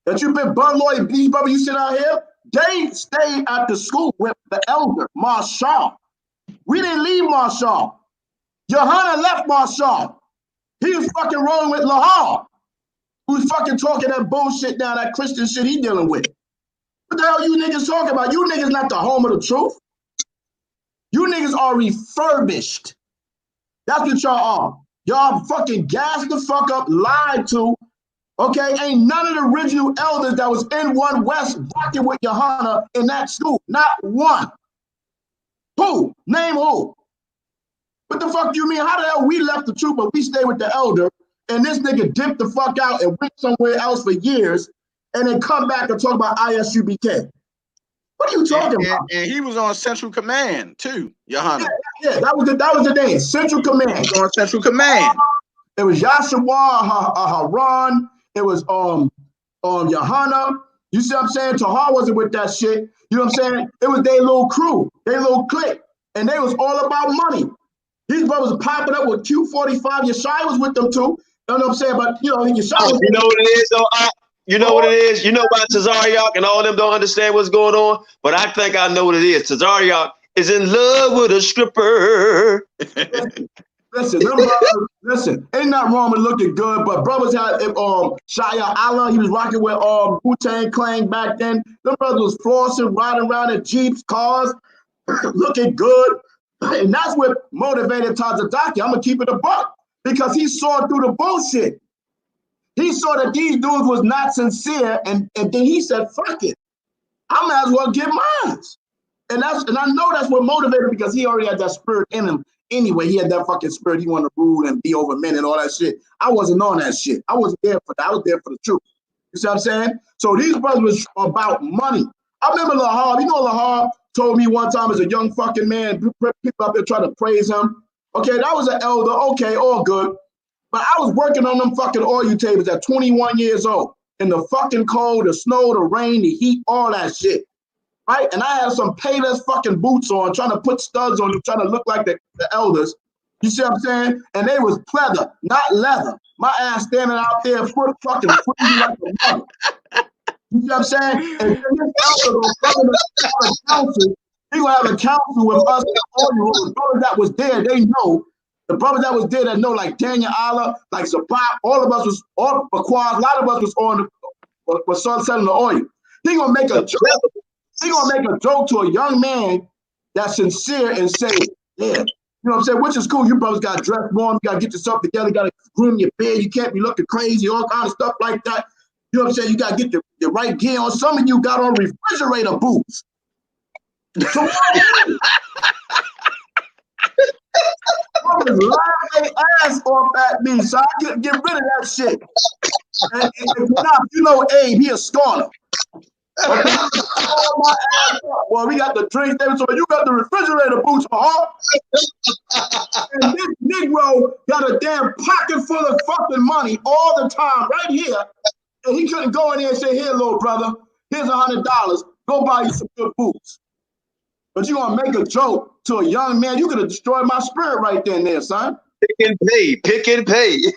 that you've been Bun Lawyer, these brothers you see out here, they stayed at the school with the elder, Marshall. We didn't leave Marshall. Yahanna left Marshall. He was fucking rolling with Lahar, who's fucking talking that bullshit down, that Christian shit he dealing with. What the hell you niggas talking about? You niggas not the home of the truth. You niggas are refurbished. That's what y'all are. Y'all fucking gassed the fuck up, lied to. Okay, ain't none of the original elders that was in One West rocking with Yahanna in that school. Not one. Who? Name who? What the fuck you mean? How the hell we left the truth, but we stayed with the elder, and this nigga dipped the fuck out and went somewhere else for years, and then come back and talk about ISUPK? What are you talking about? And he was on Central Command too, Yahanna. Yeah, that was the name, Central Command. He was on Central Command. It was Yashua, Haran. It was Yahanna. You see what I'm saying? Tahar wasn't with that shit. You know what I'm saying? It was their little crew, their little clique, and they was all about money. These brothers were popping up with Q45. Yeshai was with them too. You know what I'm saying? But you know, Yeshai was. You know what it is, though. You know what it is? You know about Tazariak and all of them don't understand what's going on, but I think I know what it is. Tazariak is in love with a stripper. Listen, ain't nothing wrong with looking good, but brothers had Shia Allah, he was rocking with Wu-Tang Clan back then. Them brothers was flossing, riding around in Jeeps, cars, looking good. And that's what motivated Tazadaki. I'm gonna keep it a buck because he saw through the bullshit. He saw that these dudes was not sincere, and then he said, fuck it. I might as well get mine. And I know that's what motivated because he already had that spirit in him. Anyway, he had that fucking spirit. He wanted to rule and be over men and all that shit. I wasn't on that shit. I wasn't there for that. I was there for the truth. You see what I'm saying? So these brothers was about money. I remember Lahar. You know Lahar told me one time as a young fucking man, people up there trying to praise him. Okay, that was an elder. Okay, all good. But I was working on them fucking oil tables at 21 years old in the fucking cold, the snow, the rain, the heat, all that shit. Right? And I had some Payless fucking boots on, trying to put studs on them, trying to look like the elders. You see what I'm saying? And they was pleather, not leather. My ass standing out there, foot fucking freezing like a mother. You see what I'm saying? And then this elder gonna come in have a council. He gonna have a council with us, all the brothers that was there, they know. The brothers that was there that know, like Daniel Allah, like Zabak, all of us was, all Aquaz, a lot of us was on was selling the oil. He gonna make a joke. He gonna make a joke to a young man that's sincere and say, yeah, you know what I'm saying, which is cool. You brothers gotta dress warm, you gotta get yourself together, you gotta groom your beard, you can't be looking crazy, all kind of stuff like that. You know what I'm saying? You gotta get the right gear on. Some of you got on refrigerator boots. So brothers lie their ass off at me, so I can get rid of that shit. And you know Abe, he a scholar. Well, we got the drinks, so you got the refrigerator boots, huh? And this Negro got a damn pocket full of fucking money all the time, right here. And he couldn't go in there and say, here, little brother, here's $100. Go buy you some good boots. But you gonna make a joke to a young man, you could have destroyed my spirit right then and there, son. Pick and pay, pick and pay. You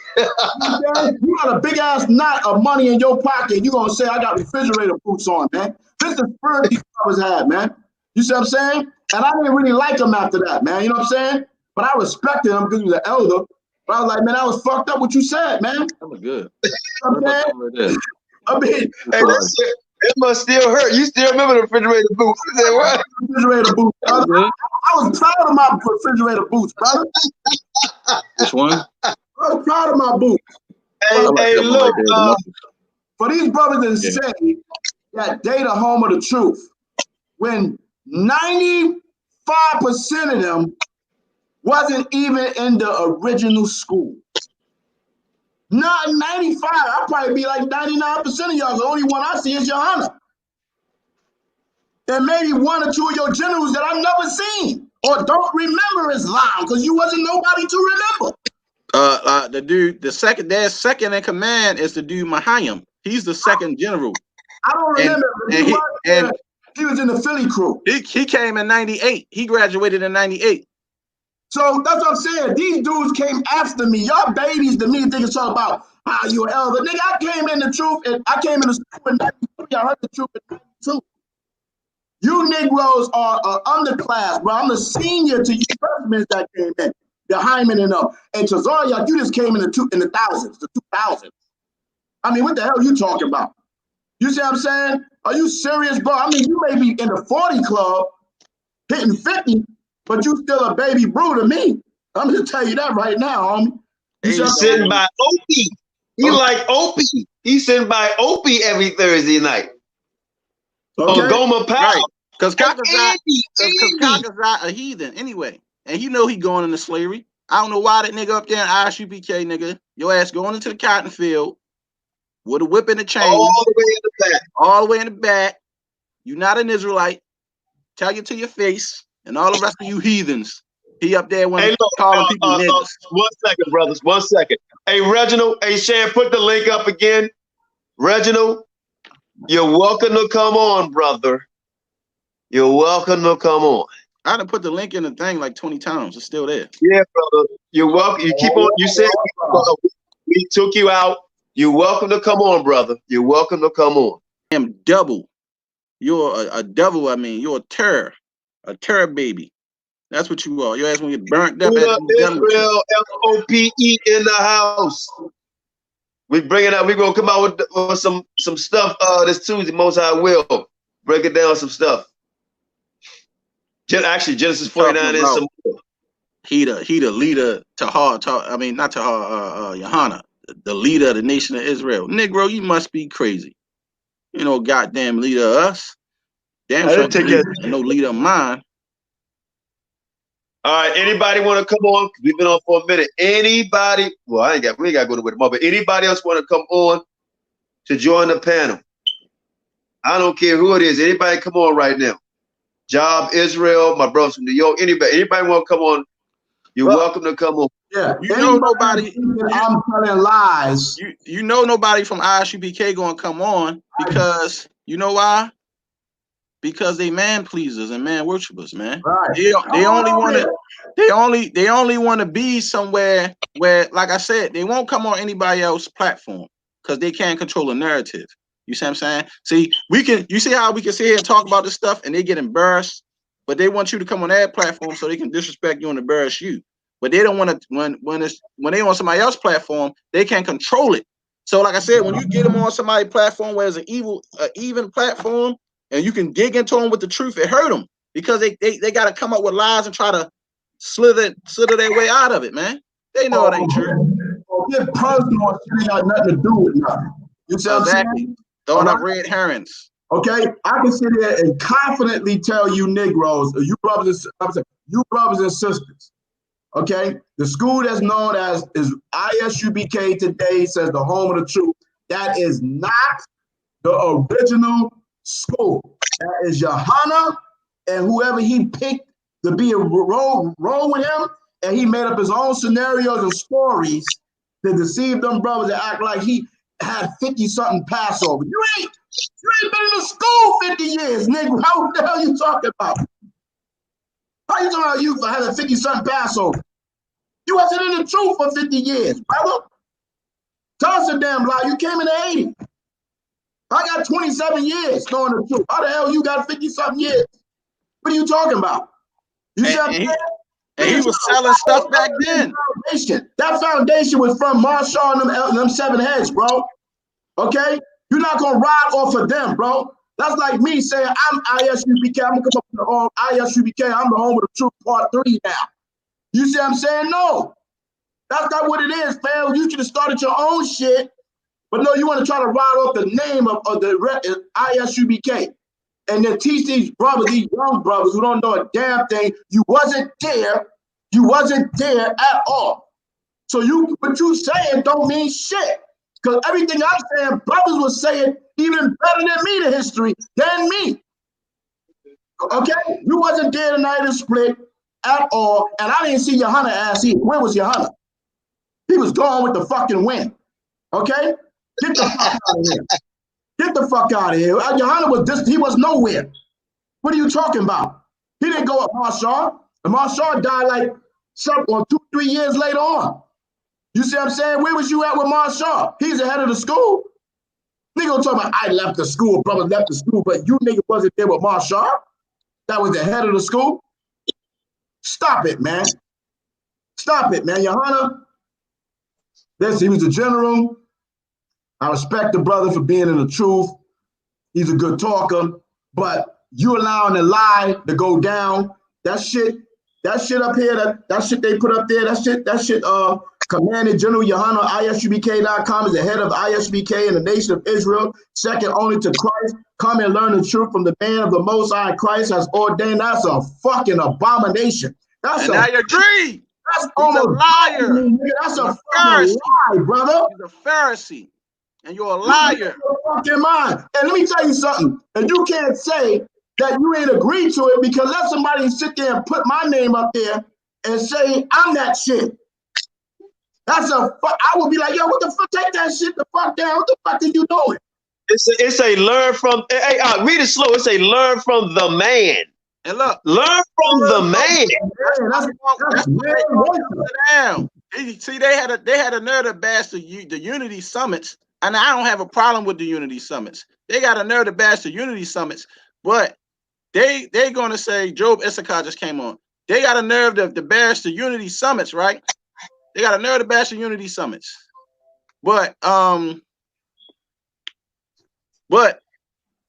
got a big ass knot of money in your pocket. You gonna say I got refrigerator boots on, man. This is the spirit these brothers had, man. You see what I'm saying? And I didn't really like him after that, man. You know what I'm saying? But I respected him because he was an elder. But I was like, man, that was fucked up what you said, man. That was good. You know what I'm saying? I mean, Hey, that shit, it must still hurt. You still remember the refrigerator boots? You said what? Refrigerator boots. I was proud of my refrigerator boots, brother. Which one? I was proud of my boots. Hey, look. For these brothers to say that they the home of the truth, when 95% of them wasn't even in the original school. Not 95, I'll probably be like 99% of y'all. The only one I see is Yahanna. And maybe one or two of your generals that I've never seen or don't remember is lying because you wasn't nobody to remember. The dude, their second in command is the dude Mahayam. He's the second general. I don't remember. He was in the Philly crew. He came in 98. He graduated in 98. So that's what I'm saying. These dudes came after me. Y'all babies to me think it's all about how you an elder. Nigga, I came in the truth and I came in the school in 93. I heard the truth in 92. You Negroes are underclass, bro. I'm the senior to you freshmen that came in. The Hyman and Tazariak, you just came in the thousands, the 2000s. I mean, what the hell are you talking about? You see what I'm saying? Are you serious, bro? I mean, you may be in the 40 club, hitting 50, but you still a baby brew to me. I'm gonna tell you that right now, homie. He's sitting by Opie. He like Opie. He's sitting by Opie every Thursday night. Okay. Oh, Goma Powell. Right. Because Qanath a heathen anyway. And you know he going into slavery. I don't know why that nigga up there in ISUPK, nigga, your ass going into the cotton field with a whip in the chain. All the way in the back. All the way in the back. You're not an Israelite. Tell you to your face. And all the rest of you heathens. He up there when calling people niggas. 1 second, brothers. 1 second. Hey, Reginald. Hey, Shan, put the link up again. Reginald, you're welcome to come on, brother. You're welcome to come on. I done put the link in the thing like 20 times. It's still there. Yeah, brother. You're welcome. You keep on. You said we took you out. You're welcome to come on, brother. You're welcome to come on. I am double. You're a devil. I mean, you're a terror baby. That's what you are. Your ass gonna get burnt up. Israel, F.O.P.E. in the house. We bring it out. We're gonna come out with some stuff this Tuesday. Most High will break it down some stuff. Actually, Genesis 49 is some. He the leader to Yahanna, the leader of the nation of Israel. Negro, you must be crazy. You know, goddamn leader of us. Damn sure no leader of mine. All right, anybody want to come on? We've been on for a minute. Anybody? Well, we ain't got to go to tomorrow, but anybody else want to come on to join the panel? I don't care who it is. Anybody come on right now? Job, Israel, my brothers from New York. Anybody want to come on? You're welcome to come on. Yeah. You know nobody. I'm telling lies. You know nobody from ISUPK gonna come on because you know why? Because they man pleasers and man worshipers, man. Right. They only want to be somewhere where, like I said, they won't come on anybody else's platform because they can't control the narrative. You see what I'm saying? See, you see how we can sit here and talk about this stuff and they get embarrassed, but they want you to come on their platform so they can disrespect you and embarrass you. But they don't want to when they on somebody else's platform, they can't control it. So, like I said, when you get them on somebody's platform where it's an even platform, and you can dig into them with the truth, it hurt them because they got to come up with lies and try to slither their way out of it, man. They know it ain't true. Get personal, it got nothing to do with nothing. You see what I'm saying? Throwing up red herrings. Okay, I can sit here and confidently tell you, Negroes, you brothers and sisters. Okay, the school that's known as is ISUPK today says the home of the truth. That is not the original school. That is Yahanna and whoever he picked to be a role with him, and he made up his own scenarios and stories to deceive them brothers and act like he had 50-something Passover. You ain't been in the school 50 years, nigga. How the hell you talking about? How you talking about you for having 50-something Passover? You wasn't in the truth for 50 years, brother. Tell us a damn lie. You came in the 80s. I got 27 years knowing the truth. How the hell you got 50-something years? What are you talking about? You see what I'm saying? And he was selling stuff back then. That foundation was from Marshall and them 7 heads, bro. Okay? You're not going to ride off of them, bro. That's like me saying, I'm ISUPK. I'm going to come up with the home ISUPK. I'm the home of the truth, part 3 now. You see what I'm saying? No. That's not what it is, fam. You should have started your own shit. But no, you want to try to ride off the name of the ISUPK and then teach these brothers, these young brothers who don't know a damn thing. You wasn't there. You wasn't there at all. So what you saying don't mean shit. Because everything I'm saying, brothers were saying even better than me, the history, than me. Okay? You wasn't there the night of the split at all. And I didn't see Yahanna ass either. Where was Yahanna? He was gone with the fucking wind. Okay? Get the fuck out of here. Get the fuck out of here. Yahanna he was nowhere. What are you talking about? He didn't go up Marshall. And Marshall died like 2-3 years later on. You see what I'm saying? Where was you at with Marshall? He's the head of the school. Nigga talking about I left the school, brother left the school, but you nigga wasn't there with Marshall. That was the head of the school. Stop it, man. Stop it, man. Yahanna, he was a general. I respect the brother for being in the truth. He's a good talker, but you allowing the lie to go down. That shit up here, that shit they put up there, that shit, Commanded General Yahanna, ISUPK.com is the head of ISUPK in the nation of Israel, second only to Christ. Come and learn the truth from the man of the Most High Christ has ordained. That's a fucking abomination. And I agree. That's almost a liar. That's a fucking lie, brother. He's a Pharisee. And you're a liar. You're fucking mind. And let me tell you something. And you can't say that you ain't agreed to it because let somebody sit there and put my name up there and say I'm that shit. I would be like, yo, what the fuck? Take that shit the fuck down. What the fuck are you doing? It's a learn from. Hey, read it slow. It's a learn from the man. And look, learn from the man. See, they had a nerve to bash the unity summits, and I don't have a problem with the unity summits. They got a nerve to bash the unity summits, but they gonna say Job Issachar just came on. They got a nerve to bash the unity summits, right? They got a nerve to bash the unity summits, but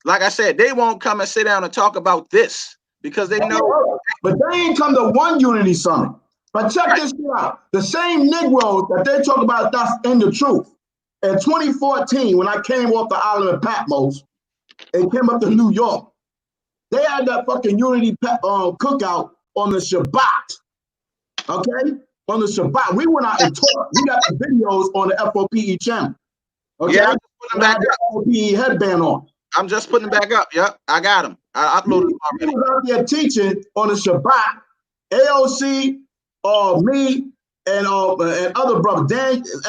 like I said, they won't come and sit down and talk about this because they know. But they ain't come to one unity summit. But check this shit out. The same Negroes that they talk about that's in the truth. In 2014, when I came off the island of Patmos and came up to New York, they had that fucking unity cookout on the Shabbat. Okay? On the Shabbat. We went out and taught. We got the videos on the F.O.P.E channel. Okay? Yeah, I'm just putting them back up. F.O.P.E headband on. I'm just putting them back up. Yep, I got them. I uploaded them already. We was out there teaching on the Shabbat. AOC, me, and other brother,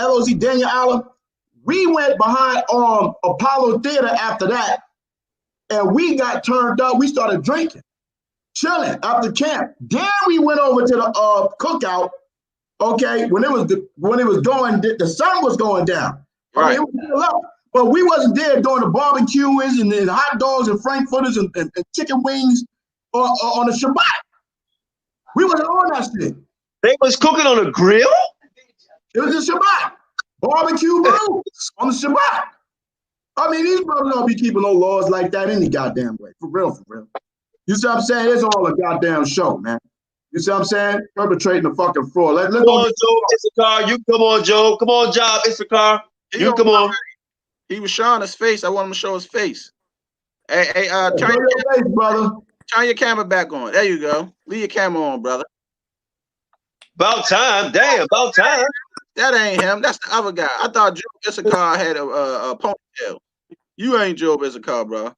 LOZ Daniel Allen, we went behind Apollo Theater after that, and we got turned up. We started drinking, chilling after camp. Then we went over to the cookout. Okay, when it was going, the sun was going down. Right. I mean, it was still up, but we wasn't there doing the barbecuing and the hot dogs and frankfurters and chicken wings on the Shabbat. We wasn't on that shit. They was cooking on a grill? It was the Shabbat. Barbecue grill on the Shabbat. I mean, these brothers don't be keeping no laws like that any goddamn way. For real, for real. You see what I'm saying? It's all a goddamn show, man. You see what I'm saying? Perpetrating the fucking fraud. Let's come on, Joe, Issachar. You come on, Joe. Come on, Job, Issachar. You come on. He was showing his face. I want him to show his face. Hey, turn your face, brother. Turn your camera back on. There you go. Leave your camera on, brother. About time. Damn, about time. That ain't him. That's the other guy. I thought Joe Issachar had a ponytail. You ain't Joe Issachar, bro.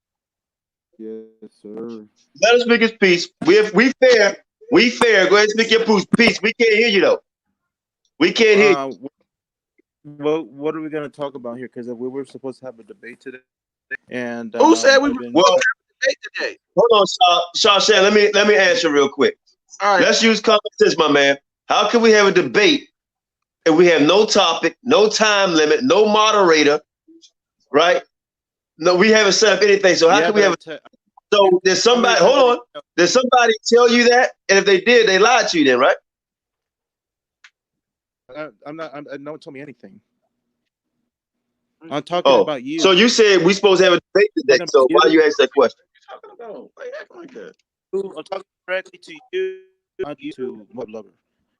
Yes, sir. Let us speak his peace. We fair. We fair. Go ahead and speak your peace. We can't hear you, though. We can't hear you. Well, what are we going to talk about here? Because we were supposed to have a debate today. And who said we were supposed to have a debate today? Hold on, Shashan. Let me answer real quick. All right. Let's use common sense, my man. How can we have a debate if we have no topic, no time limit, no moderator, right? No, we haven't set up anything. So how can we have so did somebody hold on? Did somebody tell you that? And if they did, they lied to you then, right? No one told me anything. I'm talking about you. So you said we supposed to have a debate today. So why you ask that question? I'm talking directly to you, not you to my lover.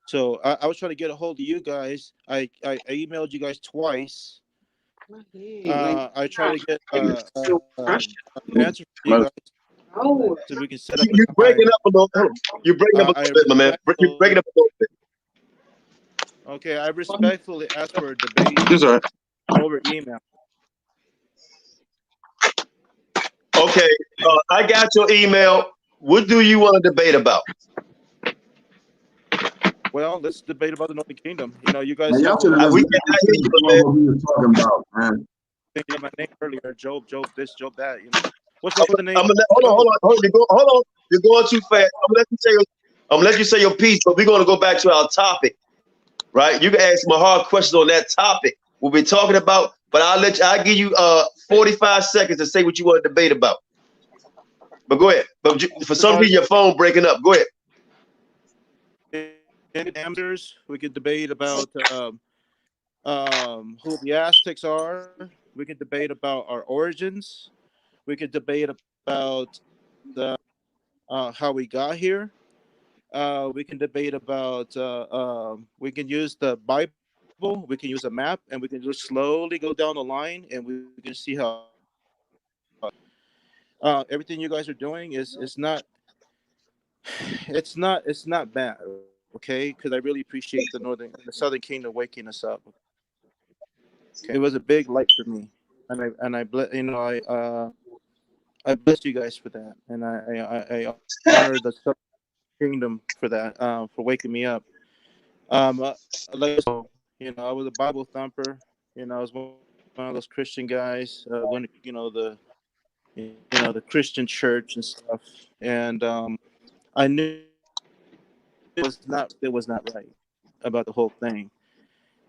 So I was trying to get a hold of you guys. I emailed you guys twice. I tried to get an answer from you guys so we can set up. You're breaking up a little. You're breaking up a little bit, my man. You're breaking up a little bit. Okay, I respectfully asked for a debate over email. Okay, I got your email. What do you want to debate about? Well, let's debate about the Northern Kingdom. You know, you guys. Man, we cannot hear you, man. What we were talking about, man. Thinking my name earlier, Job, this, Job, that. You know, what's up with the name? Hold on. You're going too fast. I'm gonna let you say your piece, but we're gonna go back to our topic, right? You can ask my hard questions on that topic we'll be talking about, but I'll give you 45 seconds to say what you want to debate about. But go ahead. But for some reason, your phone breaking up. Go ahead. Answers. We could debate about who the Aztecs are. We could debate about our origins. We could debate about the how we got here. We can debate about. We can use the Bible. We can use a map, and we can just slowly go down the line, and we can see how everything you guys are doing is not. It's not bad. Okay, because I really appreciate the Southern Kingdom waking us up. Okay. It was a big light for me, and I bless you guys for that, and I honor the Southern Kingdom for that, for waking me up. Like you know, I was a Bible thumper. You know, I was one of those Christian guys. When the Christian church and stuff, and I knew it was not right about the whole thing.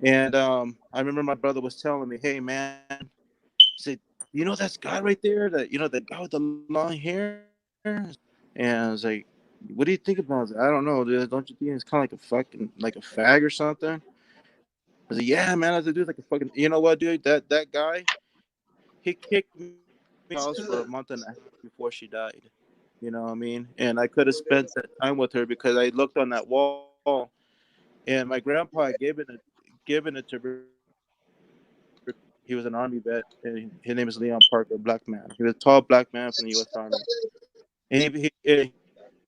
And I remember my brother was telling me, "Hey, man," he said, "You know that's guy right there, that guy with the long hair?" And I was like, "What do you think about it?" "I don't know, dude. Don't you think it's kind of like a fag or something?" I said, "Yeah, man. I was a dude like a fucking. You know what, dude? That guy, he kicked me out for a month and a half before she died. You know what I mean? And I could have spent that time with her because I looked on that wall, and my grandpa had given it to her. He was an Army vet, and his name is Leon Parker, black man. He was a tall black man from the U.S. Army. And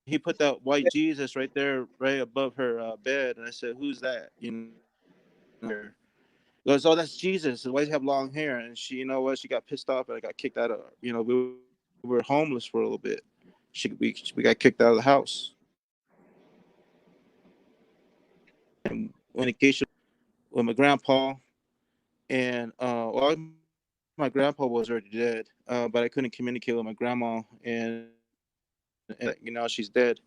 he put that white Jesus right there, right above her bed. And I said, "Who's that?" You know, he goes, "Oh, that's Jesus. Why does he have long hair?" And she, you know what? She got pissed off, and I got kicked out of. You know, we were homeless for a little bit. We got kicked out of the house. And communication with my grandpa, and well, my grandpa was already dead, but I couldn't communicate with my grandma, and you know, she's dead.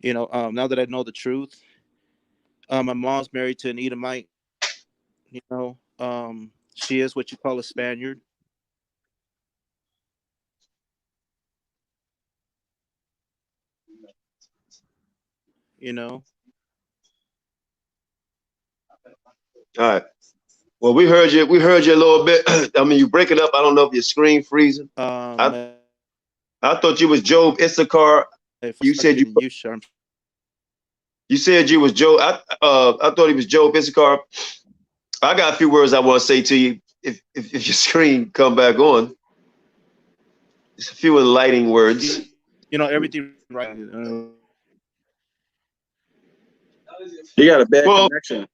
You know, now that I know the truth, my mom's married to an Edomite. You know, she is what you call a Spaniard. You know. All right. Well, we heard you. We heard you a little bit. I mean, you break it up. I don't know if your screen freezing. I thought you was Job Issachar. You said you. You said you was Job. I thought he was Job Issachar. I got a few words I want to say to you. If your screen come back on, just a few enlightening words. You know everything right. You got a bad connection.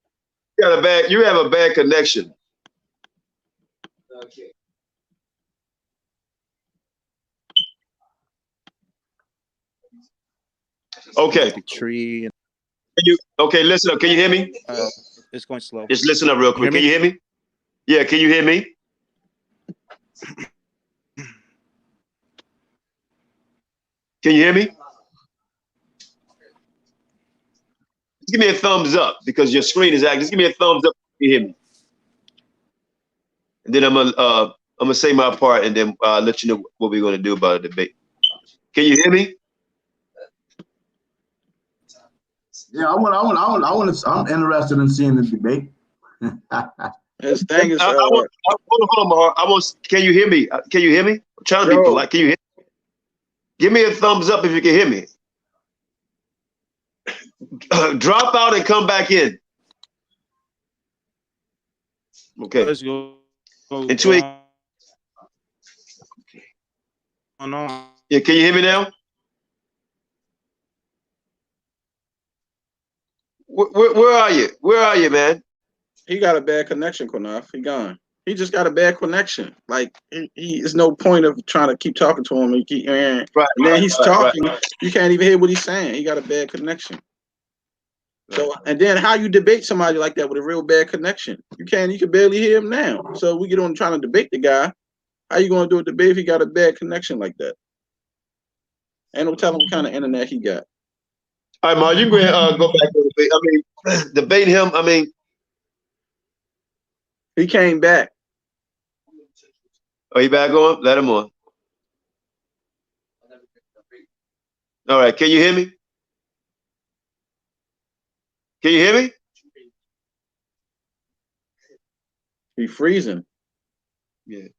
You have a bad connection. Okay. Okay. Tree. Okay, listen up. Can you hear me? It's going slow. Just listen up real quick. Can you hear me? Yeah, can you hear me? Can you hear me? Just give me a thumbs up because your screen is active. Just give me a thumbs up if you hear me. And then I'm gonna say my part and then let you know what we're gonna do about the debate. Can you hear me? Yeah, I'm interested in seeing the debate. His thing is. Hold on, Mahar. Can you hear me? Can you hear me? I'm trying to be polite. Can you hear me? Give me a thumbs up if you can hear me. Drop out and come back in. Okay. Let's go. Into it. Yeah, can you hear me now? Where are you? Where are you, man? He got a bad connection, Qanath. He gone. He just got a bad connection. Like there's no point of trying to keep talking to him. And then he's talking. Right. You can't even hear what he's saying. He got a bad connection. So and then how you debate somebody like that with a real bad connection? You can barely hear him now. So we get on trying to debate the guy. How you gonna do a debate if he got a bad connection like that? Ain't no telling what kind of internet he got. All right, Ma, you can go ahead, go back to debate. I mean, debate him. I mean, he came back. Oh, he back on? Let him on. All right, can you hear me? Can you hear me? He freezing. Yeah.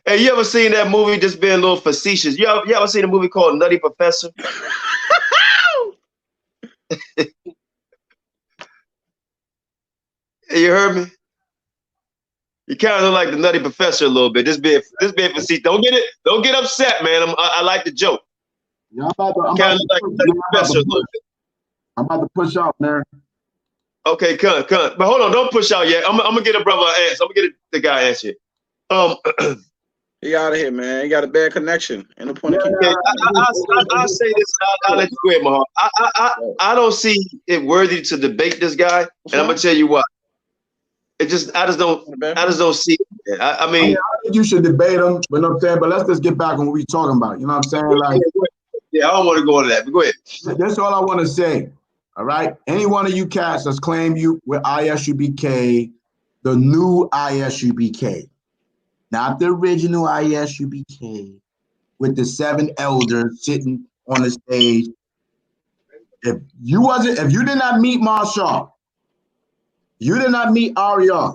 Hey, you ever seen that movie? Just being a little facetious. You ever seen a movie called Nutty Professor? You heard me? You kind of look like the Nutty Professor a little bit. This being facetious. Don't get upset, man. I like the joke. Yeah, I'm about to push out, man. Okay, come. But hold on, don't push out yet. I'm gonna get a brother an answer. I'm gonna get the guy an answer. He out of here, man. He got a bad connection. And the point of I'll say this. I'll let you go ahead, Mahal. I don't see it worthy to debate this guy, and I'm gonna tell you why. I just don't see it. I mean, I think you should debate him, but I'm saying, but let's just get back on what we're talking about. You know what I'm saying? Like, yeah, I don't want to go into that, but go ahead. That's all I want to say. All right. Any one of you cats that's claimed you with ISUBK, the new ISUBK, not the original ISUBK, with the 7 elders sitting on the stage. If you did not meet Marshall, you did not meet Arya,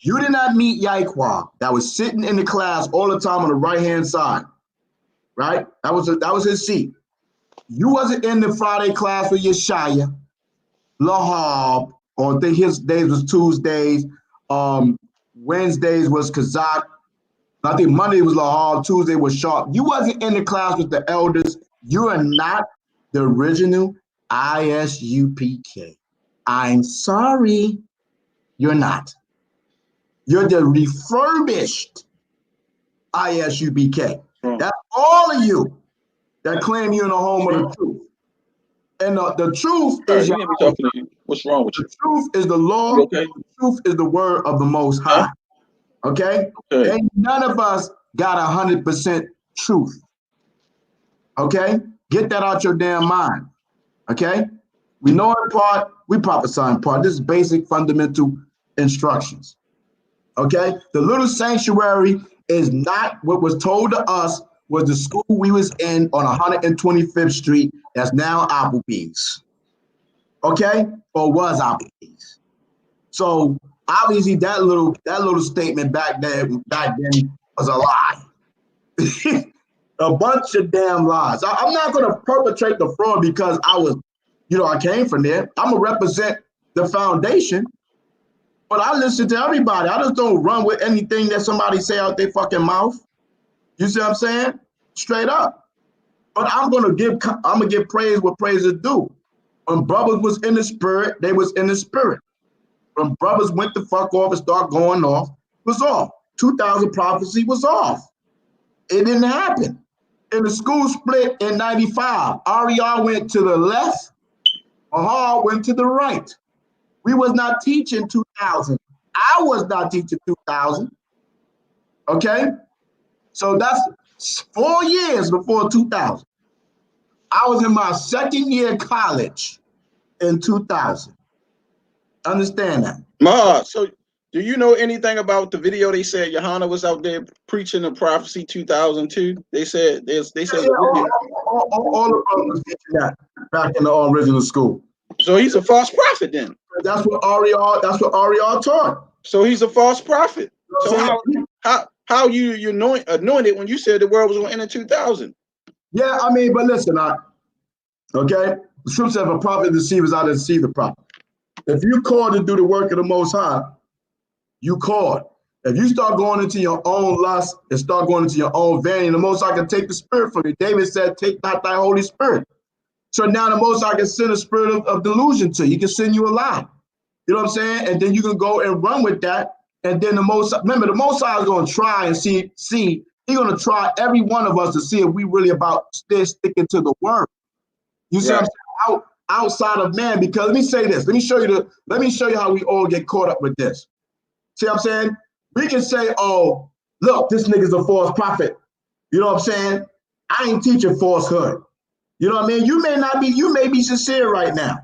you did not meet Yaikwa, that was sitting in the class all the time on the right-hand side, right? That was his seat. You wasn't in the Friday class with Yeshaya, Lahab, or I think his days was Tuesdays. Wednesdays was Kazak. I think Monday was Lahab, Tuesday was Sharp. You wasn't in the class with the elders. You are not the original ISUPK. I'm sorry, you're not. You're the refurbished ISUBK. That's all of you that claim you're in the home of the truth. And the truth All is right, you need to be talking to you. What's wrong with the you? truth is the law. You okay? The truth is the word of the Most High. Okay? Okay. And none of us got 100% truth. Okay? Get that out your damn mind. Okay? We know in part, we prophesy in part. This is basic fundamental instructions. Okay? The little sanctuary is not what was told to us was the school we was in on 125th Street that's now Applebee's. Okay? Or was Applebee's. So obviously that little statement back then was a lie. A bunch of damn lies. I'm not going to perpetrate the fraud because I came from there. I'm going to represent the foundation, but I listen to everybody. I just don't run with anything that somebody say out their fucking mouth. You see what I'm saying? Straight up. But I'm going to give praise what praise is due. When brothers was in the spirit, they was in the spirit. When brothers went the fuck off and start going off, was off. 2000 prophecy was off. It didn't happen. And the school split in 95. AREA went to the left, Ha went to the right. We was not teaching 2000. I was not teaching 2000. Okay? So that's 4 years before 2000. I was in my second year of college in 2000. Understand that? Ma, so do you know anything about the video they said Yahanna was out there preaching the prophecy 2002? They said Yeah, all the brothers teaching that back in the original school. So he's a false prophet then. That's what AREA taught. So he's a false prophet. You know So how you anointed when you said the world was going to end in 2000? Yeah, I mean, but listen, okay? The scripture says if a prophet deceives, I deceive the prophet. If you called to do the work of the Most High, you called. If you start going into your own lust and start going into your own vanity, the Most High can take the spirit from you. David said, take not thy Holy Spirit. So now the Most High can send a spirit of delusion to you. He can send you a lie. You know what I'm saying? And then you can go and run with that. And then the Most High is going to try and see. He's going to try every one of us to see if we really about sticking to the word. You see what I'm saying? Outside of man, because let me say this. Let me show you how we all get caught up with this. See what I'm saying? We can say, oh, look, this nigga's a false prophet. You know what I'm saying? I ain't teaching falsehood. You know what I mean? You may be sincere right now.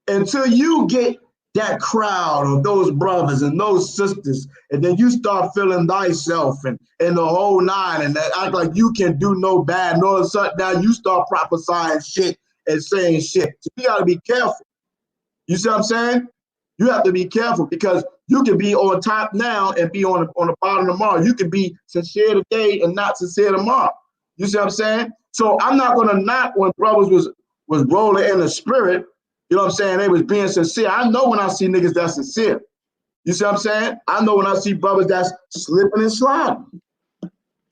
Until you get that crowd of those brothers and those sisters, and then you start feeling thyself and the whole nine, and act like you can do no bad, and all of a sudden now you start prophesying shit and saying shit. So you gotta be careful. You see what I'm saying? You have to be careful because you can be on top now and be on the bottom tomorrow. You can be sincere today and not sincere tomorrow. You see what I'm saying? So I'm not gonna knock when brothers was rolling in the spirit. You know what I'm saying? They was being sincere. I know when I see niggas that's sincere. You see what I'm saying? I know when I see brothers that's slipping and sliding.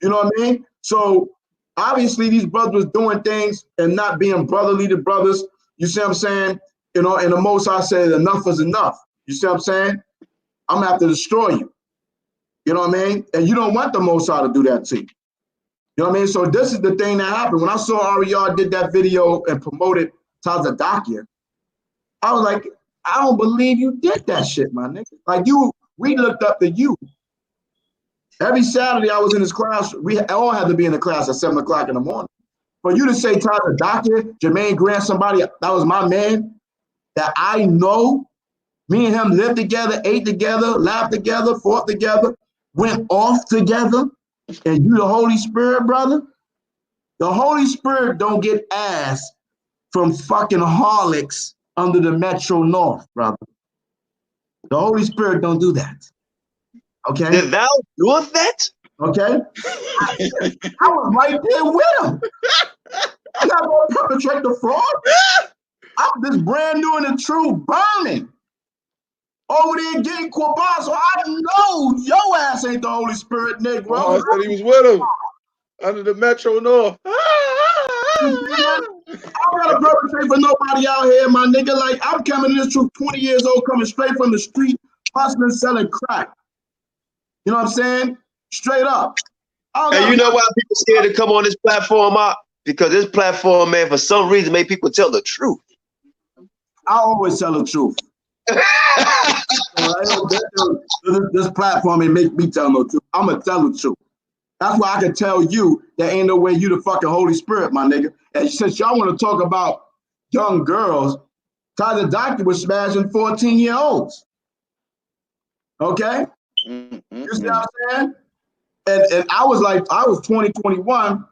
You know what I mean? So obviously these brothers was doing things and not being brotherly to brothers. You see what I'm saying? You know, and the Most High said enough is enough. You see what I'm saying? I'm gonna have to destroy you. You know what I mean? And you don't want the Most High to do that to you. You know what I mean? So this is the thing that happened. When I saw AREA did that video and promoted Tazadakia, I was like, I don't believe you did that shit, my nigga. Like we looked up to you. Every Saturday I was in his class. We all had to be in the class at 7 o'clock in the morning. For you to say Tazadakia, Jermaine Grant, somebody that was my man, that I know, me and him lived together, ate together, laughed together, fought together, went off together, and you the Holy Spirit, brother? The Holy Spirit don't get asked from fucking harlots under the Metro North, brother. The Holy Spirit don't do that. Okay? Did thou doeth that? Okay? I was right there with him. I'm not going to perpetrate the fraud. I'm just brand new and the true burning. Over there getting Quabar, so I know your ass ain't the Holy Spirit, Negro. Oh, I said he was with him under the Metro North. I don't gotta perpetrate for nobody out here, my nigga. Like, I'm coming to this truth 20 years old, coming straight from the street, hustling, selling crack. You know what I'm saying? Straight up. And you know why people scared to come on this platform, Mark? Because this platform, man, for some reason, make people tell the truth. I always tell the truth. This platform ain't make me tell no truth. I'm gonna tell the truth. That's why I can tell you there ain't no way you the fucking Holy Spirit, my nigga. And since y'all want to talk about young girls, Tyler Doctor was smashing 14-year-olds. Okay? You see what I'm saying? And I was 20, 21,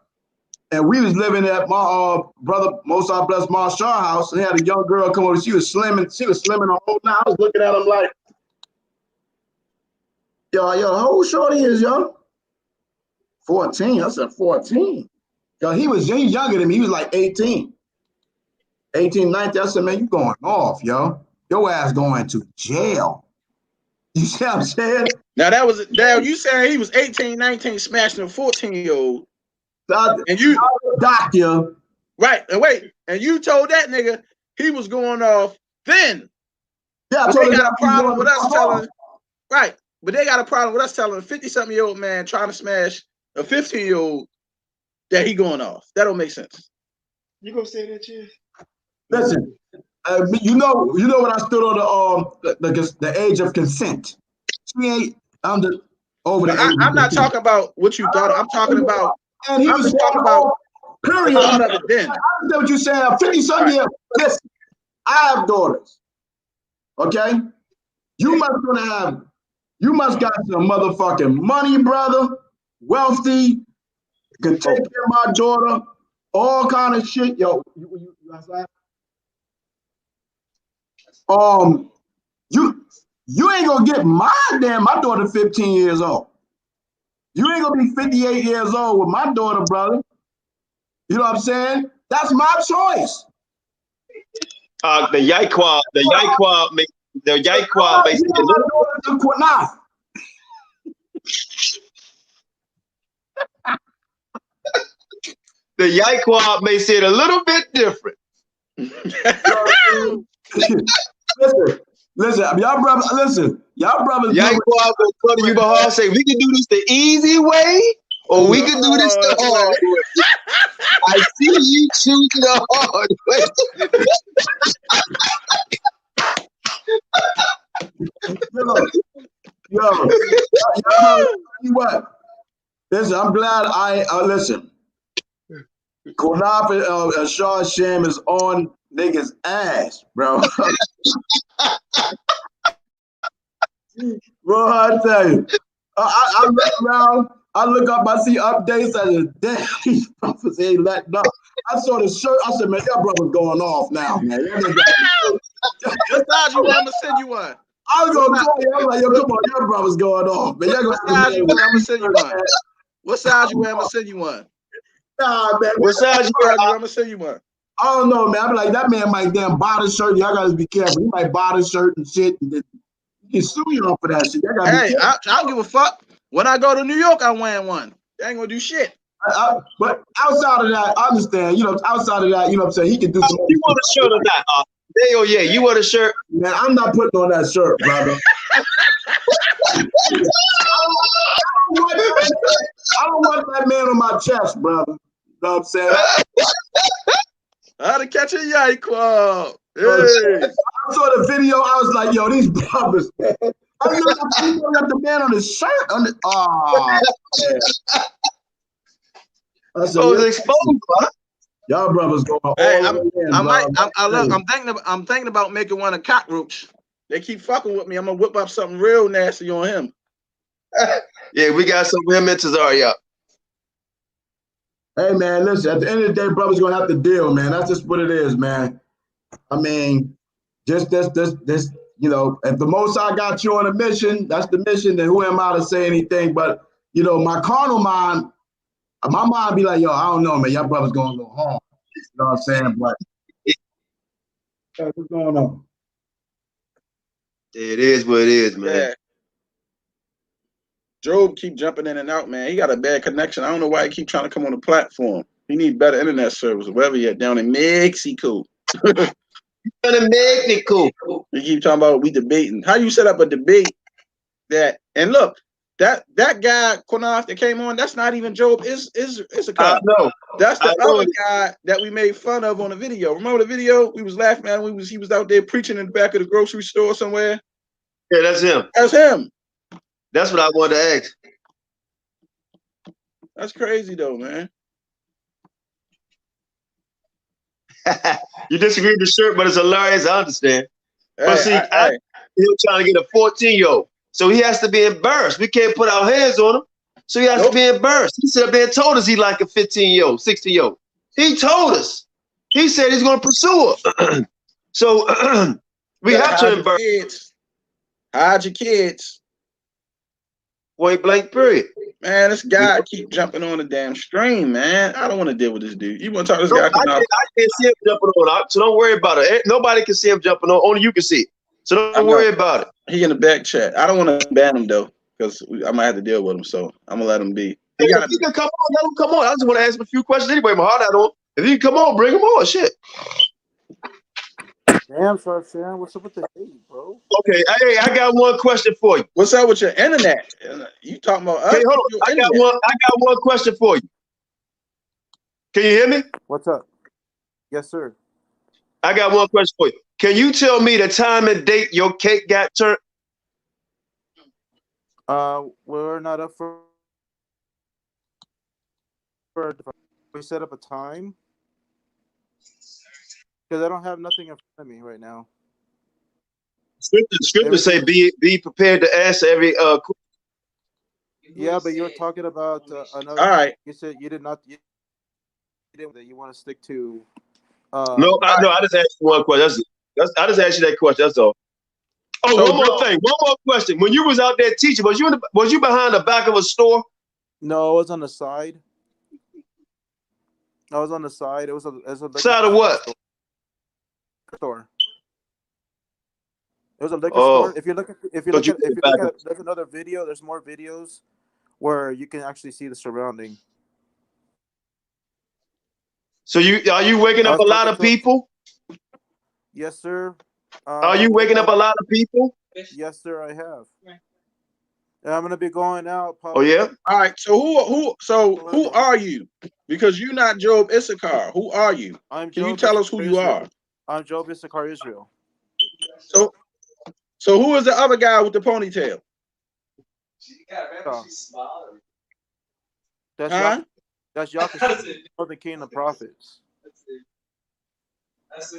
and we was living at my brother, Most I Bless Marshall house, and he had a young girl come over. She was slimming a whole night. I was looking at him like, yo, how old shorty is, yo? 14. I said 14. Yo, he's younger than me. He was like 18. 18, 19. I said, man, you going off, yo. Your ass going to jail. You see what I'm saying? Now you saying he was 18, 19, smashing a 14-year-old. And you doctor. Right, and wait, and you told that nigga he was going off then. Yeah, but they got a problem with us telling right, but they got a problem with us telling a 50-something-year-old man trying to smash a 15-year-old that he going off. That don't make sense. You gonna say that, Chief? Listen, you know when I stood on the age of consent. She ain't under over the age. I'm not talking about what you thought. I'm talking about. And he was talking about. Period. I understand what you're saying. 50-something years. Listen, I have daughters. Okay, you must got some motherfucking money, brother. Wealthy, can take care of my daughter. All kind of shit, yo. You outside? You ain't gonna get my daughter 15 years old. You ain't gonna be 58 years old with my daughter, brother. You know what I'm saying? That's my choice. The Yaquab makes the Qanath. The Yaquab may say it a little bit different. Listen, y'all brothers. Yaquab will come to you behind and say, we can do this the easy way, or we can do this the hard way. I see you choosing the hard way. What? Listen, I'm glad listen. Qanath and Sean Sham is on niggas' ass, bro. Bro, I tell you, I look around, I look up, I see updates, I said, damn, these brothers ain't letting up. I saw the shirt, I said, man, your brother's going off now, man. What size you want? I'm gonna send you one. I was gonna tell you, I was like, yo, come on, your brother's going off, man. What size you want? I'm gonna send you one. What size you want? I'm gonna send you one. Nah, man. What size you want? I'm gonna send you one. I don't know, man. I'm like, that man might damn buy the shirt. Y'all gotta be careful. He might buy the shirt and shit, and then he can sue you on for that shit. Hey, I don't give a fuck. When I go to New York, I'm wearing one. They ain't gonna do shit. But outside of that, I understand. You know, outside of that, you know what I'm saying? He can do some. You want a shirt or not? Yeah, you want a shirt? Man, I'm not putting on that shirt, brother. I don't want that man on my chest, brother. You know what I'm saying? I had to catch a Yaquab. Hey. I saw the video. I was like, yo, these brothers, man. I got the man on his shirt. Man. I said, oh, it's exposed, huh? Y'all brothers going all hey, in, I'm thinking about making one a cockroach. They keep fucking with me. I'm gonna whip up something real nasty on him. Yeah, we got some women to Zaria. Hey man, listen, at the end of the day, brothers gonna have to deal, man. That's just what it is, man. I mean, just this, you know, if the Most High got you on a mission, that's the mission, then who am I to say anything? But you know, my carnal mind, my mind be like, yo, I don't know, man, y'all brothers gonna go home. You know what I'm saying? But what's going on? It is what it is, man. Yeah. Job keep jumping in and out, man. He got a bad connection. I don't know why he keep trying to come on the platform. He need better internet service, wherever he at, down in Mexico. Down in Mexico. You keep talking about we debating. How you set up a debate that, and look, That guy Qanath that came on, that's not even Job Issachar. No, That's the other guy that we made fun of on the video. Remember the video? We was laughing at him. He was out there preaching in the back of the grocery store somewhere. Yeah, that's him. That's him. That's what I wanted to ask. That's crazy though, man. You disagree with the shirt, but it's hilarious. I understand. Hey, But see, he's trying to get a 14-year-old. So he has to be embarrassed. We can't put our hands on him. So he has to be embarrassed. He said, "Man, told us he like a 15-year-old, 16-year-old. He told us. He said he's going to pursue her." So we have to embarrass. Hide your kids. Point blank, period. Man, this guy keep jumping on the damn stream, man. I don't want to deal with this dude. You want to talk to this guy? I can't see him jumping on, so don't worry about it. Nobody can see him jumping on. Only you can see it. So don't worry about it. He in the back chat. I don't want to ban him though, because I might have to deal with him. So I'm gonna let him be. He can come on. Let him come on. I just want to ask him a few questions anyway. My heart out on. If he can come on, bring him on. Shit. Damn, Sam, what's up with the hate, bro? Okay, hey, I got one question for you. What's up with your internet? You talking about us? Hey, hold on. I got one question for you. Can you hear me? What's up? Yes, sir. I got one question for you. Can you tell me the time and date your cake got turned? We're not up for. We set up a time. Because I don't have nothing in front of me right now. Scripture say be prepared to answer every Yeah, but you're talking about another. All right. You said you did not. You want to stick to. No, I just asked you one question. I just asked you that question. That's all. Oh, so one more thing. One more question. When you was out there teaching, was you behind the back of a store? No, I was on the side. I was on the side. It was a side of what? Store. It was a liquor store. If you look at there's another video. There's more videos where you can actually see the surrounding. So are you waking up a lot of people? Yes, sir. Are you waking up a lot of people? Yes, sir. I have. And I'm gonna be going out. Oh yeah. All right. So who are you? Because you're not Job Issachar. Who are you? Can you tell us who you are? I'm Job Issachar Israel. So who is the other guy with the ponytail? That's Yahawashi of the King of Prophets.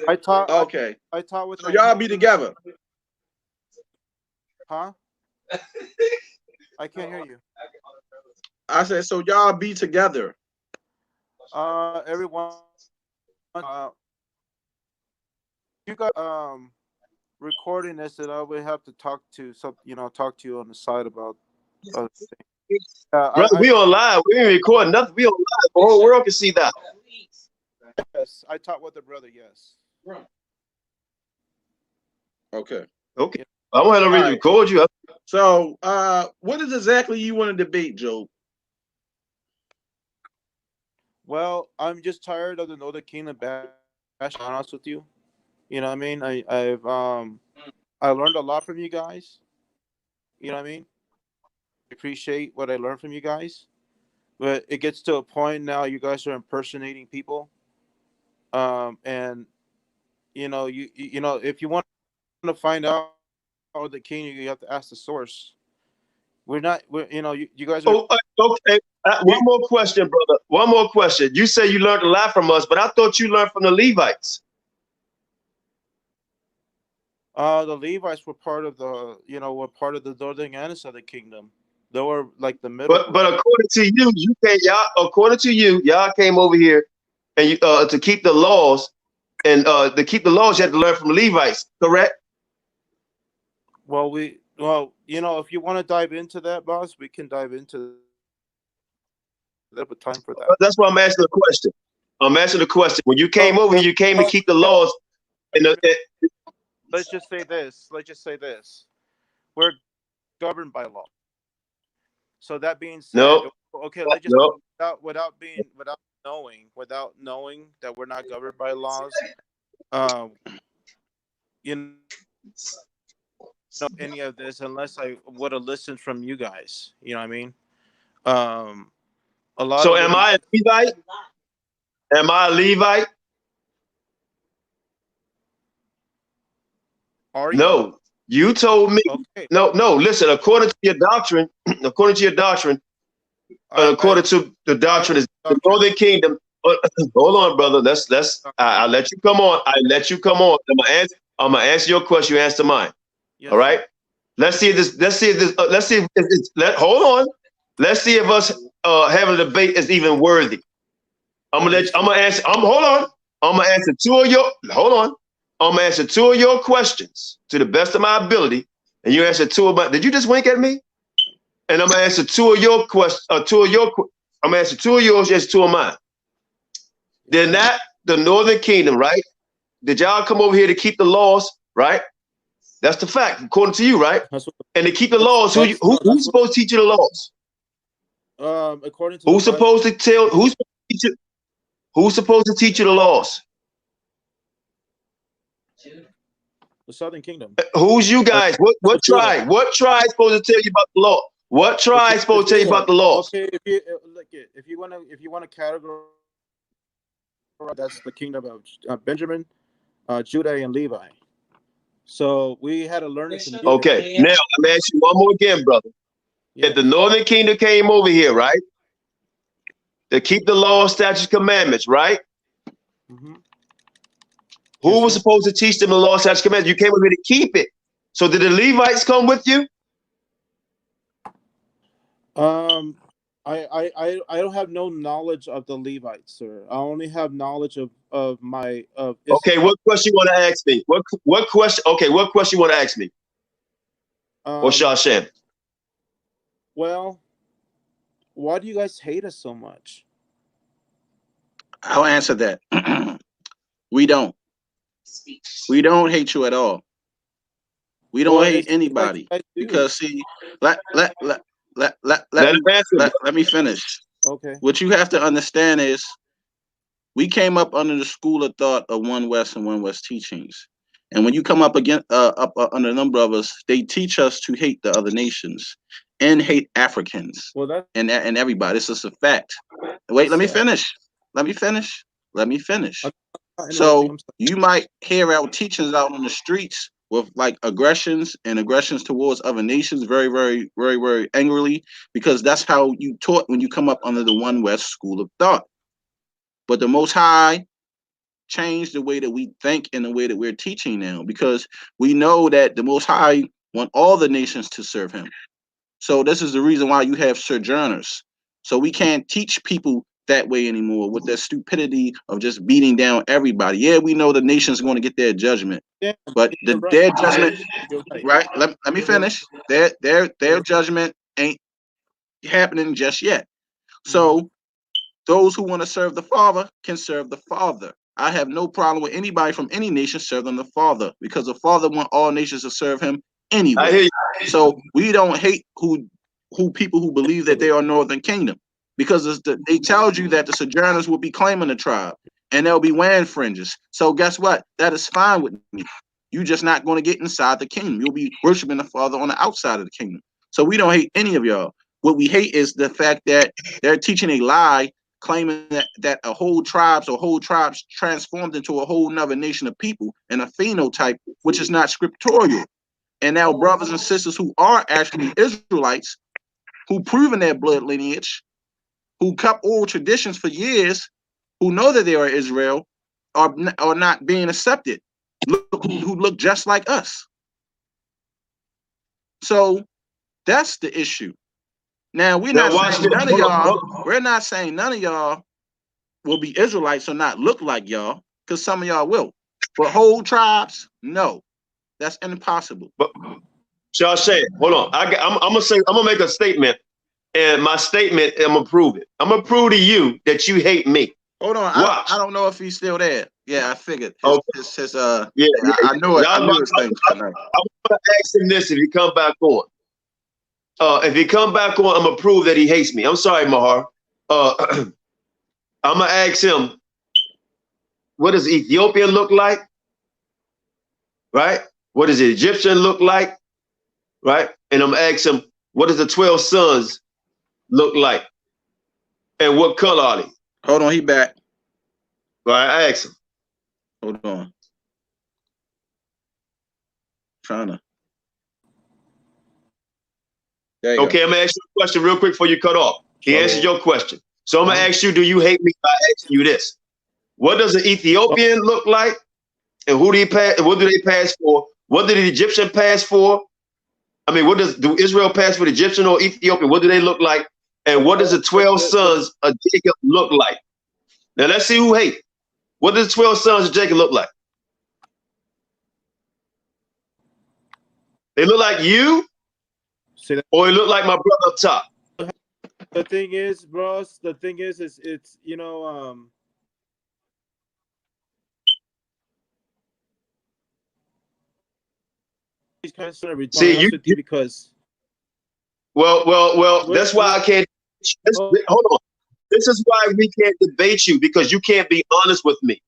I taught. Okay. I taught with. So y'all be together. Huh? I can't hear you. I said, so y'all be together. Everyone. You got recording this, and I would have to talk to talk to you on the side about other things. We on live. We ain't recording nothing. We on live. The whole world can see that. Yes, I taught with the brother. Yes. Okay. Okay. I want to record you. So, what is exactly you want to debate, Joe? Well, I'm just tired of the Northern Kingdom bash. To be honest with you, you know what I mean. I learned a lot from you guys. You know what I mean. I appreciate what I learned from you guys, but it gets to a point now. You guys are impersonating people, and you know if you want to find out the king, you have to ask the source. You guys are. Okay. One more question, brother. One more question. You say you learned a lot from us, but I thought you learned from the Levites. The Levites were part of the northern and southern kingdom. They were like the middle. But according to you, y'all came over here and to keep the laws, and to keep the laws, you had to learn from Levites, correct? Well, if you want to dive into that, boss, we can dive into that. But time for that. That's why I'm asking the question. I'm asking the question. When you came over here, you came to keep the laws. Let's just say this. We're governed by law. So that being said, okay, let's just without knowing that we're not governed by laws. know any of this unless I would have listened from you guys. You know what I mean? A lot So of am what I a Levite? Am I a Levite? are you? No. You told me. Okay. No, no. Listen, according to your doctrine, according to your doctrine, according to the doctrine, is the Northern Kingdom. Hold on, brother. I'll let you come on. I let you come on. I'm gonna answer your question. You answer mine. Yes, all right. Let's see if this. Let's see if this. Let's see if it's. Hold on. Let's see if us having a debate is even worthy. I'm gonna answer. Hold on. I'm gonna answer two of your. Hold on. I'm gonna answer two of your questions to the best of my ability, and you answer two of my. Did you just wink at me? And I'm gonna answer two of your questions. I'm gonna answer two of yours. Yes, two of mine. They're not the Northern Kingdom, right? Did y'all come over here to keep the laws, right? That's the fact, according to you, right? And to keep the laws, who's supposed to teach you the laws? According to who's supposed to tell? Who's supposed to teach you the laws? The Southern Kingdom. Who's you guys? What tribe? What tribe supposed to tell you about the law? What tribe supposed to tell you about the laws? Okay, if you want to categorize, that's the kingdom of Benjamin, Judah, and Levi. So we had to learn it from you. Okay, now I'm asking you one more again, brother. Yeah. If the Northern Kingdom came over here, right, to keep the law, statutes, commandments, right? Mm-hmm. Who was supposed to teach them the law, statutes, commandments? You came over here to keep it. So did the Levites come with you? I don't have no knowledge of the Levites, sir. I only have knowledge of my Okay, what question you want to ask me? What question? Okay, what question you want to ask me? Or Shashan? Well, why do you guys hate us so much? I'll answer that. We don't. We don't hate you at all. We don't hate anybody because see, let me finish. Okay. What you have to understand is we came up under the school of thought of One West and One West teachings. And when you come up again under a number of us, they teach us to hate the other nations and hate Africans. Well, and everybody. It's just a fact. Wait, let me finish. Let me finish. Let me finish. So you might hear our teachings out on the streets with like aggressions towards other nations very, very, very, very angrily, because that's how you taught when you come up under the One West school of thought. But the Most High changed the way that we think and the way that we're teaching now, because we know that the Most High want all the nations to serve him. So this is the reason why you have sojourners. So we can't teach people that way anymore with that stupidity of just beating down everybody. Yeah, we know the nation's going to get their judgment, but their judgment, right? Let me finish. Their judgment ain't happening just yet. So those who want to serve the Father can serve the Father. I have no problem with anybody from any nation serving the Father, because the Father wants all nations to serve him anyway. So we don't hate who people who believe that they are Northern Kingdom, because they tell you that the sojourners will be claiming the tribe and they'll be wearing fringes. So guess what? That is fine with me. You're just not going to get inside the kingdom. You'll be worshiping the Father on the outside of the kingdom. So we don't hate any of y'all. What we hate is the fact that they're teaching a lie, claiming that whole tribes transformed into a whole nother nation of people and a phenotype, which is not scriptorial. And now brothers and sisters who are actually Israelites, who proven their blood lineage, who kept oral traditions for years, who know that they are Israel, are not being accepted, who look just like us. So that's the issue. Now we're not saying none of y'all will be Israelites or not look like y'all, because some of y'all will. But whole tribes, no, that's impossible. But Shashan, hold on. I'm gonna make a statement, and my statement, I'm gonna prove it. I'm gonna prove to you that you hate me. Hold on, I don't know if he's still there. Yeah, I figured. I know it. I knew his thing tonight. I want to ask him this: if he come back on, I'm gonna prove that he hates me. I'm sorry, Mahar. I'm gonna ask him, what does Ethiopian look like? Right? What does the Egyptian look like? right? And I'm asking him, what does the 12 sons look like? And what color are they? Hold on, he back. Right, I asked him. Hold on. Trying to. There you Okay, I'm gonna ask you a question real quick before you cut off. He answered your question. So I'm gonna ask you, do you hate me by asking you this? What does an Ethiopian look like? And who do he pass? What do they pass for? What did the Egyptian pass for? I mean, do Israel pass for the Egyptian or Ethiopian? What do they look like? And what does the 12 sons of Jacob look like? Now let's see who hate. What does the 12 sons of Jacob look like? They look like you, or they look like my brother up top? The thing is, bros, it's you know, he's kind of sort of See, with you because well, that's why I can't. Hold on. This is why we can't debate you, because you can't be honest with me.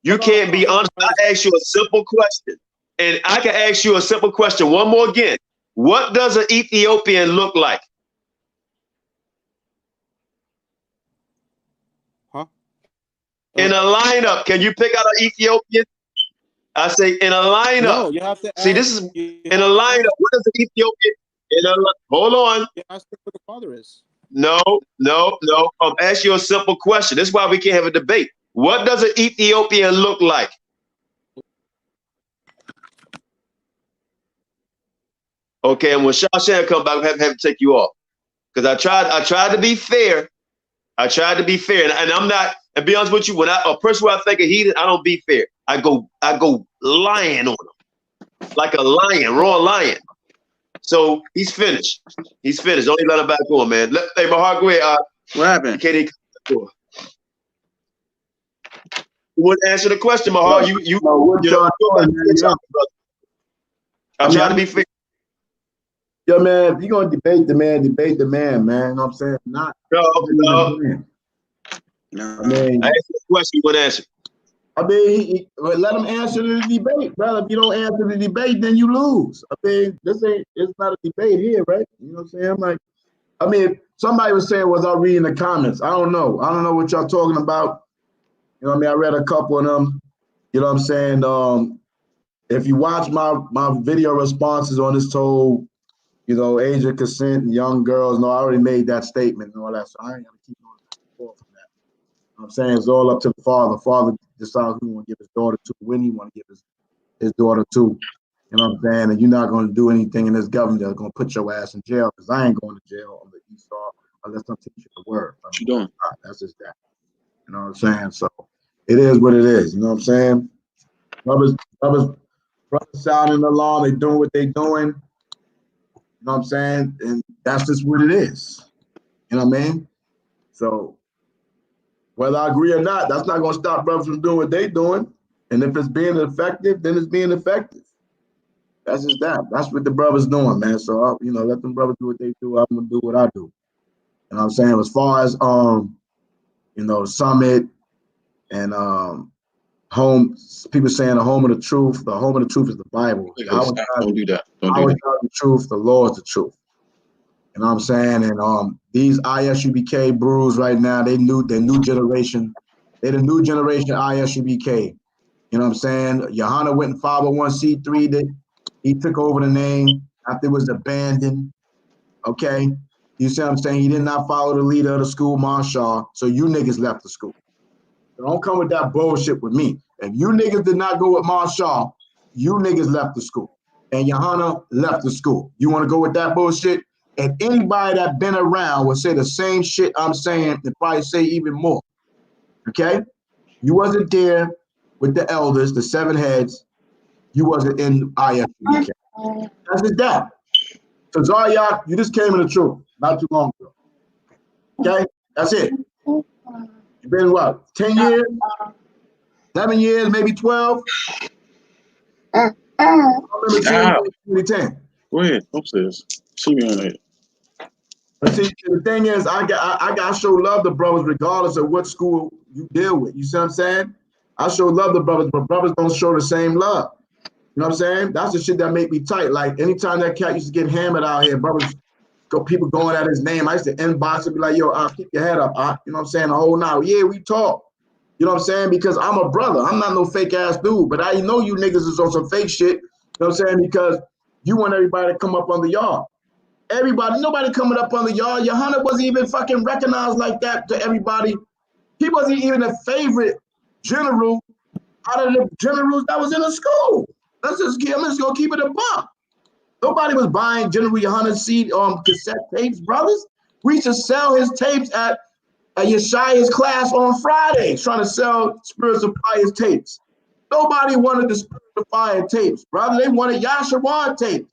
You can't be honest. I ask you a simple question, and I can ask you a simple question one more again. What does an Ethiopian look like? Huh? In a lineup, can you pick out an Ethiopian? I say in a lineup. No, you have to see. This is in a lineup. What does an Ethiopian? Hold on. You ask what the father is. No. I'm asking you a simple question. This is why we can't have a debate. What does an Ethiopian look like? Okay, and when Shashan come back, I have to take you off, because I tried to be fair. And I'm not. And be honest with you, when a person who I think is heated, I don't be fair. I go lion on him, like a lion, raw lion. So he's finished. Don't even let him back on, man. Hey, my heart, go ahead. What happened? You wouldn't answer the question, my heart. I'm trying to be fair. Yo, man, if you're gonna debate the man, man. You know what I'm saying? Not. No. I mean, I asked you a question, you wouldn't answer. I mean, let him answer the debate, brother. If you don't answer the debate, then you lose. I mean, it's not a debate here, right? You know what I'm saying? Somebody was saying, was I reading the comments? I don't know what y'all talking about. You know what I mean? I read a couple of them. You know what I'm saying? If you watch my video responses on this whole, age of consent and young girls, I already made that statement and all that, so I ain't gonna keep on forward from that. You know what I'm saying? It's all up to the father. The father decides who he want to give his daughter to, when he want to give his daughter to. You know what I'm saying? And you're not going to do anything in this government that's going to put your ass in jail, because I ain't going to jail on the Esau unless I'm teaching the word. What you doing? That's just that. You know what I'm saying? So it is what it is. You know what I'm saying? Brothers sounding the alarm. They doing what they doing. You know what I'm saying? And that's just what it is. You know what I mean? So whether I agree or not, that's not going to stop brothers from doing what they doing. And if it's being effective, then it's being effective. That's just that. That's what the brothers doing, man. So, let them brothers do what they do. I'm going to do what I do. You know what I'm saying? As far as, the summit and home, people saying the home of the truth is the Bible. Don't do that. The truth, the Lord is the truth. You know what I'm saying? And these ISUBK brews right now, they're the new generation ISUBK. You know what I'm saying? Yahanna went in 501c3. He took over the name after it was abandoned. Okay? You see what I'm saying? He did not follow the leader of the school, Marshall. So you niggas left the school. So don't come with that bullshit with me. If you niggas did not go with Marshall, you niggas left the school. And Yahanna left the school. You want to go with that bullshit? And anybody that been around will say the same shit I'm saying and probably say even more. Okay? You wasn't there with the elders, the 7 heads. You wasn't in ISUBK. That's just that. So Zaryak, you just came in the truth not too long ago. Okay? That's it. You've been what? 10 years? 11 years, maybe 12? I remember seeing you in 2010. Go ahead, upstairs. See me on it. But see, the thing is, I got to show love to brothers regardless of what school you deal with. You see what I'm saying? I show love to brothers, but brothers don't show the same love. You know what I'm saying? That's the shit that make me tight. Like anytime that cat used to get hammered out here, brothers, people going at his name, I used to inbox and be like, yo, keep your head up. You know what I'm saying? The whole night. Yeah, we talk. You know what I'm saying? Because I'm a brother. I'm not no fake ass dude. But I know you niggas is on some fake shit. You know what I'm saying? Because you want everybody to come up under y'all. Nobody coming up under y'all. Yahanna wasn't even fucking recognized like that to everybody. He wasn't even a favorite general out of the generals that was in the school. I'm just gonna keep it a buck. Nobody was buying General Yahanna's seed cassette tapes, brothers. We used to sell his tapes at Yeshaya's class on Fridays, trying to sell Spirits of Fire tapes. Nobody wanted the Spirits of Fire tapes, brother. They wanted Yashawan tapes.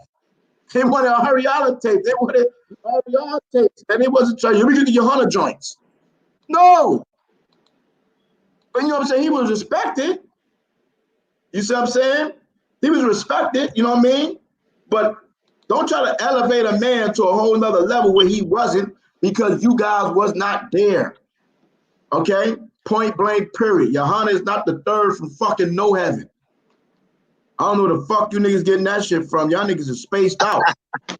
They wanted Ariana tapes. They wanted Ariana tapes. And they wasn't trying, let me get the Yahanna joints. No. But you know what I'm saying? He was respected. You see what I'm saying? He was respected, you know what I mean? But don't try to elevate a man to a whole nother level where he wasn't because you guys was not there. Okay? Point blank, period. Yahanna is not the third from fucking no heaven. I don't know where the fuck you niggas getting that shit from. Y'all niggas are spaced out. I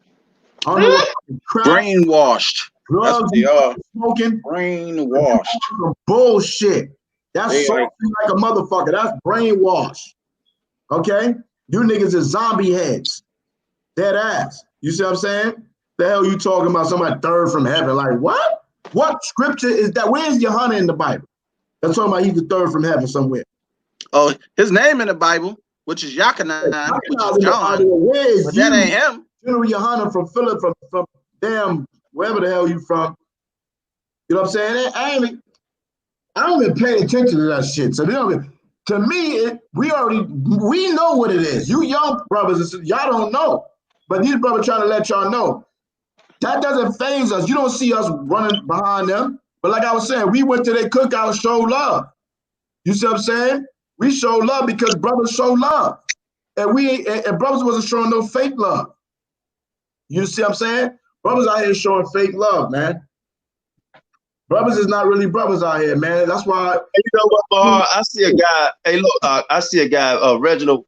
don't know what crap. Brainwashed. Drugs, that's what they are. Smoking. Brainwashed. Bullshit. That's so like a motherfucker. That's brainwash. Okay? You niggas is zombie heads. Dead ass. You see what I'm saying? The hell you talking about somebody third from heaven? Like what? What scripture is that? Where's Yahanna in the Bible? That's talking about he's the third from heaven somewhere. Oh, his name in the Bible, which is Yahanna, which is John. Where is but that ain't him. General Yahanna from Philip, from damn wherever the hell you from. You know what I'm saying? I don't even pay attention to that shit. So they don't. To me, we know what it is. You young brothers, y'all don't know. But these brothers trying to let y'all know. That doesn't faze us. You don't see us running behind them. But like I was saying, we went to their cookout and showed love. You see what I'm saying? We show love because brothers show love. And brothers wasn't showing no fake love. You see what I'm saying? Brothers out here showing fake love, man. Brothers is not really brothers out here, man. That's why. You know what, Mahar? I see a guy. Hey, look, I see a guy, Reginald.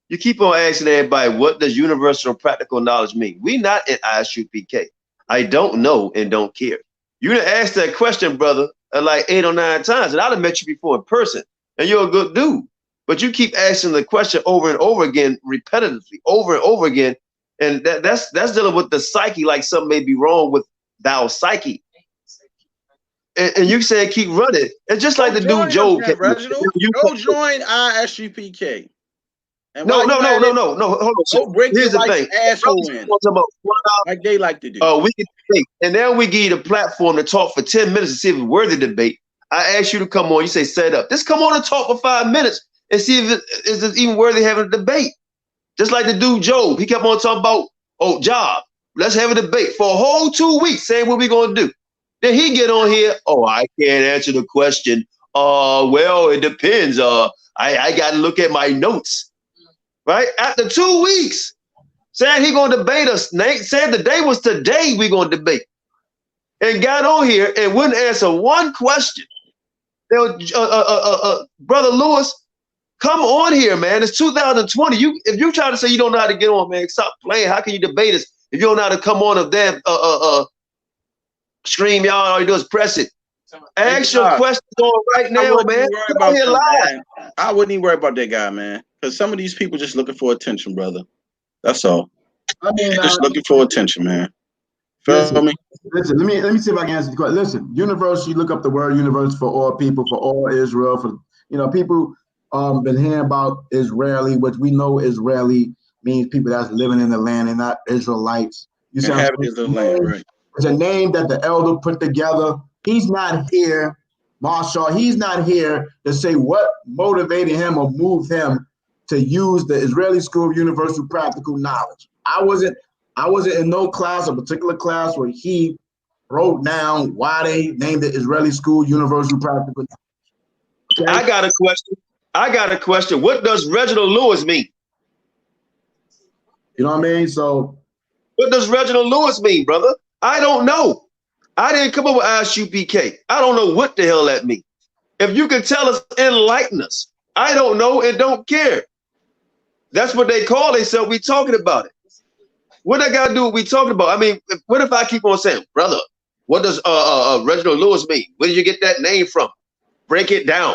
You keep on asking everybody, what does universal and practical knowledge mean? We not in ISUPK. I don't know and don't care. You done asked that question, brother, like 8 or 9 times, and I'd have met you before in person, and you're a good dude. But you keep asking the question over and over again, repetitively, over and over again, and that's dealing with the psyche, like something may be wrong with thou psyche. And you saying keep running. It's just like the dude Job. Go join ISUPK. No. Hold on. So here's the thing. Asshole in. Like they like to do. We can debate, and then we give you the platform to talk for 10 minutes to see if it's worthy debate. I ask you to come on. You say set up. Just come on and talk for 5 minutes and see if it's even worthy having a debate. Just like the dude Job. He kept on talking about job. Let's have a debate for a whole 2 weeks, saying what we gonna do. Then he get on here. I can't answer the question. Well, it depends. I got to look at my notes. Right after 2 weeks, saying he gonna debate us. Nate said the day was today we gonna debate, and got on here and wouldn't answer one question. Brother Lewis, come on here, man. It's 2020. If you try to say you don't know how to get on, man, stop playing. How can you debate us if you don't know how to come on a damn stream? Y'all, all you do is press it. Ask your question on right now, man. I wouldn't even worry about that guy, man. Because some of these people just looking for attention, brother. That's all. I mean, just looking for attention, man. Feel me? Listen, let me see if I can answer the question. Listen, universe, you look up the word universe for all people, for all Israel, for people been hearing about Israeli, which we know Israeli means people that's living in the land and not Israelites. You see, right? It's a name that the elder put together. He's not here, Marshall. He's not here to say what motivated him or moved him to use the Israeli School of Universal Practical Knowledge. I wasn't in no class, a particular class, where he wrote down why they named it Israeli School Universal Practical Knowledge. Okay? I got a question. What does Reginald Lewis mean? You know what I mean? So what does Reginald Lewis mean, brother? I don't know. I didn't come up with ISUPK. I don't know what the hell that means. If you can tell us, enlighten us. I don't know and don't care. That's what they call themselves. We talking about it. What I got to do? We talking about? I mean, what if I keep on saying, brother? What does Reginald Lewis mean? Where did you get that name from? Break it down.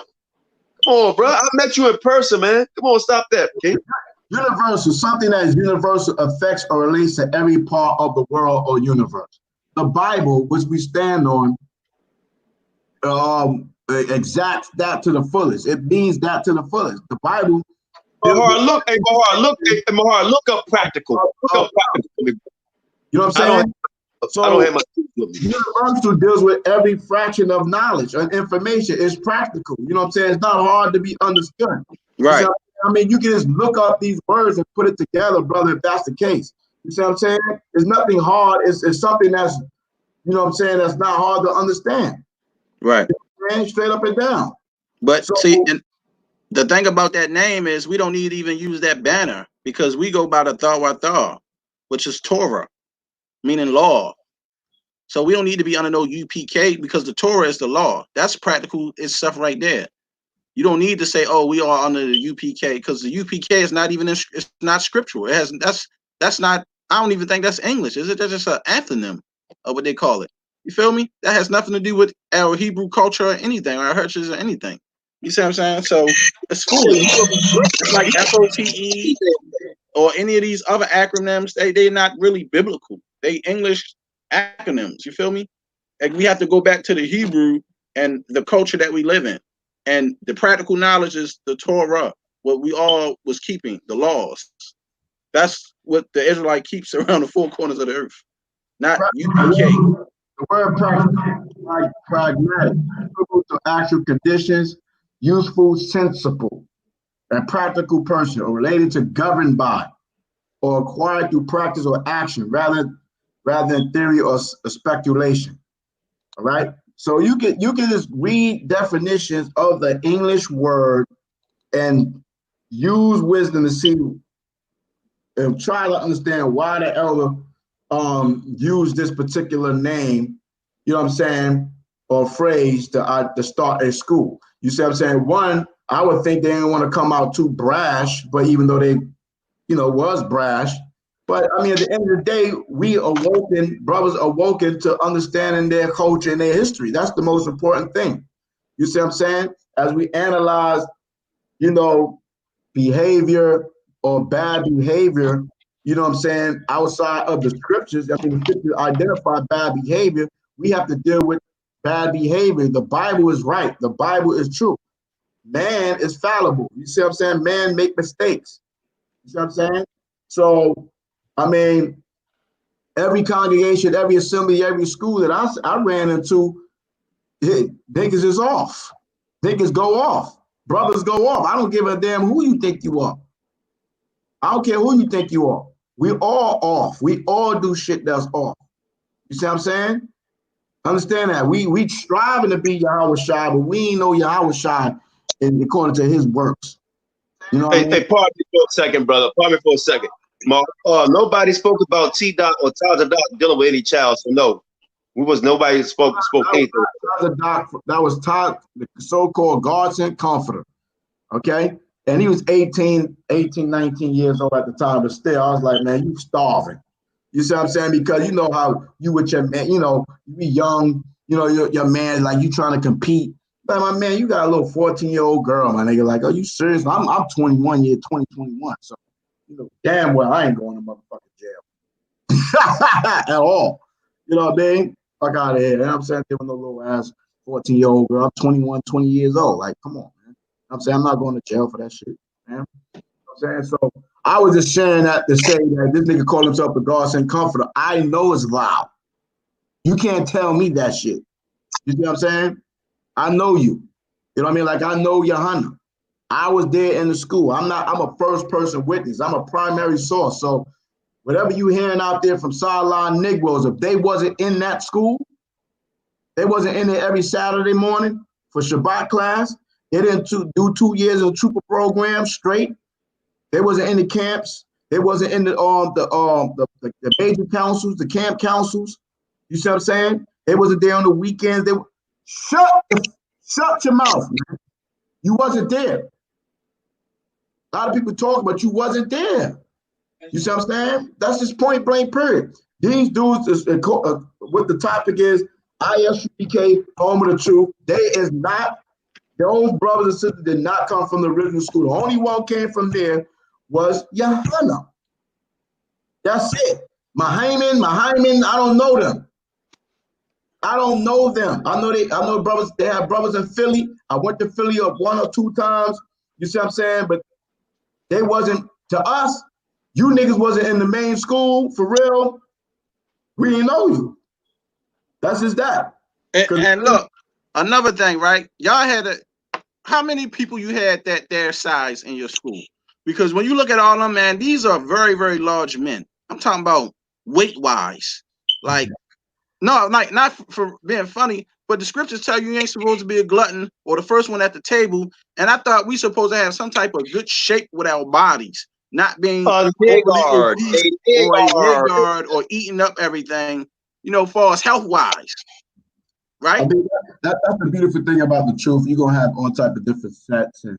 Come on, bro. I met you in person, man. Come on, stop that, okay? Universal, something that is universal, affects or relates to every part of the world or universe. The Bible, which we stand on, exacts that to the fullest. It means that to the fullest. The Bible. Mahar, look up practical. Look up practical. You know what I'm saying? I don't have my tools with me. Universal deals with every fraction of knowledge and information. It's practical. You know what I'm saying? It's not hard to be understood. Right. You know, I mean, you can just look up these words and put it together, brother, if that's the case. You see what I'm saying? It's nothing hard. It's something that's, you know what I'm saying, that's not hard to understand. Right. You know what I'm saying? Straight up and down. But see, and the thing about that name is we don't need to even use that banner because we go by the Thawatha, which is Torah, meaning law. So we don't need to be under no UPK because the Torah is the law. That's practical. It's stuff right there. You don't need to say, "Oh, we are under the UPK," because the UPK is not even. It's not scriptural. It has. That's not. I don't even think that's English. Is it? That's just an antonym of what they call it. You feel me? That has nothing to do with our Hebrew culture or anything, or our churches or anything. You see what I'm saying? So it's foolish. It's like F.O.P.E. or any of these other acronyms. They're not really biblical. They English acronyms. You feel me? Like we have to go back to the Hebrew and the culture that we live in. And the practical knowledge is the Torah, what we all was keeping, the laws. That's what the Israelite keeps around the four corners of the earth, not UPK. The word practical, like pragmatic, to actual conditions, useful, sensible, and practical person, or related to governed by, or acquired through practice or action, rather than theory or speculation. All right. So you can just read definitions of the English word and use wisdom to see and try to understand why the elder used this particular name, you know what I'm saying, or phrase to start a school. You see what I'm saying? One, I would think they didn't want to come out too brash, but even though they, you know, was brash. But I mean, at the end of the day, brothers awoken to understanding their culture and their history. That's the most important thing. You see what I'm saying? As we analyze, you know, behavior or bad behavior, you know what I'm saying, outside of the scriptures, I mean, the scriptures identify bad behavior, we have to deal with bad behavior. The Bible is right. The Bible is true. Man is fallible. You see what I'm saying? Man make mistakes. You see what I'm saying? So, I mean, every congregation, every assembly, every school that I ran into, niggas is off. Niggas go off. Brothers go off. I don't give a damn who you think you are. I don't care who you think you are. We all off. We all do shit that's off. You see what I'm saying? Understand that. We striving to be Yahawashi, but we ain't know Yahawashi according to his works. You know what I mean? Hey, pardon me for a second, brother. Pardon me for a second. Nobody spoke about T-Dot or T-Dot dealing with any child, so no. Nobody spoke anything. That was Todd, the so-called guardian comforter. Okay? And he was 18, 19 years old at the time, but still, I was like, man, you starving. You see what I'm saying? Because you know how you with your man, you know, you be young, you know, your man, like you trying to compete. But my man, you got a little 14-year-old girl, my nigga. Like, are you serious? I'm 2021. So, you know, damn well, I ain't going to motherfucking jail at all. You know what I mean? Fuck out of here. You know what I'm saying? There was no little ass 14-year-old girl. I'm 21, 20 years old. Like, come on, man. I'm saying I'm not going to jail for that shit, man. You know what I'm saying? So I was just sharing that to say that this nigga called himself the guardian comforter. I know it's loud. You can't tell me that shit. You see what I'm saying? I know you. You know what I mean? Like I know Yahanna. I was there in the school. I'm a first person witness. I'm a primary source. So whatever you hearing out there from sideline Negroes, if they wasn't in that school, they wasn't in there every Saturday morning for Shabbat class. They didn't do 2 years of trooper program straight. They wasn't in the camps. They wasn't in the major councils, the camp councils. You see what I'm saying? They wasn't there on the weekends. They shut your mouth, man. You wasn't there. A lot of people talk, but you wasn't there. You see what I'm saying? That's just point blank period. These dudes is what the topic is, ISUPK, home of the truth. They is not, their own brothers and sisters did not come from the original school. The only one came from there was Yahanna. That's it. Mahayman, I don't know them. I don't know them. I know brothers, they have brothers in Philly. I went to Philly 1 or 2 times. You see what I'm saying? But they wasn't, to us, you niggas wasn't in the main school, for real. We didn't know you. That's just that. And look, another thing, right? Y'all had how many people you had that their size in your school? Because when you look at all them, man, these are very, very large men. I'm talking about weight-wise. Like, no, like not for being funny, but the scriptures tell you ain't supposed to be a glutton or the first one at the table. And I thought we supposed to have some type of good shape with our bodies, not being overly obese or a Nigard or eating up everything, you know, for us health-wise. Right? I mean, that's the beautiful thing about the truth. You're going to have all type of different sets. And,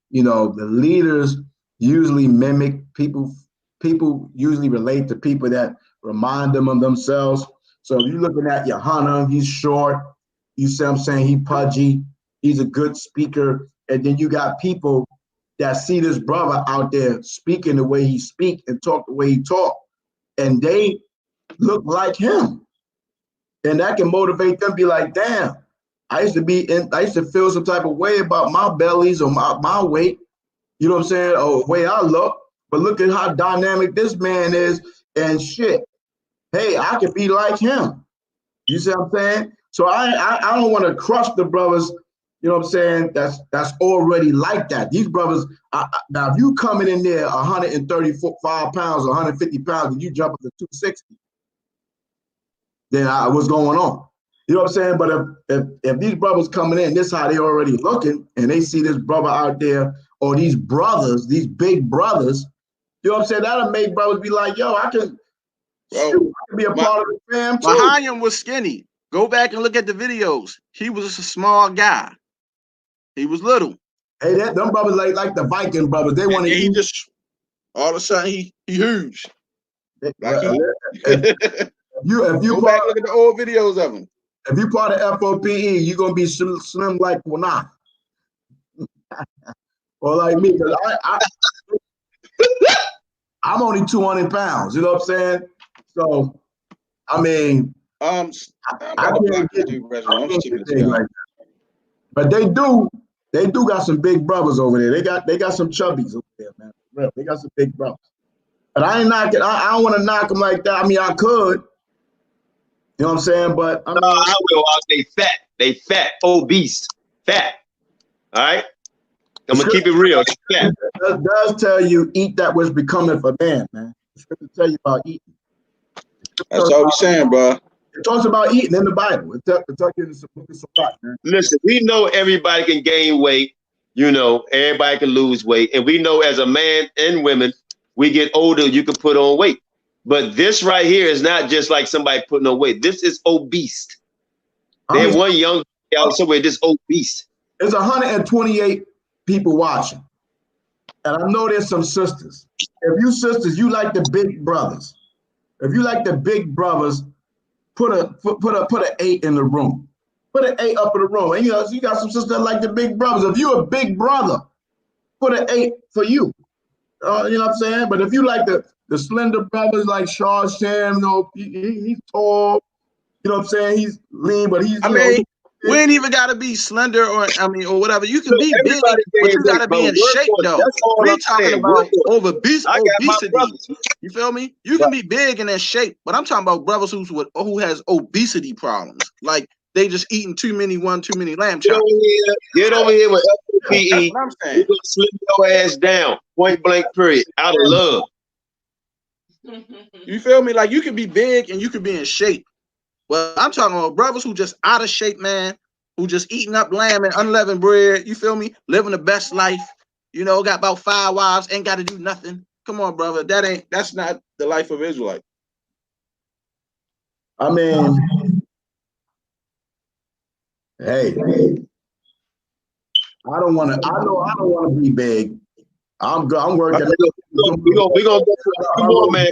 you know, the leaders usually mimic people. People usually relate to people that remind them of themselves. So if you're looking at Yahanna, he's short. You see what I'm saying? He pudgy. He's a good speaker. And then you got people that see this brother out there speaking the way he speak and talk the way he talk. And they look like him. And that can motivate them, be like, damn, I used to feel some type of way about my bellies or my weight, you know what I'm saying, or the way I look, but look at how dynamic this man is and shit. Hey, I could be like him. You see what I'm saying? So I don't want to crush the brothers, you know what I'm saying, that's already like that. These brothers, now if you coming in there 135 pounds or 150 pounds and you jump up to 260, then what's going on? You know what I'm saying? But if these brothers coming in, this how they already looking, and they see this brother out there, or these brothers, these big brothers, you know what I'm saying? That'll make brothers be like, yo, I can be a part of the fam too. Mahayam was skinny. Go back and look at the videos. He was just a small guy. He was little. Hey, them brothers like the Viking brothers. They want to eat. He just all of a sudden he huge. If you go back and look at the old videos of him. If you part of F.O.P.E, you're gonna be slim like Qanath. Or like me, because I'm only 200 pounds, you know what I'm saying? So I mean I can't get big like that. But they do got some big brothers over there. They got some chubbies over there, man. Real. They got some big brothers. But I ain't knocking, I don't want to knock them like that. I mean, I could. You know what I'm saying? But I mean, I will. They fat, obese, fat. All right? I'm going to keep it real. Fat. It does tell you, eat that which becometh a man, man. The scripture tell you about eating. That's all we're saying, bro. It talks about eating in the Bible. It tells you in the book of Shabbat, man. Listen, we know everybody can gain weight. You know, everybody can lose weight. And we know as a man and women, we get older, you can put on weight. But this right here is not just like somebody putting on weight. This is obese. They have one young guy out somewhere just obese. There's 128 people watching. And I know there's some sisters. If you sisters, you like the big brothers. If you like the big brothers, put an 8 in the room. Put an 8 up in the room. And you know, you got some sisters that like the big brothers. If you're a big brother, put an 8 for you. You know what I'm saying? But if you like the slender brothers like Shaw Sham, you know, he's tall, you know what I'm saying? He's lean, but he's, we ain't even gotta be slender or whatever. You can be big, but you gotta be in shape though. We're talking about obesity. You feel me? You can be big and in shape, but I'm talking about brothers who has obesity problems. Like they just eating too many lamb chops. Get over here with F.O.P.E. That's what I'm saying. You're gonna slim your ass down. Point blank period. Out of love. You feel me? Like you can be big and you can be in shape. Well, I'm talking about brothers who just out of shape, man, who just eating up lamb and unleavened bread, you feel me? Living the best life, you know, got about 5 wives, ain't got to do nothing. Come on, brother. That's not the life of Israelite. I mean, hey, I don't want to be big. I'm good. I'm working. We're gonna go for come on, man.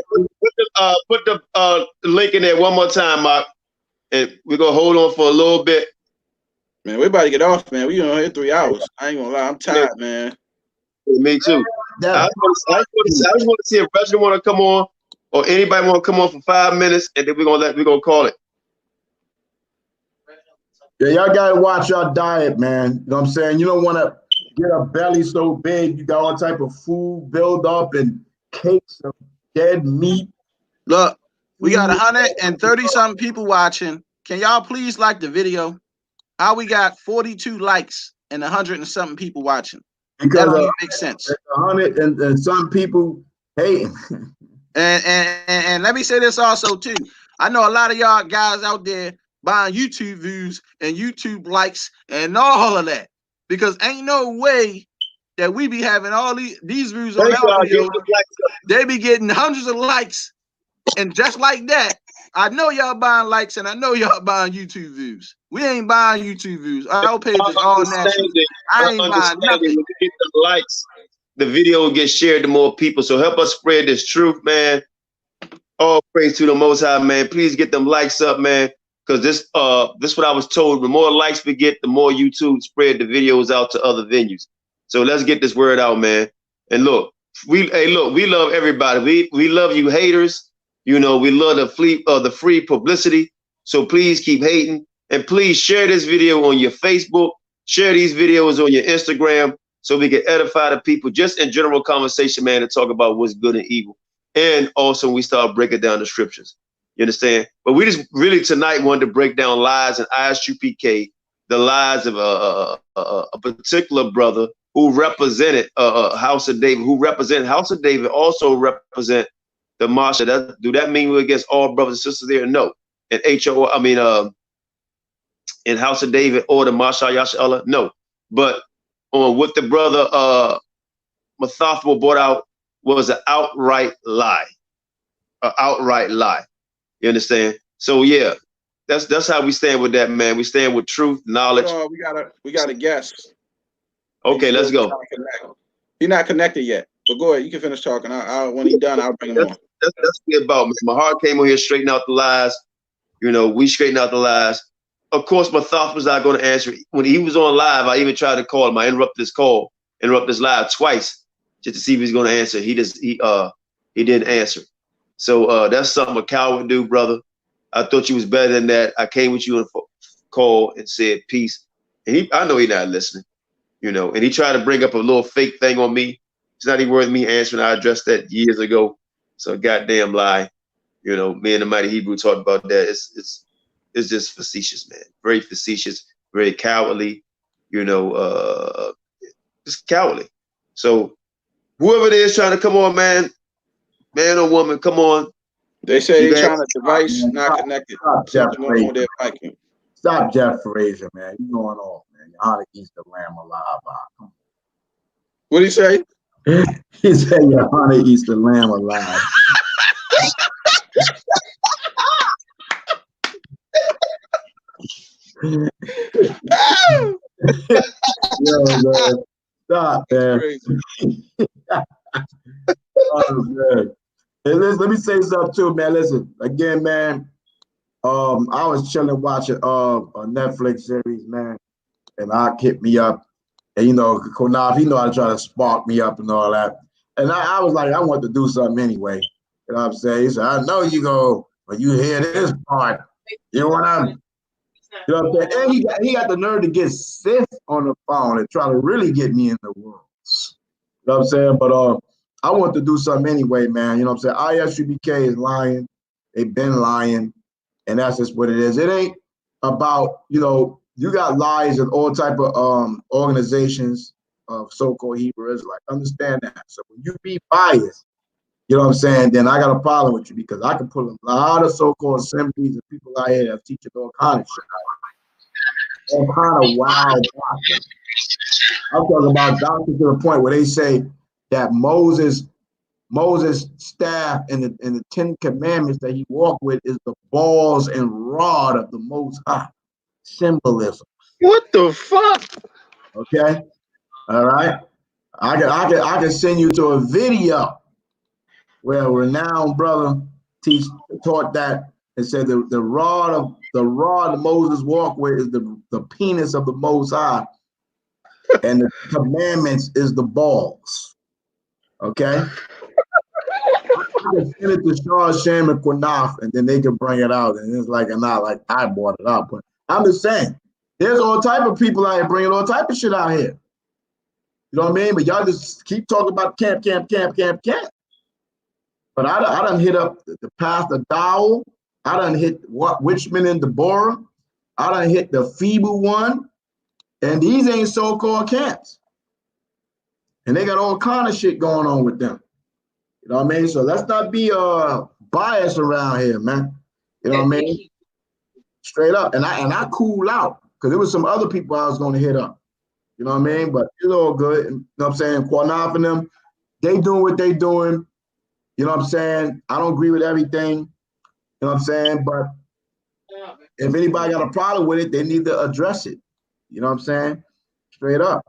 Put the link in there one more time, Mark. And we're gonna hold on for a little bit. Man, we about to get off, man. We on here 3 hours. I ain't gonna lie, I'm tired, man. Me too. I just want to see if Reginald want to come on, or anybody want to come on for 5 minutes, and then we're gonna call it. Yeah, y'all gotta watch your diet, man. You know what I'm saying? You don't want to get a belly so big you got all type of food build up and cakes of dead meat. Look, we got 130 something people watching. Can y'all please like the video? How we got 42 likes and 100 and something people watching? Because that don't even make sense. 100 and some people hating. And let me say this also too. I know a lot of y'all guys out there buying YouTube views and YouTube likes and all of that, because ain't no way that we be having all these views on our videos. They be getting hundreds of likes, and just like that, I know y'all buying likes and I know y'all buying YouTube views. We ain't buying YouTube views. Our page is all natural. I ain't buying nothing. When you get the likes, the video will get shared to more people. So help us spread this truth, man. All praise to the Most High, man. Please get them likes up, man. Because this what I was told. The more likes we get, the more YouTube spread the videos out to other venues. So let's get this word out, man. And look, we love everybody. We love you haters. You know, we love the free publicity. So please keep hating, and please share this video on your Facebook. Share these videos on your Instagram so we can edify the people, just in general conversation, man, and talk about what's good and evil. And also we start breaking down the scriptures. You understand? But we just really tonight wanted to break down lies and ISUPK, the lies of a particular brother who represented House of David, House of David, also represent the Masha. Do that mean we're against all brothers and sisters there? No. And in House of David or the Mashayach Yahawashi? No. But on what the brother Mathathwa brought out was an outright lie. An outright lie. You understand? So yeah, that's how we stand with that, man. We stand with truth, knowledge. We got a guest. Okay, let's go. He's not connected yet, but go ahead. You can finish talking. When he's done, I'll bring him on. That's what about, man. My heart came on here, straighten out the lies. You know, we straighten out the lies. Of course, my thought was not going to answer. When he was on live, I even tried to call him. I interrupted his live twice just to see if he's going to answer. He didn't answer. So that's something a coward would do, brother. I thought you was better than that. I came with you on a call and said peace. And I know he's not listening, you know. And he tried to bring up a little fake thing on me. It's not even worth me answering. I addressed that years ago. So goddamn lie. You know, me and the Mighty Hebrew talked about that. It's just facetious, man. Very facetious, very cowardly, you know, just cowardly. So whoever it is trying to come on, man or woman, come on. They say they're trying to device not connected. Stop Jeff Frazier, man. You going off, man. Yahanna eats the lamb alive. What did he say? He said Yahanna eats the lamb alive. Yo, man. Stop, man. Oh, man. Hey, let me say something too, man. Listen, again, man. I was chilling watching a Netflix series, man, and I hit me up, and you know, Qanath, he know how to try to spark me up and all that, and I was like, I want to do something anyway. You know what I'm saying? He said, I know you go, but you hear this part, you know what I'm saying? And he got the nerve to get Sith on the phone and try to really get me in the world. You know what I'm saying? But I want to do something anyway, man. You know what I'm saying? ISUPK is lying. They've been lying. And that's just what it is. It ain't about, you know, you got lies in all type of organizations of so-called Hebrew Israelites. Understand that. So when you be biased, you know what I'm saying, then I got a problem with you, because I can pull a lot of so-called assemblies and people out here that teach all kind of shit. All kind of wild doctrine. I'm talking about doctrine to the point where they say that Moses' staff and the 10 commandments that he walked with is the balls and rod of the Most High. Symbolism. What the fuck? Okay? All right? I can send you to a video where a renowned brother taught that and said the rod Moses walked with is the penis of the Most High, and the commandments is the balls. Okay. I can send it to Shaw, Shem, and Qanath, and then they can bring it out. And it's like, not like I brought it up, but I'm just saying, there's all type of people out here bringing all type of shit out here. You know what I mean? But y'all just keep talking about camp. But I done hit up the Pastor Dowell. I done hit Witchman and Deborah. I done hit the Feeble one. And these ain't so-called camps. And they got all kind of shit going on with them. You know what I mean? So let's not be biased around here, man. You know what I mean? Straight up. And I cool out because there was some other people I was going to hit up. You know what I mean? But it's all good. You know what I'm saying? Qanath and them, they doing what they doing. You know what I'm saying? I don't agree with everything. You know what I'm saying? But if anybody got a problem with it, they need to address it. You know what I'm saying? Straight up.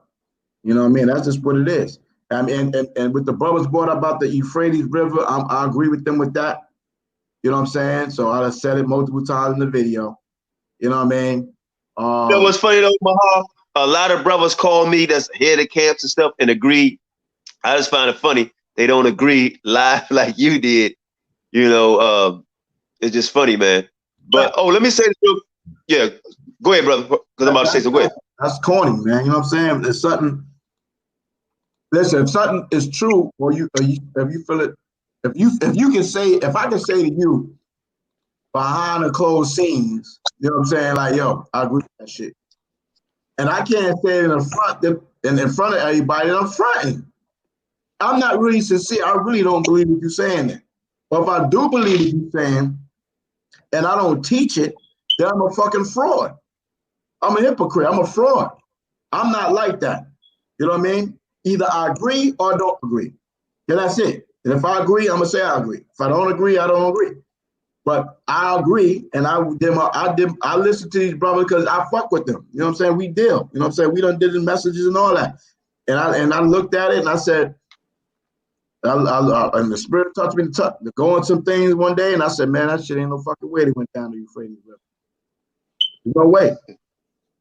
You know what I mean? That's just what it is. I mean, and with the brothers brought up about the Euphrates River, I agree with them with that. You know what I'm saying? So I done said it multiple times in the video. You know what I mean? You know what's funny though, Mahal? A lot of brothers call me that's head of camps and stuff and agree. I just find it funny. They don't agree live like you did. You know, it's just funny, man. But, let me say this. Yeah, go ahead, brother, because I'm about to say something. Go ahead. That's corny, man. You know what I'm saying? It's something. Listen, if something is true, or if you feel it, if you can say, if I can say to you behind the closed scenes, you know what I'm saying? Like, yo, I agree with that shit. And I can't say it in front of everybody that I'm fronting. I'm not really sincere. I really don't believe what you're saying there. But if I do believe what you're saying, and I don't teach it, then I'm a fucking fraud. I'm a hypocrite. I'm a fraud. I'm not like that. You know what I mean? Either I agree or I don't agree. Yeah, that's it. And if I agree, I'm gonna say I agree. If I don't agree, I don't agree. But I agree, and I listen to these brothers because I fuck with them. You know what I'm saying? We deal. You know what I'm saying? We done did the messages and all that. And I looked at it and I said, and the spirit touched me to go on some things one day, and I said, man, that shit ain't no fucking way they went down the Euphrates River. There's no way.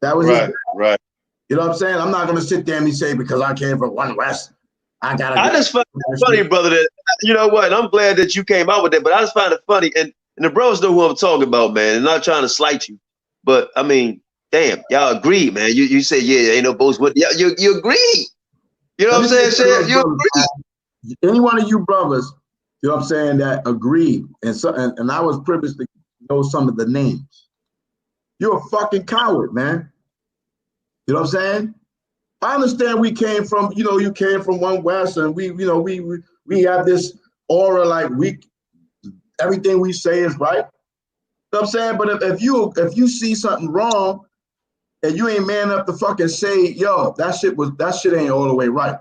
That was right. You know what I'm saying? I'm not gonna sit there and say because I came from One West, I just find it funny, brother, that you know what? I'm glad that you came out with that, but I just find it funny, and the bros know who I'm talking about, man. And not trying to slight you, but I mean, damn, y'all agree, man. You say, yeah, ain't no boast, but you agree. You know what I'm saying? Shit, you agree. Any one of you brothers, you know what I'm saying, that agreed, and I was privileged to know some of the names. You're a fucking coward, man. You know what I'm saying? I understand we came from, you came from One West, and we have this aura like everything we say is right. You know what I'm saying? But if you see something wrong and you ain't man up to fucking say, yo, that shit ain't all the way right.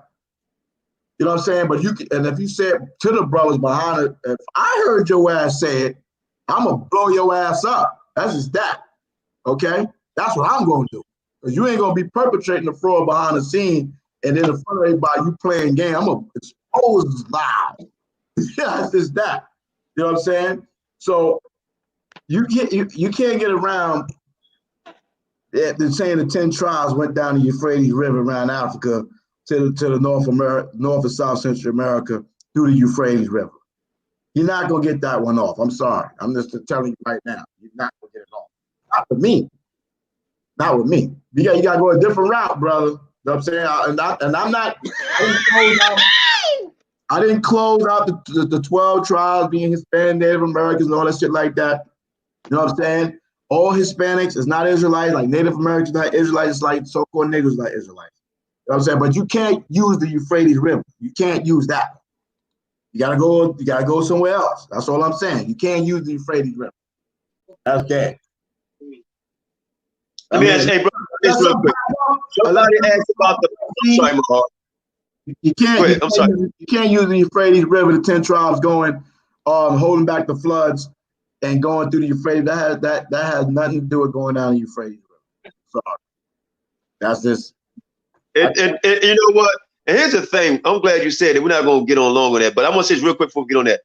You know what I'm saying? But if you say it to the brothers behind it, if I heard your ass say it, I'm gonna blow your ass up. That's just that. Okay? That's what I'm gonna do. Because you ain't gonna be perpetrating the fraud behind the scene, and then in front of everybody you playing game. I'm gonna expose loud. Yeah, it's just that. You know what I'm saying? So you can't get around saying the 10 tribes went down the Euphrates River around Africa to the North and South Central America through the Euphrates River. You're not gonna get that one off. I'm sorry. I'm just telling you right now. You're not gonna get it off. Not with me. Not with me. You gotta go a different route, brother. You know what I'm saying? I didn't close out the 12 tribes being Hispanic, Native Americans, and all that shit like that. You know what I'm saying? All Hispanics is not Israelites, like Native Americans not Israelites, it's like so-called niggas not Israelites. You know what I'm saying? But you can't use the Euphrates River. You can't use that. You gotta go somewhere else. That's all I'm saying. You can't use the Euphrates River. That's that. Let me ask you, hey, bro, this real quick. Somebody asked about the. I'm sorry, Mahal. You can't use the Euphrates River, the 10 tribes going, holding back the floods and going through the Euphrates. That has nothing to do with going down the Euphrates River. Sorry. That's just. And you know what? And here's the thing. I'm glad you said it. We're not going to get on long on that, but I'm going to say this real quick before we get on that.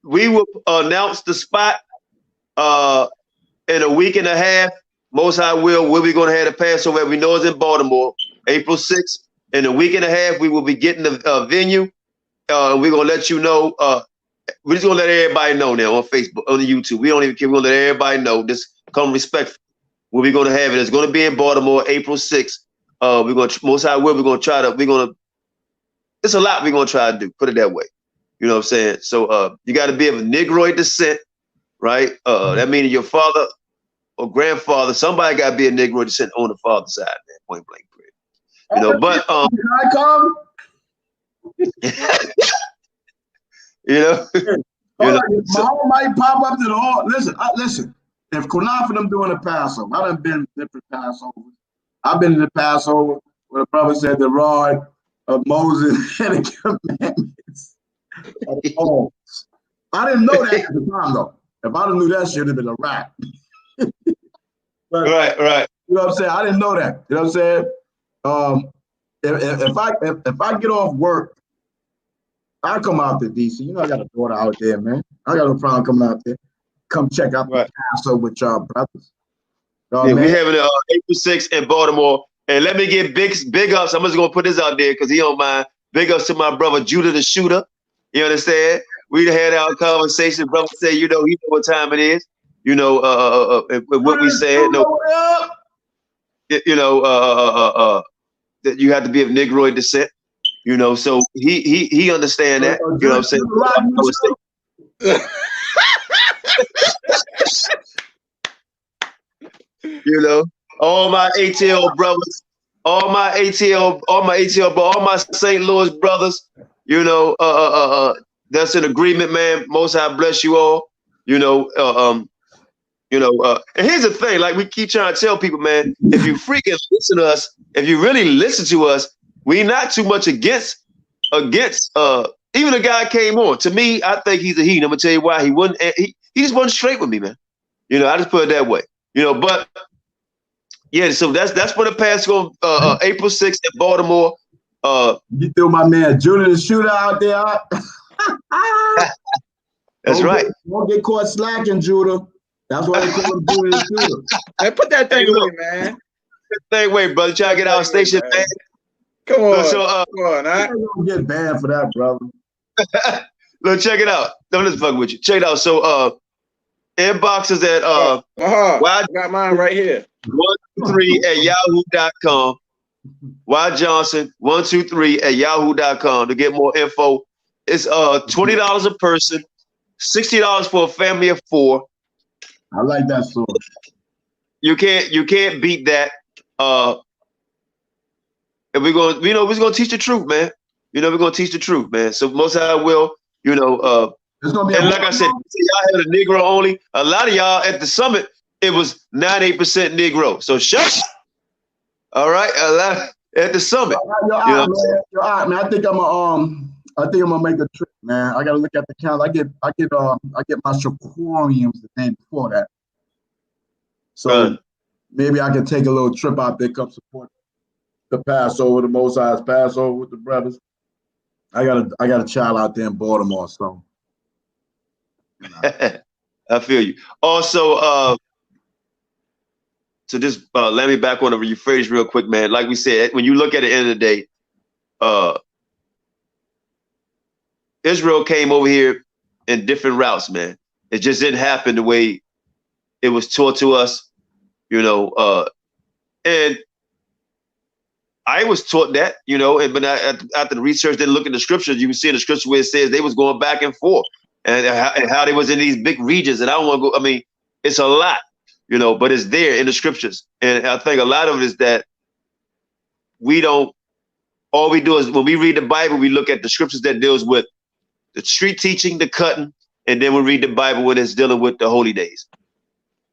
We will announce the spot in a week and a half. Most High will. We'll be going to have the Passover. We know it's in Baltimore, April 6th. In a week and a half, we will be getting the venue. We're going to let you know. We're just going to let everybody know now on Facebook, on the YouTube. We don't even care. We're going to let everybody know. Just come respectful. Where we're going to have it. It's going to be in Baltimore, April 6th. We're going to, most High will, we're going to try to, it's a lot we're going to try to do. Put it that way. You know what I'm saying? So you got to be of a Negroid descent, right? That means your father or grandfather, somebody got to be a Negroid descent on the father's side, man. Point blank. You know, but Can I come? you know, My home might pop up to the hall. Listen. If Qanath and them doing a Passover, I done been different Passovers. I've been in the Passover where the brother said the rod of Moses and the commandments. I didn't know that at the time though. If I didn't knew that shit, it'd been a wrap. Right. You know what I'm saying? I didn't know that. You know what I'm saying? If I get off work, I come out to DC. You know, I got a daughter out there, man. I got no problem coming out there. Come check out the Passover with y'all brothers. Yeah, we having it April 6th in Baltimore. And let me get big ups. I'm just gonna put this out there because he don't mind. Big ups to my brother Judah the Shooter. You understand? We had our conversation. Brother said, you know, he know what time it is. You know, what we said. No, you know, that you have to be of Negroid descent. You know, so he understand that. You know what I'm saying? You know, all my ATL brothers, all my St. Louis brothers, you know, that's an agreement, man. Most High bless you all. You know, and here's the thing, like we keep trying to tell people, man, if you freaking listen to us, if you really listen to us, we not too much against even a guy came on. To me, I think he's a heathen. I'm gonna tell you why. He just wasn't straight with me, man. You know, I just put it that way. You know, but yeah, so that's for the Passover, April 6th in Baltimore. You threw my man Judah the Shooter out there. That's right. Don't get caught slacking, Judah. That's why they call him Judah the Shooter. Hey, put that thing away, man. Put that thing away, brother. Try to get our station, man. Come on. So, come on, I don't get banned for that, brother. Look, check it out. Don't let's fuck with you. Check it out. So inbox is at I got mine right here. 123 at yahoo.com. Y Johnson 123 at yahoo.com to get more info. It's $20 a person, $60 for a family of 4. I like that sort. You can't beat that. And we're gonna teach the truth, man. You know, we're gonna teach the truth, man. So most High will, you know, it's gonna be and like I said, y'all had a Negro only. A lot of y'all at the summit, it was 98% Negro. So shush. All right, a lot at the summit. Man, I think I'm gonna make a trip, man. I gotta look at the calendar. I get my Shakoriums the day before that. So maybe I can take a little trip out there, come support the Passover, the Most High's Passover with the brothers. I got a child out there in Baltimore, so you know. I feel you. Also, so just let me back on the rephrase real quick, man. Like we said, when you look at the end of the day, Israel came over here in different routes, man. It just didn't happen the way it was taught to us, you know. And I was taught that, you know, but after the research, then look at the scriptures, you can see in the scripture where it says they was going back and forth and how they was in these big regions. And I don't want to go, I mean, it's a lot, you know, but it's there in the scriptures. And I think a lot of it is that all we do is when we read the Bible, we look at the scriptures that deals with the street teaching, the cutting, and then we read the Bible when it's dealing with the holy days.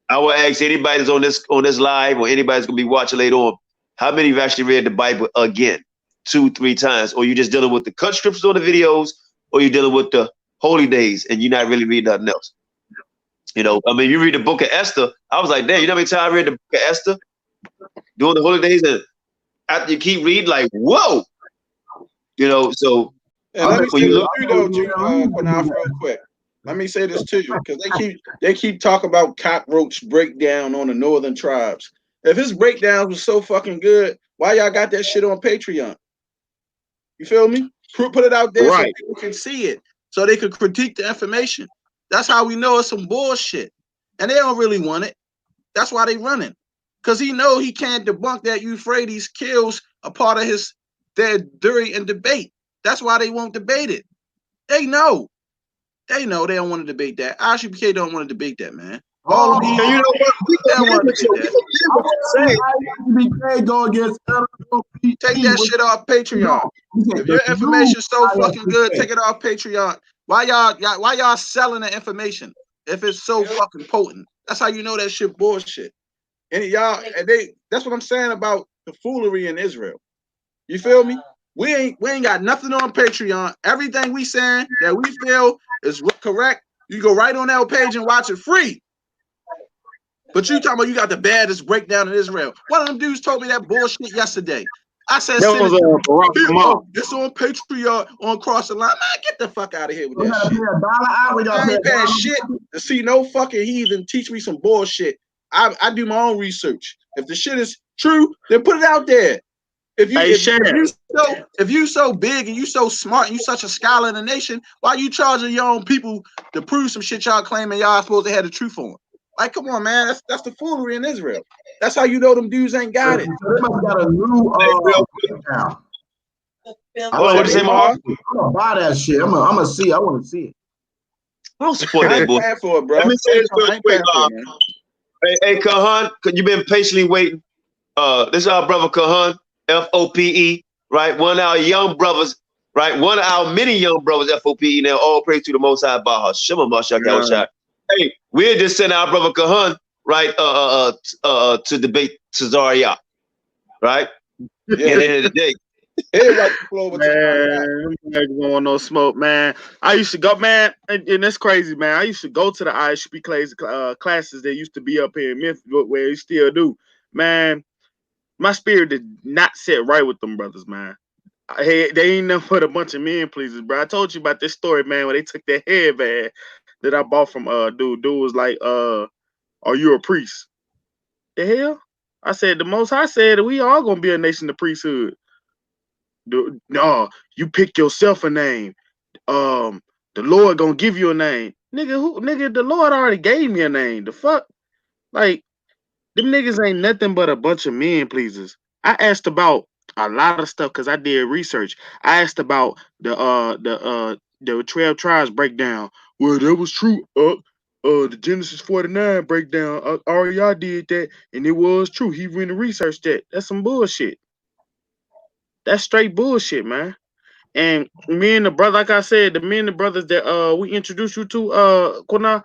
I will ask anybody that's on this live or anybody's gonna be watching later on, how many have actually read the Bible again, 2-3 times, or you just dealing with the cut scriptures on the videos, or you're dealing with the holy days and you're not really reading nothing else? You know, I mean, you read the book of Esther. I was like, damn, you know how many times I read the book of Esther during the holy days, and after you keep reading, like, whoa, You know, so And let me when say you this look, too, though, Qanath, real quick. Let me say this too, because they keep talking about cockroach breakdown on the northern tribes. If his breakdowns was so fucking good, why y'all got that shit on Patreon? You feel me? Put it out there so people can see it, so they could critique the information. That's how we know it's some bullshit, and they don't really want it. That's why they running, because he know he can't debunk that Euphrates kills a part of their theory and debate. That's why they won't debate it. They know they don't want to debate that. ISUPK don't want to debate that, man. All of these, and you know what? We they don't can want live to with debate you. We can that. live what you say. ISUPK go against F.O.P.E. Take that shit off Patreon. If your information's so fucking good, take it off Patreon. Why y'all selling the information if it's so fucking potent? That's how you know that shit bullshit. And that's what I'm saying about the foolery in Israel. You feel me? We ain't got nothing on Patreon. Everything we saying that we feel is correct, you go right on that page and watch it free. But you talking about you got the baddest breakdown in Israel. One of them dudes told me that bullshit yesterday. I said, it's on Patreon on Cross the Line. Man, get the fuck out of here with that shit. I ain't paying shit to see no fucking heathen teach me some bullshit. I do my own research. If the shit is true, then put it out there. If you so big and you so smart and you such a scholar in the nation, why you charging your own people to prove some shit y'all claiming y'all supposed to have the truth on? Like, come on, man. That's the foolery in Israel. That's how you know them dudes ain't got it. So they must got a new now. Hold on, what you say, Mahal? I'm gonna buy that shit. I'm gonna see. I want to see it. I don't support that bullshit. For it, bro. Let me say this real quick. Hey, Kahan, you've been patiently waiting. This is our brother Kahan, F.O.P.E., right? One of our young brothers, right? One of our many young brothers, F.O.P.E. Now, all praise to the Most High, Ha Mashayach Yahawashi. Hey, we just sent our brother Kahan, right, to debate Cesaria, right? Yeah. At the end of the day. Man, I'm going no smoke, man. I used to go, man, and that's crazy, man. I used to go to the ISUPK classes that used to be up here in Memphis, where you still do. Man, my spirit did not sit right with them brothers, man. They ain't nothing but a bunch of men pleasers, bro. I told you about this story, man, where they took that headband that I bought from dude. Dude was like, are you a priest? The hell? I said, the Most High said that we all gonna be a nation of priesthood. No, you pick yourself a name. The Lord gonna give you a name. Nigga, the Lord already gave me a name. The fuck? Like, them niggas ain't nothing but a bunch of men pleasers. I asked about a lot of stuff because I did research. I asked about the 12 tribes breakdown. Well, that was true. The Genesis 49 breakdown. REI did that, and it was true. He went and researched that. That's some bullshit. That's straight bullshit, man. And me and the brother, like I said, me and the brothers that we introduced you to, Qanath,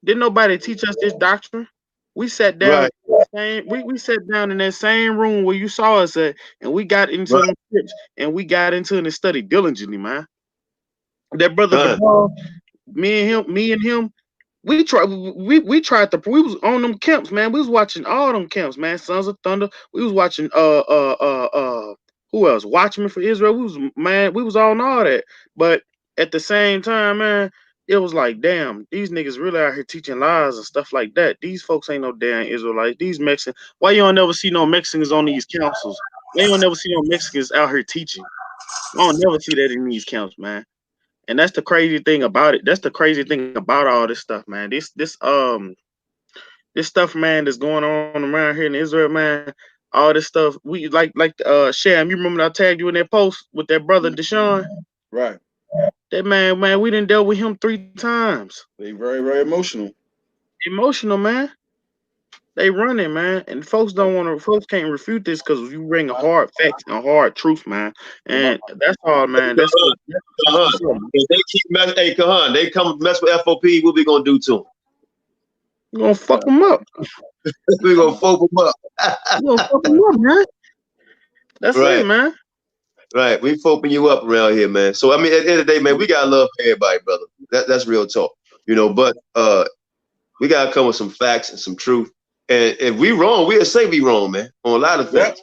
didn't nobody teach us this doctrine. We sat down, we sat down in that same room where you saw us at, and we got into the scripts, and we got into it and studied diligently, man. That brother, me and him, we tried we was on them camps, man. We was watching all them camps, man. Sons of Thunder. We was watching who else? Watchmen for Israel. We was on all that. But at the same time, man, it was like, damn, these niggas really out here teaching lies and stuff like that. These folks ain't no damn Israelites. These Mexicans. Why you don't never see no Mexicans on these councils? Why you don't never see no Mexicans out here teaching? I don't never see that in these camps, man. And that's the crazy thing about it. That's the crazy thing about all this stuff, man. This stuff, man, that's going on around here in Israel, man. All this stuff. We like Sham, you remember I tagged you in that post with that brother Deshaun? Right. That man, we done dealt with him 3 times. They very, very emotional. Emotional, man. They running, man. And folks can't refute this because you bring a hard facts and hard truth, man. And that's all, man. That's if they keep messing, hey, Kahan, they come mess with F.O.P.E., what we gonna do to them? We're gonna fuck them up. We're gonna fuck them up. We're gonna fuck them up, man. That's it, man. Right, we foping you up around here, man. So I mean, at the end of the day, man, we gotta love everybody, brother. That's real talk, you know. But we gotta come with some facts and some truth. And if we wrong, we'll say we wrong, man, on a lot of things.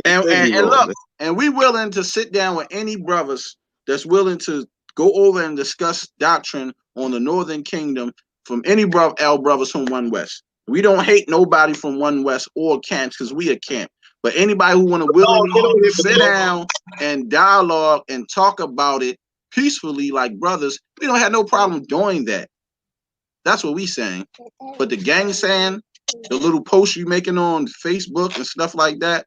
And look, and we willing to sit down with any brothers that's willing to go over and discuss doctrine on the Northern Kingdom from any brothers from One West. We don't hate nobody from One West or camps because we a camp. But anybody who want to willingly sit down and dialogue and talk about it peacefully like brothers, we don't have no problem doing that. That's what we saying. But the gang saying, the little posts you making on Facebook and stuff like that,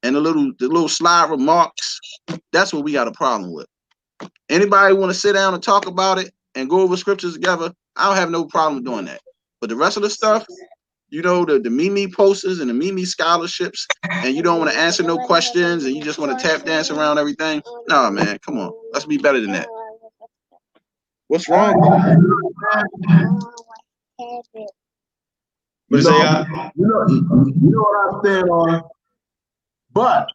and the little slide remarks, that's what we got a problem with. Anybody want to sit down and talk about it and go over scriptures together, I don't have no problem doing that. But the rest of the stuff, you know, the Mimi posters and the Mimi scholarships, and you don't want to answer no questions and you just want to tap dance around everything. No, man, come on. Let's be better than that. What's wrong? You know what I stand on, but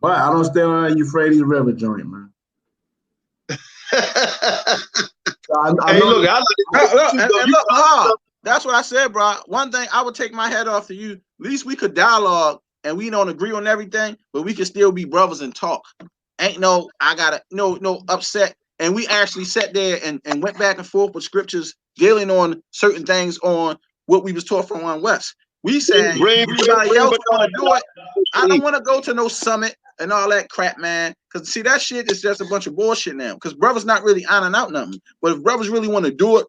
I don't stand on that Euphrates River joint, man. Look, that's what I said, bro. One thing I would take my head off to you. At least we could dialogue and we don't agree on everything, but we can still be brothers and talk. Ain't no upset. And we actually sat there and went back and forth with scriptures dealing on certain things on what we was taught from One West. We saying anybody else want to do it. I don't want to go to no summit and all that crap, man. Because see, that shit is just a bunch of bullshit now. Because brothers not really ironing out nothing. But if brothers really want to do it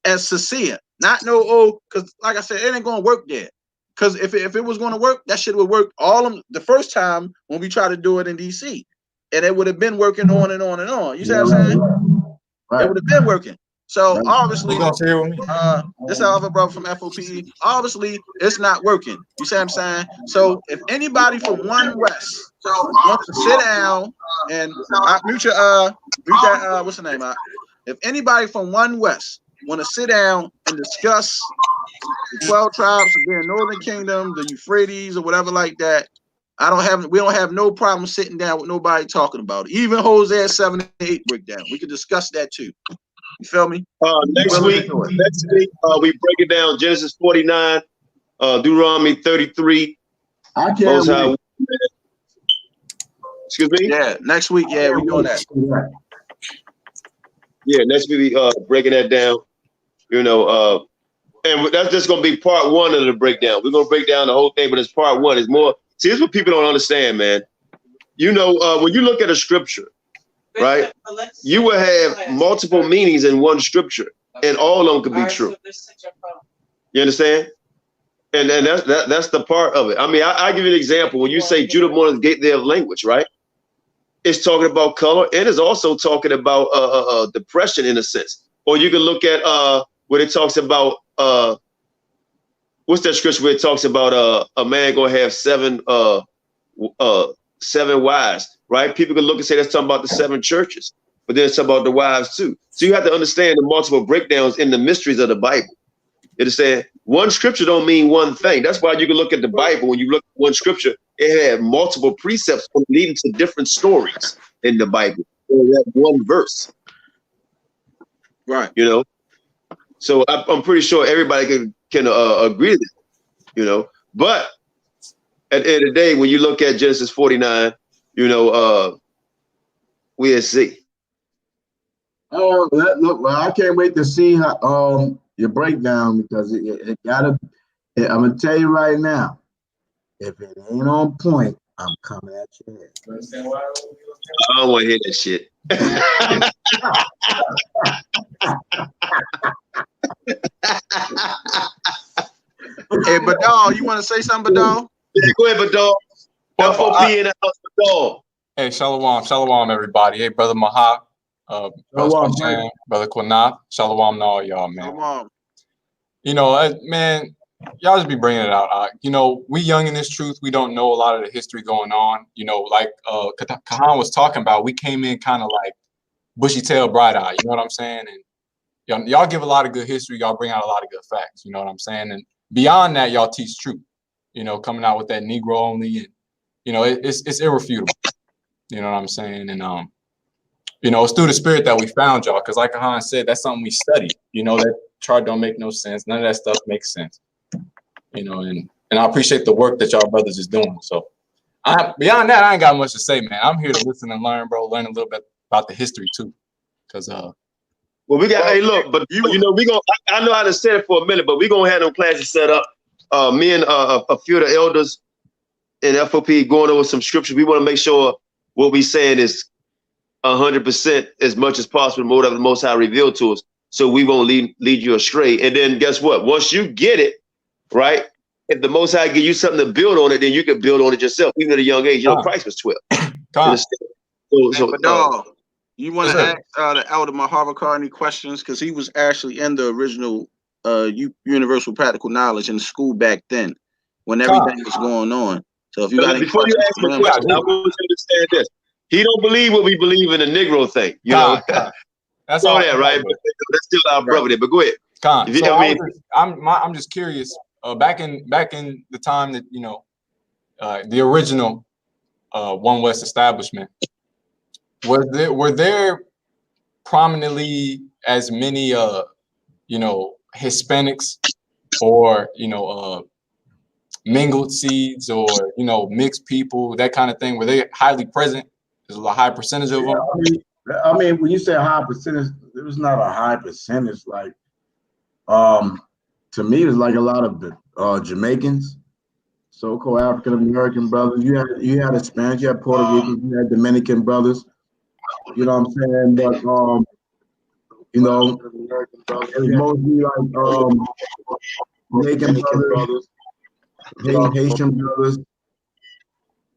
as sincere, not because like I said, it ain't gonna work there. Because if it was gonna work, that shit would work the first time when we tried to do it in DC. And it would have been working on and on and on. You see what I'm saying? Right. It would have been working. So obviously, this other brother from F.O.P.E, obviously it's not working. You see what I'm saying? So if anybody from One West wants to sit down and mute that, what's the name? If anybody from One West want to sit down and discuss the 12 tribes of the Northern Kingdom, the Euphrates or whatever like that, we don't have no problem sitting down with nobody talking about it. Even Hosea 7 and 8 breakdown. We could discuss that too. You feel me? Next week, we break it down. Genesis 49, Deuteronomy 33. I can't wait. Excuse me? Yeah, next week, yeah, we're doing that. Yeah, next week we breaking that down. You know, and that's just gonna be part one of the breakdown. We're gonna break down the whole thing, but it's part one. It's more. See, this is what people don't understand, man. You know, when you look at a scripture, right, you will have multiple meanings in one scripture, and all of them could be true. You understand? And that's the part of it. I mean, I give you an example. When you say Judah mourners gate their language, right? It's talking about color, and it's also talking about depression in a sense. Or you can look at when it talks about what's that scripture where it talks about a man gonna have seven wives, right? People can look and say that's talking about the 7 churches, but then it's talking about the wives too. So you have to understand the multiple breakdowns in the mysteries of the Bible. You understand? One scripture don't mean one thing. That's why you can look at the Bible. When you look at one scripture, it had multiple precepts leading to different stories in the Bible. That one verse, right? You know. So I'm pretty sure everybody can agree to that, you know. But at the end of the day, when you look at Genesis 49, you know, we'll see. Oh, look, well, I can't wait to see how your breakdown, because it gotta. I'm gonna tell you right now, if it ain't on point, I'm coming at your head. I don't want to hear that shit. Hey, Badal, you want to say something, Badal? Yeah, go ahead, Badal. F.O.P.E in the house, Badal. Hey, shalom, everybody. Hey, brother Maha, brother Qanath, shalom to all y'all, man. Shalom. You know, man, y'all just be bringing it out. You know, we young in this truth. We don't know a lot of the history going on. You know, like Kahan was talking about, we came in kind of like bushy tail, bright eye. You know what I'm saying? And y'all give a lot of good history. Y'all bring out a lot of good facts. You know what I'm saying? And beyond that, y'all teach truth. You know, coming out with that Negro only, and you know, it's irrefutable. You know what I'm saying? And you know, it's through the spirit that we found y'all, because like Kahan said, that's something we study. You know, that chart don't make no sense. None of that stuff makes sense. You know, and And I appreciate the work that y'all brothers is doing. So beyond that, I ain't got much to say, man. I'm here to listen and learn, bro. Learn a little bit about the history too. Cause well, we got, hey, look, but you know, I know I done said it for a minute, but we're gonna have them classes set up. Me and a few of the elders in F.O.P.E going over some scriptures. We want to make sure what we saying is 100% as much as possible, more of the Most High revealed to us, so we won't lead you astray. And then guess what? Once you get it, right? If the Most High give you something to build on it, then you can build on it yourself, even at a young age. You know, Christ was 12. You want to ask the elder Mahavakar any questions? Because he was actually in the original Universal Practical Knowledge in school back then when everything was going on. So if you got any before you ask me a question, I want you to understand this. He don't believe what we believe in the Negro thing. You know, that's all that, right? But that's still our brother there. But go ahead. I'm just curious. Back in the time that, you know, the original One West establishment, were there prominently as many you know, Hispanics or, you know, mingled seeds or, you know, mixed people, that kind of thing? Were they highly present? There's a high percentage of them. I mean, when you say high percentage, it was not a high percentage. Like, to me, it's like a lot of the Jamaicans, so-called African American brothers. You had Hispanics, you had Puerto Ricans, you had Dominican brothers. You know what I'm saying? But you know, it was mostly like Jamaican brothers, Haitian brothers.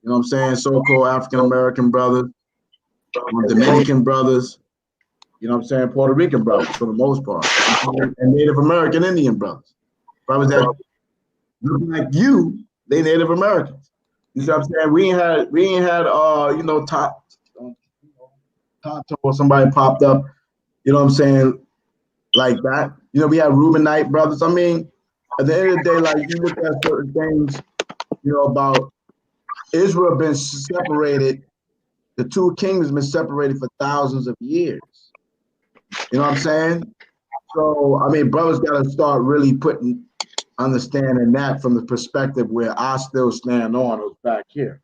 You know what I'm saying? So-called African American brothers, Dominican brothers. You know what I'm saying? Puerto Rican brothers for the most part, and Native American Indian brothers. Brothers that look like you, they Native Americans. You know what I'm saying? We ain't had you know, Tonto or somebody popped up. You know what I'm saying? Like that. You know, we had Reubenite brothers. I mean, at the end of the day, like, you look at certain things, you know, about Israel been separated. The two kingdoms been separated for thousands of years. You know what I'm saying? So, I mean, brothers got to start really understanding that from the perspective where I still stand on is back here.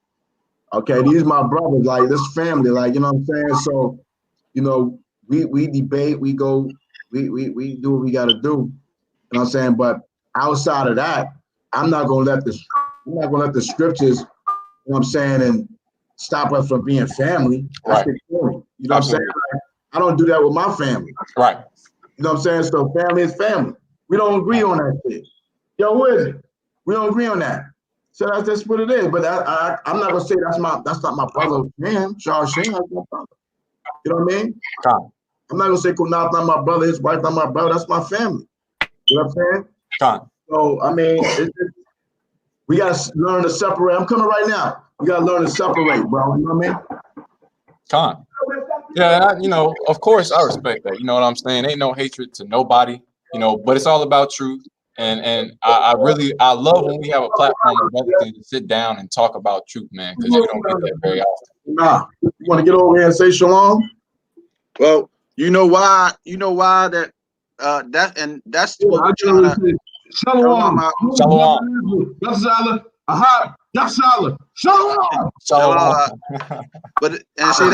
Okay, these are my brothers, like this family, like, you know what I'm saying? So, you know, we debate, we go, we do what we got to do. You know what I'm saying? But outside of that, I'm not gonna let the scriptures, you know what I'm saying, and stop us from being family. That's the point. You know what I'm saying? Like, I don't do that with my family. Right. You know what I'm saying? So family is family. We don't agree on that shit. Yo, who is it? We don't agree on that. So that's what it is. But I'm not gonna say that's not my brother, man. Charles Shane, that's my brother. You know what I mean? I'm not gonna say Qanath not my brother, his wife not my brother. That's my family. You know what I'm saying? So I mean, we gotta learn to separate. I'm coming right now. We gotta learn to separate, bro. You know what I mean? Yeah, you know, of course I respect that. You know what I'm saying? Ain't no hatred to nobody, you know, but it's all about truth. And I love when we have a platform where brothers can sit down and talk about truth, man, because you don't get that very often. Nah, you want to get over here and say shalom? Well, you know why that that's what we're trying to. Shalom. Shalom. Shalom. But and see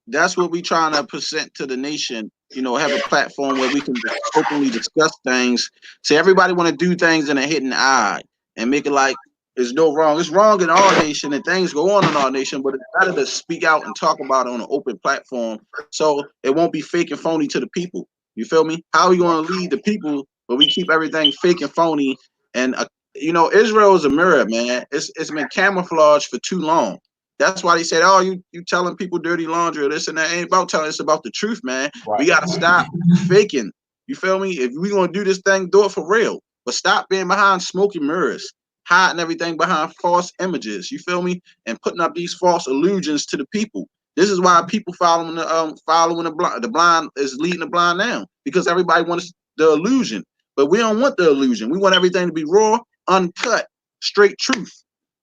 that's what we trying to present to the nation. You know, have a platform where we can openly discuss things. See, everybody want to do things in a hidden eye and make it like there's no wrong. It's wrong in our nation and things go on in our nation, but it's better to speak out and talk about it on an open platform so it won't be fake and phony to the people. You feel me? How are we going to lead the people, but we keep everything fake and phony? And you know, Israel is a mirror, man. It's been camouflaged for too long. That's why they said, "Oh, you telling people dirty laundry or this and that." Ain't about telling us about the truth, man. Right. We gotta stop faking. You feel me? If we gonna do this thing, do it for real. But stop being behind smoky mirrors, hiding everything behind false images. You feel me? And putting up these false illusions to the people. This is why people following the blind. The blind is leading the blind now because everybody wants the illusion, but we don't want the illusion. We want everything to be raw, uncut, straight truth.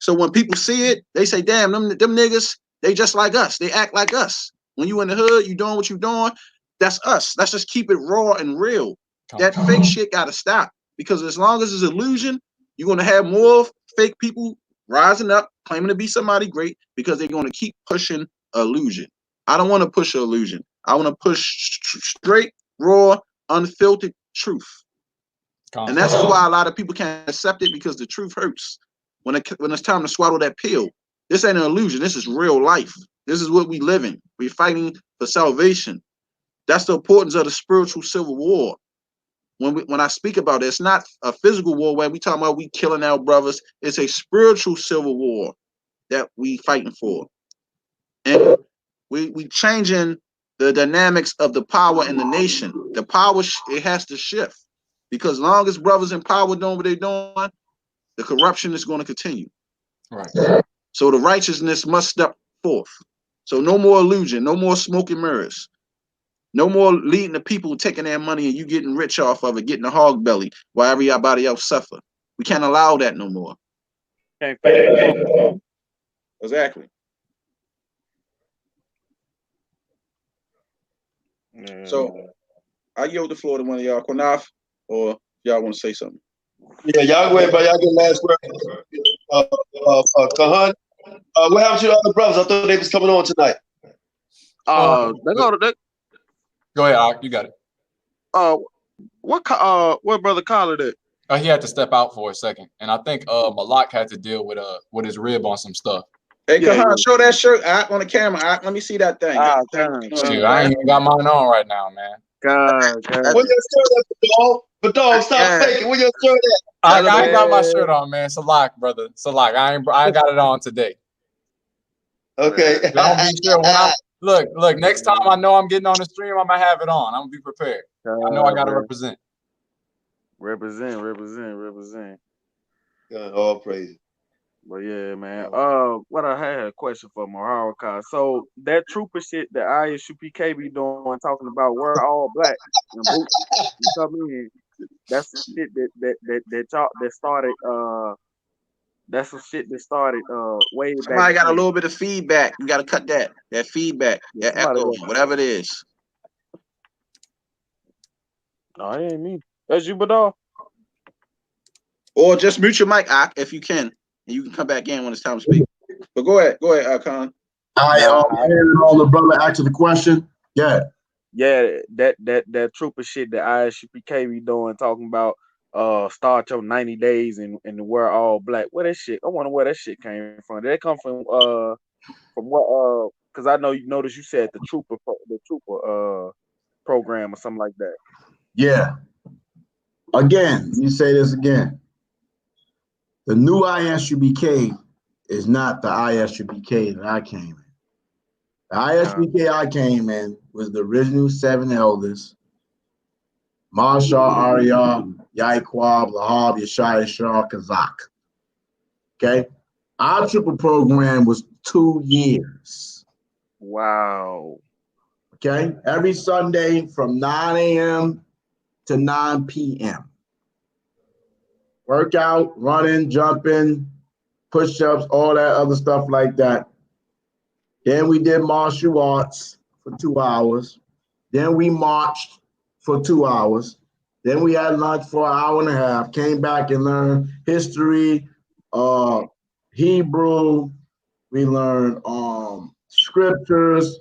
So when people see it, they say, damn, them niggas, they just like us. They act like us. When you in the hood, you doing what you doing, that's us. Let's just keep it raw and real. That fake shit got to stop because as long as it's illusion, You're going to have more fake people rising up, claiming to be somebody great, because they're going to keep pushing illusion. I don't want to push illusion. I want to push straight, raw, unfiltered truth. And that's why a lot of people can't accept it, because the truth hurts. When it's time to swallow that pill, this ain't an illusion. This is real life. This is what we live in. We're fighting for salvation. That's the importance of the spiritual civil war. When I speak about it, it's not a physical war where we talking about we killing our brothers. It's a spiritual civil war that we fighting for. And we changing the dynamics of the power in the nation. The power, it has to shift. Because as long as brothers in power doing what they're doing, the corruption is going to continue. Right. So the righteousness must step forth. So no more illusion, no more smoke and mirrors. No more leading the people taking their money and you getting rich off of it, getting a hog belly while everybody else suffer. We can't allow that no more. Exactly. So I yield the floor to one of y'all, Qanath, or y'all want to say something? Yeah, y'all go ahead, but y'all get last word. Kahan, what happened to the other brothers? I thought they was coming on tonight. Go ahead, you got it. What brother Collar did? He had to step out for a second, and I think Malak had to deal with his rib on some stuff. Hey, Kahan, show that shirt out on the camera. Let me see that thing. Shoot, I ain't even got mine on right now, man. Where your shirt at, dog? But dog, stop faking. Where your shirt at? I ain't got my shirt on, man. Salak, brother. Salak. I ain't got it on today. Okay. Don't be sure when I look. Next time I know I'm getting on the stream, I'm gonna have it on. I'm gonna be prepared. I know I gotta represent. Represent. God, all praise. But yeah, man. What I had a question for Maharaka. So that trooper shit that ISUPK be doing, talking about we're all black and boots, you come in. That's the shit that started. That's some shit that started way back. Somebody got a little bit of feedback. You got to cut that feedback, that echo, whatever it is. No, it ain't me. That's you, Badal. Or just mute your mic, Ak, if you can, and you can come back in when it's time to speak. But go ahead, Khan. All the brother answer the question. Yeah. Yeah, that trooper shit that ISUPK be doing, talking about start your 90 days and wear all black. Where that shit? I wonder where that shit came from. Did that come from what? Because I know you noticed you said the trooper program or something like that. Yeah. Again, you say this again. The new ISUPK is not the ISUPK that I came in. The ISUPK I came in was the original 7 elders: Mashayach Yahawashi, Yaquab, Lahab, Yeshua, Kazak. Okay? Our triple program was 2 years. Wow. Okay? Every Sunday from 9 a.m. to 9 p.m. Workout, running, jumping, push-ups, all that other stuff like that. Then we did martial arts for 2 hours. Then we marched for 2 hours. Then we had lunch for an hour and a half, came back and learned history, Hebrew. We learned scriptures,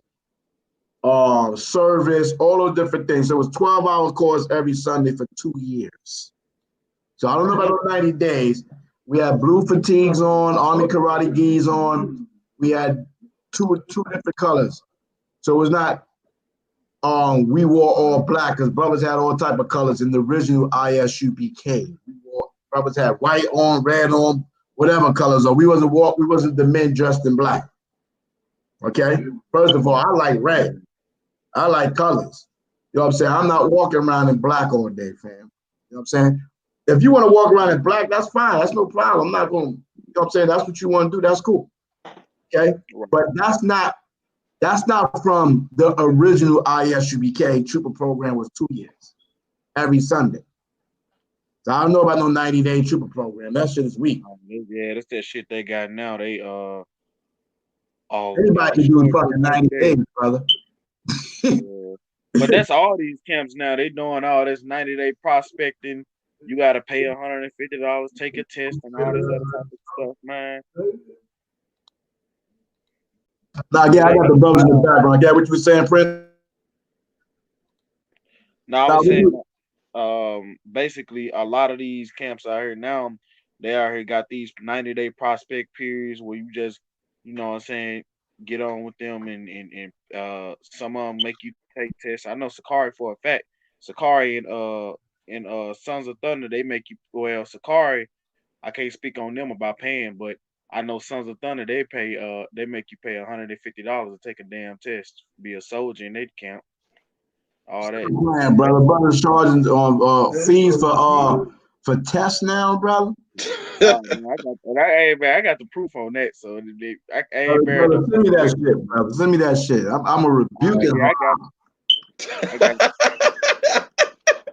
service, all those different things. So it was 12-hour course every Sunday for 2 years. So I don't know about those 90 days. We had blue fatigues on, army karate gis on. We had two different colors. So it was not we wore all black, because brothers had all type of colors in the original ISUPK. Brothers had white on, red on, whatever colors. So we wasn't the men dressed in black. Okay? First of all, I like red. I like colors. You know what I'm saying? I'm not walking around in black all day, fam. You know what I'm saying? If you want to walk around in black, that's fine. That's no problem. I'm not going to, you know what I'm saying? That's what you want to do. That's cool. Okay? But that's not from the original ISUPK. Trooper program was 2 years, every Sunday. So I don't know about no 90-day trooper program. That shit is weak. Yeah, that's that shit they got now. They everybody can do fucking 90 days, brother. Yeah. But that's all these camps now. They doing all this 90-day prospecting You gotta pay $150, take a test, and all this other type of stuff, man. Nah, yeah, I got the brothers in the background. I get what you were saying, Prince. Now I was saying, basically, a lot of these camps out here now, they out here got these 90-day prospect periods where you just, you know what I'm saying, get on with them, and some of them make you take tests. I know Sakari for a fact. Sakari and Sons of Thunder, they make you, well, Sakari, I can't speak on them about paying, but I know Sons of Thunder, they make you pay $150 to take a damn test, be a soldier in their camp. All that. Man, brother, brothers charging fees for tests now, brother. I got the proof on that, so I ain't bearing no. Send me that shit, brother. Send me that shit. I'm gonna rebuke it. I got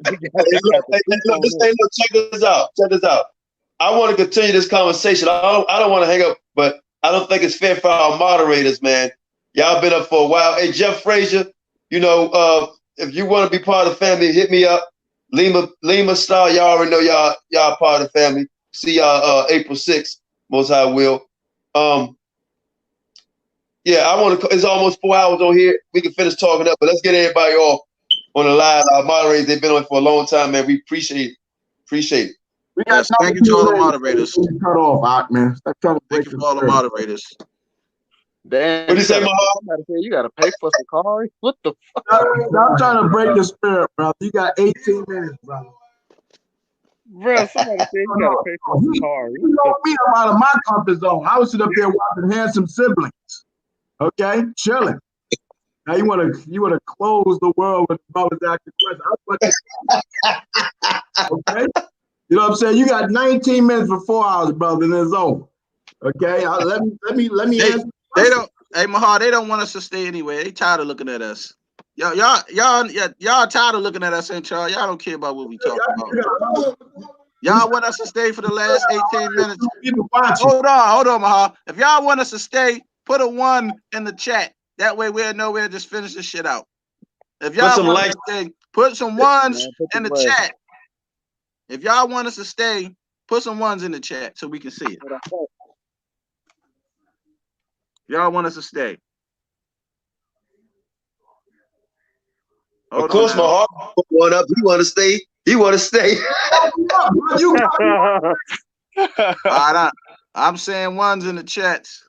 Check this out. Check this out. I want to continue this conversation. I don't want to hang up, but I don't think it's fair for our moderators, man. Y'all been up for a while. Hey, Jeff Frazier, you know, if you want to be part of the family, hit me up. Lima Star, y'all already know y'all part of the family. See y'all April 6th, most high will. Yeah, I want to. It's almost 4 hours on here. We can finish talking up, but let's get everybody off on the live. Our moderators, they've been on for a long time, man. We appreciate it. Appreciate it. Yes, thank you to all the moderators. Cut off, man. Stop trying to thank you for all the moderators. Damn, what do you say, Mahal? You gotta pay for Sakari? What the fuck? Stop trying to break the spirit, brother. You got 18 minutes, brother. Bro, somebody said you gotta pay for Sakari. You know me, I'm out of my comfort zone. I was sitting up there watching Handsome Siblings. Okay, chilling. Now you wanna close the world with brothers asking questions. Okay? You know what I'm saying? You got 19 minutes for 4 hours, brother, and it's over. Okay? Let me answer. They don't. Hey, Mahal, they don't want us to stay anyway. They tired of looking at us. Y'all tired of looking at us, ain't y'all? Y'all don't care about what we talk about. Y'all want us to stay for the last 18 minutes. Hold on, Mahal. If y'all want us to stay, put a 1 in the chat. That way we'll know we'll just finish this shit out. If y'all want us to stay, put some 1s in the chat. If y'all want us to stay, put some 1s in the chat so we can see it. Y'all want us to stay. Of course, my heart going up. He want to stay. He want to stay. All right, I'm saying 1s in the chats.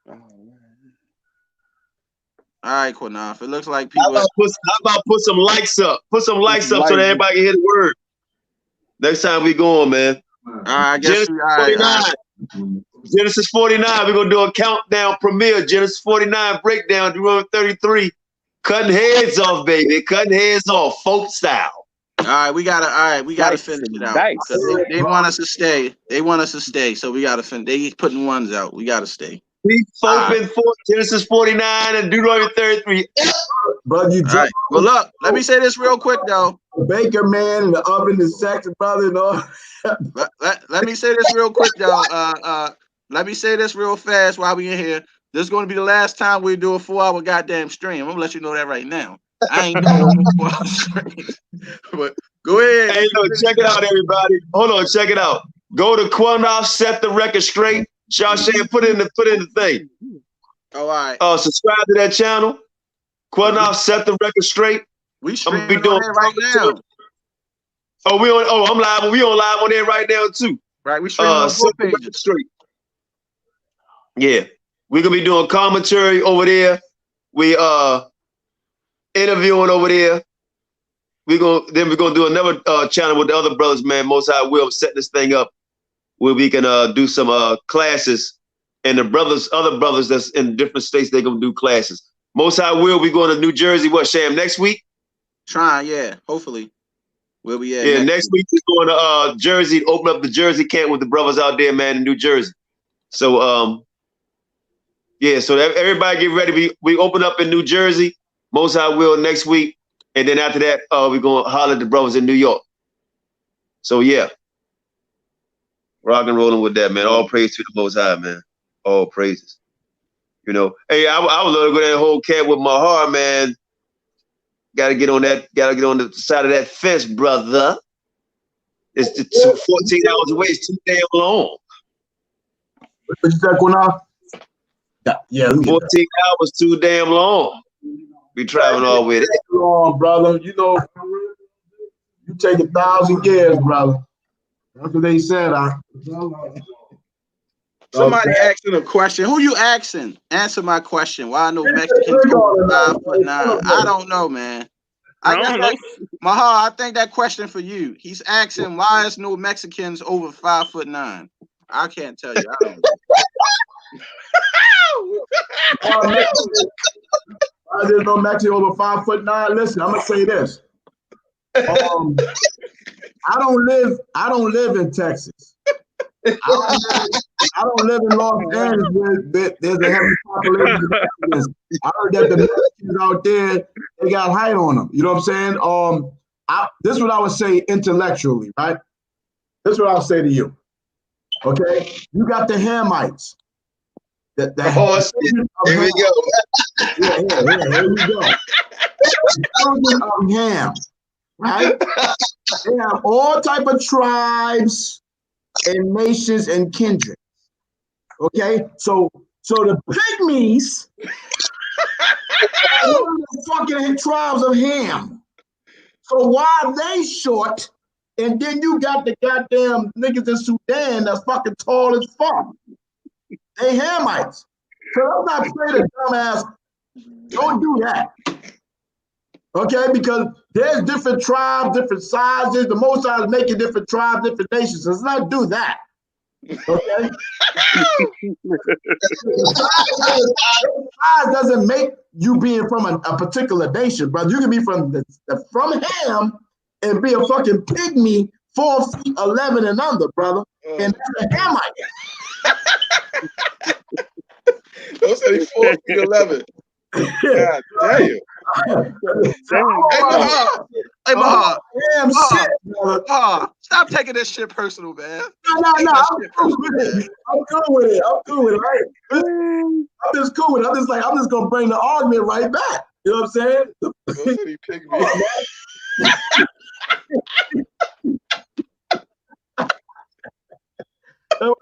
All right, Qanath. It looks like people. How about put some likes up? Put some likes up so that everybody can hear the word. Next time we go on, man. All right, I guess Genesis 49. We're gonna do a countdown premiere. Genesis 49 breakdown. Deuteronomy 33. Cutting heads off, baby. Cutting heads off, folk style. All right, we gotta finish it out. They want us to stay. They want us to stay, so we gotta finish. They putting 1s out. We gotta stay. Genesis 49 and Deuteronomy 33. Brother, you right. Well, look, let me say this real quick, though. The baker man in the oven is sexy, brother. And all. let me say this real quick, though. Let me say this real fast while we in here. This is going to be the last time we do a 4-hour goddamn stream. I'm going to let you know that right now. I ain't doing no 4-hour stream. But go ahead. Hey, look, check it out, everybody. Hold on, check it out. Go to Qanath, set the record straight. Shashan, put in the thing. Oh, all right. Subscribe to that channel. Qanath, set the record straight. We streaming be doing it right now. I'm live. We on live on there right now too. Right, we streaming on both pages. Straight. Yeah, we're gonna be doing commentary over there. We interviewing over there. We're gonna do another channel with the other brothers, man. Most High will set this thing up where we can do some classes, and the other brothers that's in different states, they're gonna do classes. Most High will be going to New Jersey. What, Sham, next week? Trying, yeah. Hopefully, we'll be at. Yeah, next week we're going to Jersey, open up the Jersey camp with the brothers out there, man, in New Jersey. So yeah, so everybody get ready. We open up in New Jersey. Most High will next week, and then after that, we're gonna holler at the brothers in New York. So yeah, rock and rolling with that, man. All praise to the Most High, man. All praises. You know, hey, I would love to go to that whole camp with my heart, man. Gotta get on the side of that fence, brother. It's 14 hours away. It's too damn long. What you said, Qanath? Yeah, 14 hours too damn long. We traveling all with it. Long, brother. You know, you take 1,000 years, brother. That's what they said. Somebody asking a question. Who you asking? Answer my question. Why no Mexicans over 5'9"? I don't know, man. I don't know. Maha, I think that question for you. He's asking why is no Mexicans over 5'9"? I can't tell you. I don't know. There's no Mexican over 5'9". Listen, I'm gonna say this. I don't live in Texas. I don't live in Los Angeles where there's a heavy population of Mexicans. I heard that the Mexicans out there, they got height on them. You know what I'm saying? This is what I would say intellectually, right? This is what I'll say to you. Okay? You got the Hamites. Here we go. Here we go. The children of Ham, right? They have all type of tribes and nations and kindred. Okay, so the pygmies are one of the fucking tribes of Ham. So why are they short? And then you got the goddamn niggas in Sudan that's fucking tall as fuck. They Hamites. So let's not play the dumbass. Don't do that. Okay, because there's different tribes, different sizes. The Most High is making different tribes, different nations. So let's not do that. Okay? Size doesn't make you being from a particular nation, brother. You can be from Ham and be a fucking pygmy 4'11" and under, brother. And that's a Hamite. Those are 4'11". God damn. Hey, Maha. Damn shit, brother. Stop taking this shit personal, man. No. I'm cool with it. Right? I'm just cool with it. I'm just gonna bring the argument right back. You know what I'm saying?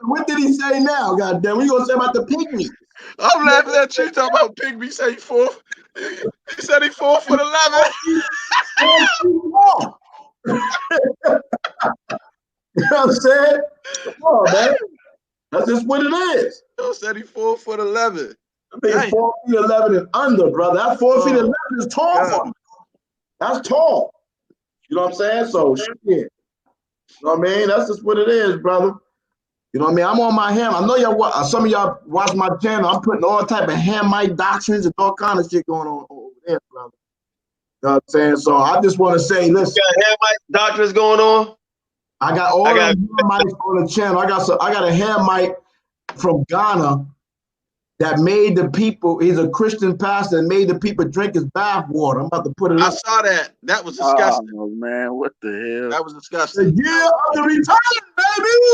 What did he say now? Goddamn, what you gonna say about the pygmies? I'm laughing at you talking about pygmy. Say he said he 4'11". You know what I'm saying? Come on, man. That's just what it is. He said he 4'11". I think 4'11" and under, brother. That 4'11" is tall for me. That's tall. You know what I'm saying? So shit. You know what I mean? That's just what it is, brother. You know what I mean? I'm on my Ham. I know y'all. Some of y'all watch my channel. I'm putting all type of Hamite doctrines and all kind of shit going on over there, brother. You know what I'm saying? So I just want to say, listen. You got Hamite doctrines going on? I got all the Hamites on the channel. I got a Hamite from Ghana that made the people. He's a Christian pastor that made the people drink his bath water. I'm about to put it up. I saw that. That was disgusting. Oh man, what the hell? That was disgusting. The year of the return,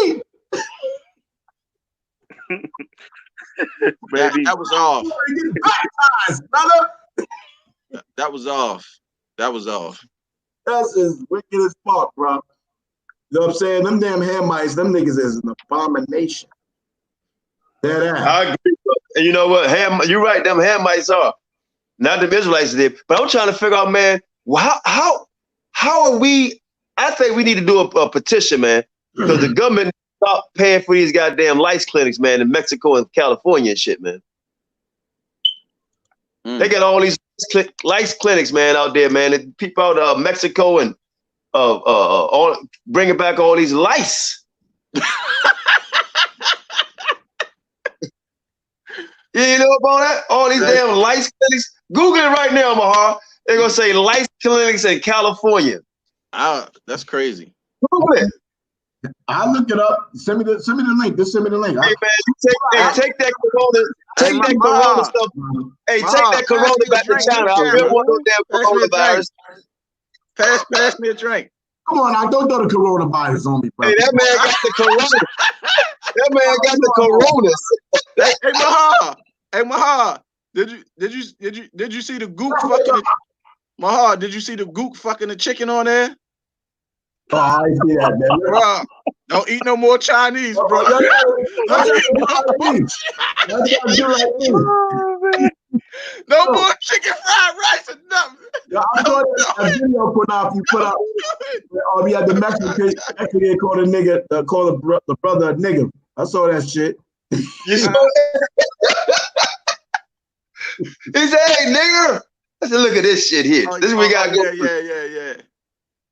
baby. That was off. That was off. That's as wicked as fuck, bro. You know what I'm saying? Them damn Hamites, them niggas is an abomination. I agree. And you know what? You're right, them Hamites are. Not the Israelites did. But I'm trying to figure out, man, how are we? I think we need to do a petition, man, because the government stop paying for these goddamn lice clinics, man, in Mexico and California and shit, man. They got all these lice clinics, man, out there, man. And people out of Mexico and bringing back all these lice. You know about that? All these damn lice clinics. Google it right now, Mahar. They're gonna say lice clinics in California. That's crazy. Google it. I'll look it up. Send me the link. Just send me the link. Hey man, take that corona stuff. Hey, take that corona back to China. I really want no damn coronavirus. Pass me a drink. Come on, now don't throw the coronavirus on me, bro. Hey, that man got the corona. That man got the coronas. Hey Maha. Did you see the gook fucking Maha? Did you see the gook fucking the chicken on there? Oh, I ain't see that, man. Bro, don't eat no more Chinese, bro. Oh, Don't eat no more That's what I do like me. no more chicken fried rice or nothing. Yeah, I saw that video put out. You put out. We had the Mexican called a nigga, called the brother a nigga. I saw that shit. You saw it? He said, "Hey, nigger." I said, "Look at this shit here. This is what we got going." Yeah.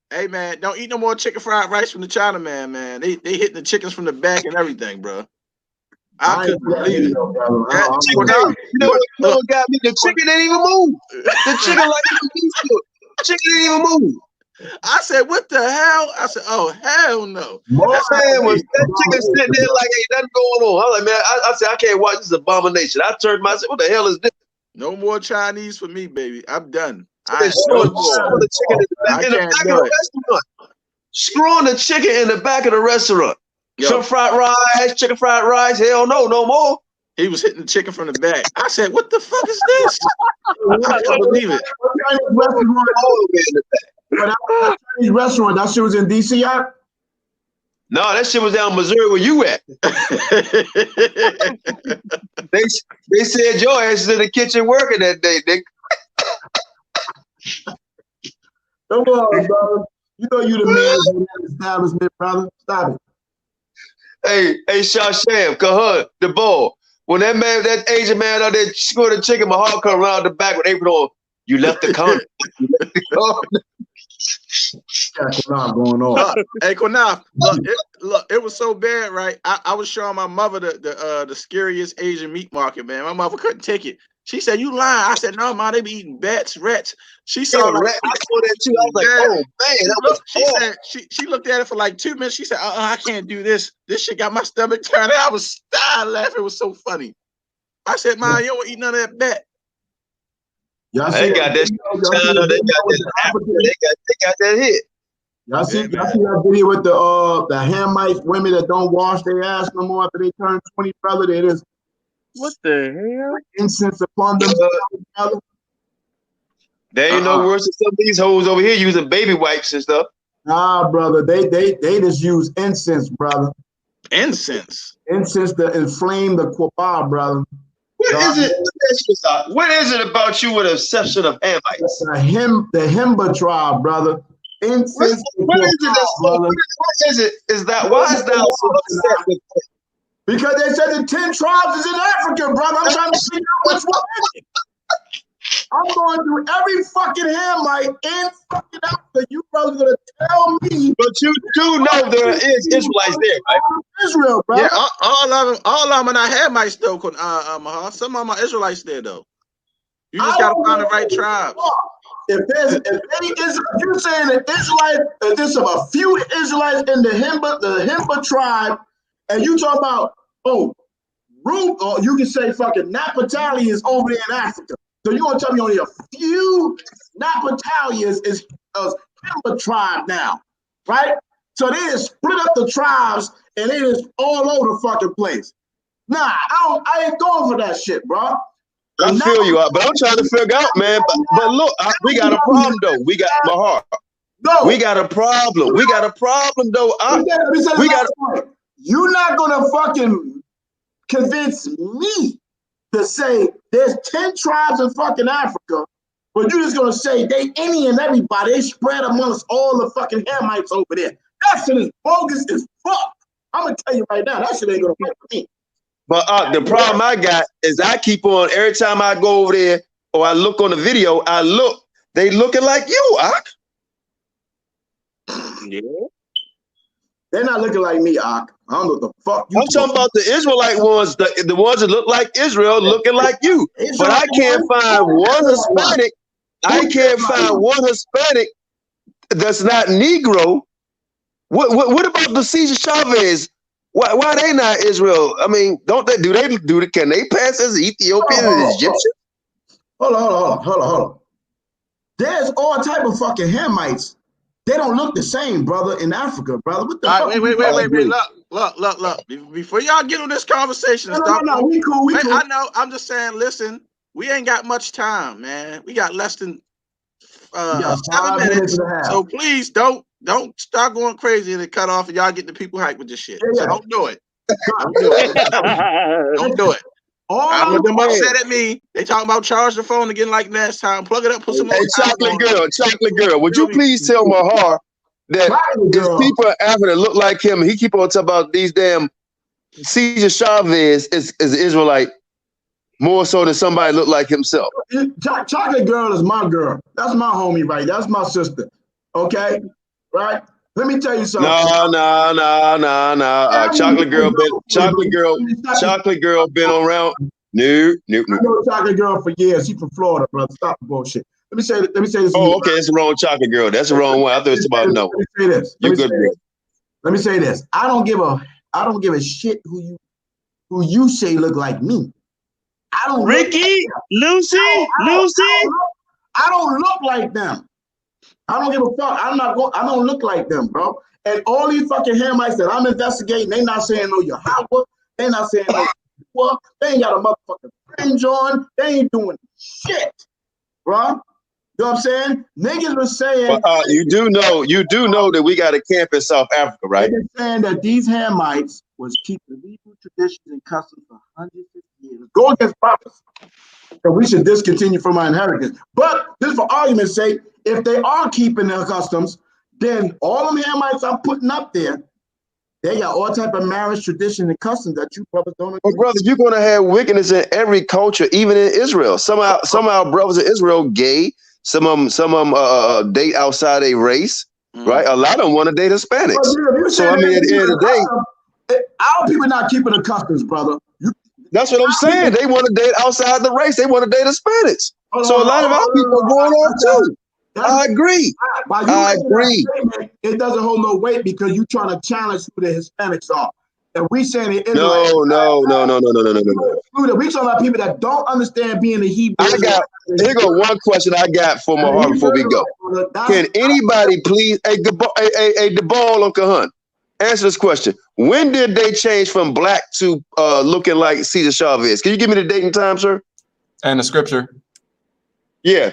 Hey man, don't eat no more chicken fried rice from the Chinaman, man. They hitting the chickens from the back and everything, bro. I couldn't believe it. You know what got me? The chicken didn't even move. The chicken like the chicken didn't even move. I said, what the hell? I said, oh hell no. That chicken sitting there like ain't nothing going on. I was like, man, I said I can't watch this abomination. I turned myself. What the hell is this? No more Chinese for me, baby. I'm done. Screwing the chicken in the back of the restaurant. Screwing the chicken in the back of the restaurant. Some fried rice, chicken fried rice. Hell no, no more. He was hitting the chicken from the back. I said, what the fuck is this? I couldn't believe it. Chinese restaurant, that shit was in DC, app? No, that shit was down in Missouri where you at. They said your ass is in the kitchen working that day. Come on, brother. You know you the man of that establishment, brother. Stop it. Hey, Shasham, Kahud, the ball. When that Asian man out there scored a chicken, my heart come around the back with apron on. You left the country. Going on. Hey, Qanath, look, it was so bad, right? I was showing my mother the scariest Asian meat market, man. My mother couldn't take it. She said, "You lying?" I said, "No, ma, they be eating bats, rats." She saw rat. I saw that too. I was like, "Oh man, that was." She said she looked at it for like 2 minutes. She said, I can't do this. This shit got my stomach turning." I was dying laughing. It was so funny. I said, "Ma, you don't eat none of that bat." They got that China. They got that Africa. They got that hit. Y'all see that video with the Hamites women that don't wash their ass no more after they turn 20, brother? They just what the hell? Incense upon them, brother. They ain't no worse than some of these hoes over here using baby wipes and stuff. Nah, brother, they just use incense, brother. Incense to inflame the kwaba, brother. What is it about you with an obsession of Hamites? The Himba tribe, brother. Incense. What is it that's brother? What is it? Is that why is that so upset with it? Because they said the 10 tribes is in Africa, brother. I'm trying to figure out which one is it. I'm going through every fucking Hamite in fucking Africa. You brothers gonna tell me? But you do know there is Israelites there, right? Israel, bro. Yeah, all of them are not Hamites though. Some of them are Israelites there though. You just gotta find the right tribes. If you're saying that Israelites, there's a few Israelites in the Himba tribe, and you talk about or you can say fucking Naphtali is over there in Africa. So you gonna tell me only a few Naphtalians is Himba tribe now, right? So they just split up the tribes and they just all over the fucking place. Nah, I ain't going for that shit, bro. I feel you, but I'm trying to figure out, man. But look, we got a problem though. We got my heart. No, we got a problem. We got a problem though. You're not gonna fucking convince me to say there's 10 tribes in fucking Africa, but you're just gonna say they any and everybody, they spread amongst all the fucking Hamites over there. That shit is bogus as fuck. I'm gonna tell you right now, that shit ain't gonna work for me. But the problem I got is I keep on every time I go over there or I look on the video, they looking like you, Ak. Yeah. They're not looking like me, Ak. I don't know what the fuck you I'm talking about the Israelite ones, the ones that look like Israel looking like you. But I can't find one Hispanic. I can't find one Hispanic that's not Negro. What about the Cesar Chavez? Why they not Israel? I mean, can they pass as Ethiopian and Egyptian? Hold on. There's all type of fucking Hamites. They don't look the same, brother, in Africa, brother. What the fuck? Wait. Look. Before y'all get on this conversation, no, we cool. I know. I'm just saying, listen, we ain't got much time, man. We got less than 7 minutes. So please don't start going crazy and cut off and y'all get the people hyped with this shit. So don't do it. Don't do it. Don't do it. I want them upset at me. They talking about charge the phone again like last time. Plug it up, put some more. Hey, chocolate girl, would you please tell Mahar that there's people in Africa that look like him? He keep on talking about these damn Cesar Chavez is an Israelite more so than somebody look like himself. Chocolate girl is my girl. That's my homie, right? That's my sister. Okay, right? Let me tell you something. No. Chocolate girl been around. No. I know chocolate girl for years. She's from Florida, brother. Stop the bullshit. Let me say this. Oh, okay, it's the wrong chocolate girl. That's the wrong one. I thought it was about no. Let me say this. Let me say this. I don't give a shit who you say look like me. I don't. Ricky, Lucy. I don't look like them. I don't give a fuck. I don't look like them, bro. And all these fucking Hamites that I'm investigating, they not saying no Yahweh. They not saying no Yahweh. They ain't got a motherfucking fringe on. They ain't doing shit, bro. You know what I'm saying? Niggas were saying. Well, you do know that we got a camp in South Africa, right? They're saying that these Hamites was keeping legal traditions and customs for 150 years. Go against prophecy. So we should discontinue from our inheritance. But just for argument's sake, if they are keeping their customs, then all them Hamites I'm putting up there, they got all type of marriage tradition and customs that you brothers don't agree. Well, brothers, you're gonna have wickedness in every culture, even in Israel. Some of our brothers in Israel gay. Some of them date outside a race, right? A lot of them want to date Hispanics. Well, so I mean, at the end of the day, our people not keeping the customs, brother. That's what I'm saying. They want to date outside the race. They want to date Hispanics. So a lot of our people are going off too. I agree. I agree. It doesn't hold no weight because you're trying to challenge who the Hispanics are. And we saying it. No. We talking about people that don't understand being a Hebrew. Here go one question I got for my heart before we go. Can anybody please, the ball on Kahan, answer this question? When did they change from black to looking like Cesar Chavez? Can you give me the date and time, sir? And the scripture. Yeah.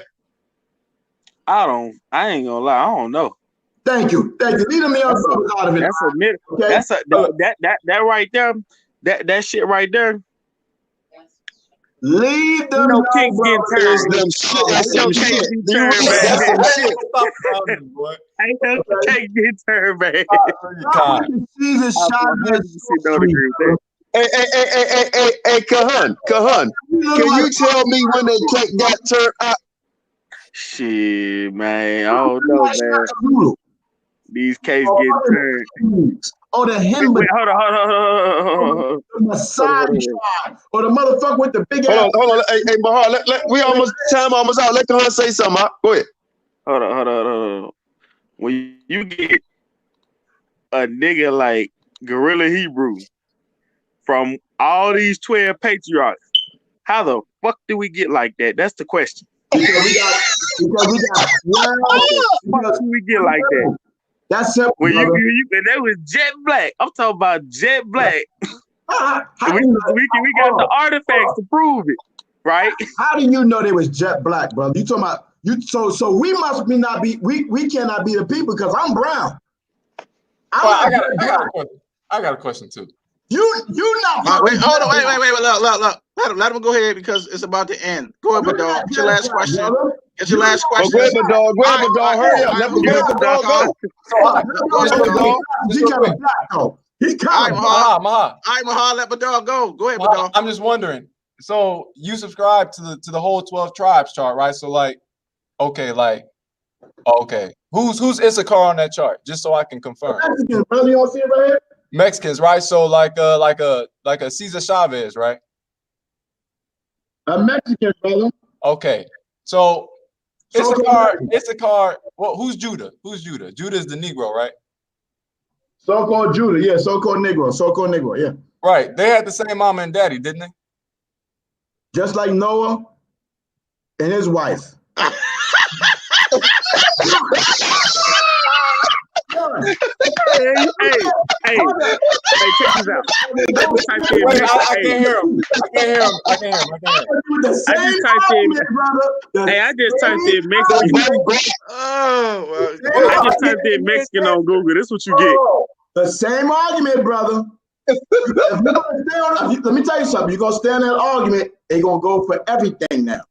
I ain't gonna lie. I don't know. Thank you. Leave them out of it. That right there. That shit right there. Leave them. Kings getting turned. That's some shit. Ain't no cake getting turned, man. Jesus Hey, Kahan. Can you tell me when the cake got turned out? Shit, man. I don't know, man. These cakes getting turned. Oh, the him. Wait, hold on. The Messiah or the motherfucker with the big ass. Hold on. Hey, Bahar, we time almost out. Let Kahan say something. Go ahead. Hold on. When you get a nigga like Gorilla Hebrew from all these 12 patriarchs, how the fuck do we get like that? That's the question. Because we got how do we get like that? That's simple. When you and that was jet black. I'm talking about jet black. we got the artifacts to prove it, right? How do you know they was jet black, brother? You talking about you? So we must not be. We cannot be the people because I'm brown. I got a question too. You not. Wait, hold on. Wait. Look. Let him go ahead because it's about to end. Go ahead, dog. Get your last question. Get your last question. Go ahead, dog. Hurry up. Let dog go. He got a black though. He kind of Maha. All right, Maha, let dog go. Go ahead, dog. I'm just wondering. So you subscribe to the whole 12 tribes chart, right? So okay. Who's Issachar on that chart? Just so I can confirm. Mexicans, brother. You don't see it right here? Mexicans, right? So like a Cesar Chavez, right? A Mexican, brother. Okay. So Issachar. Well, who's Judah? Judah is the Negro, right? So-called Judah, yeah. So-called Negro, yeah. Right. They had the same mama and daddy, didn't they? Just like Noah and his wife. Hey, Hey, check this out. I just typed in Wait, Mexican. I can't hear him. I can't hear him. I can't hear him. I can't hear him. The I same just typed in. argument, brother. Hey, I just typed in Mexican. Oh, I just typed in Mexican on Google. This what you get. The same argument, brother. If you're gonna stay on, let me tell you something. You're gonna stay on that argument, they're gonna go for everything now.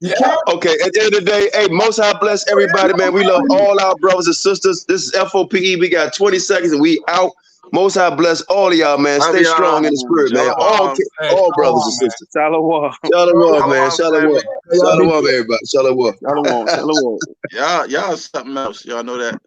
You can't. Okay, at the end of the day, hey, Most High bless everybody, man. We love all our brothers and sisters. This is F.O.P.E. We got 20 seconds and we out. Most High bless all of y'all, man. Stay strong in the spirit, man. All brothers and sisters. Shalom. Shalom, man. Shalom. Shalom, everybody. Shalom. Shalom. Y'all something else. Y'all know that.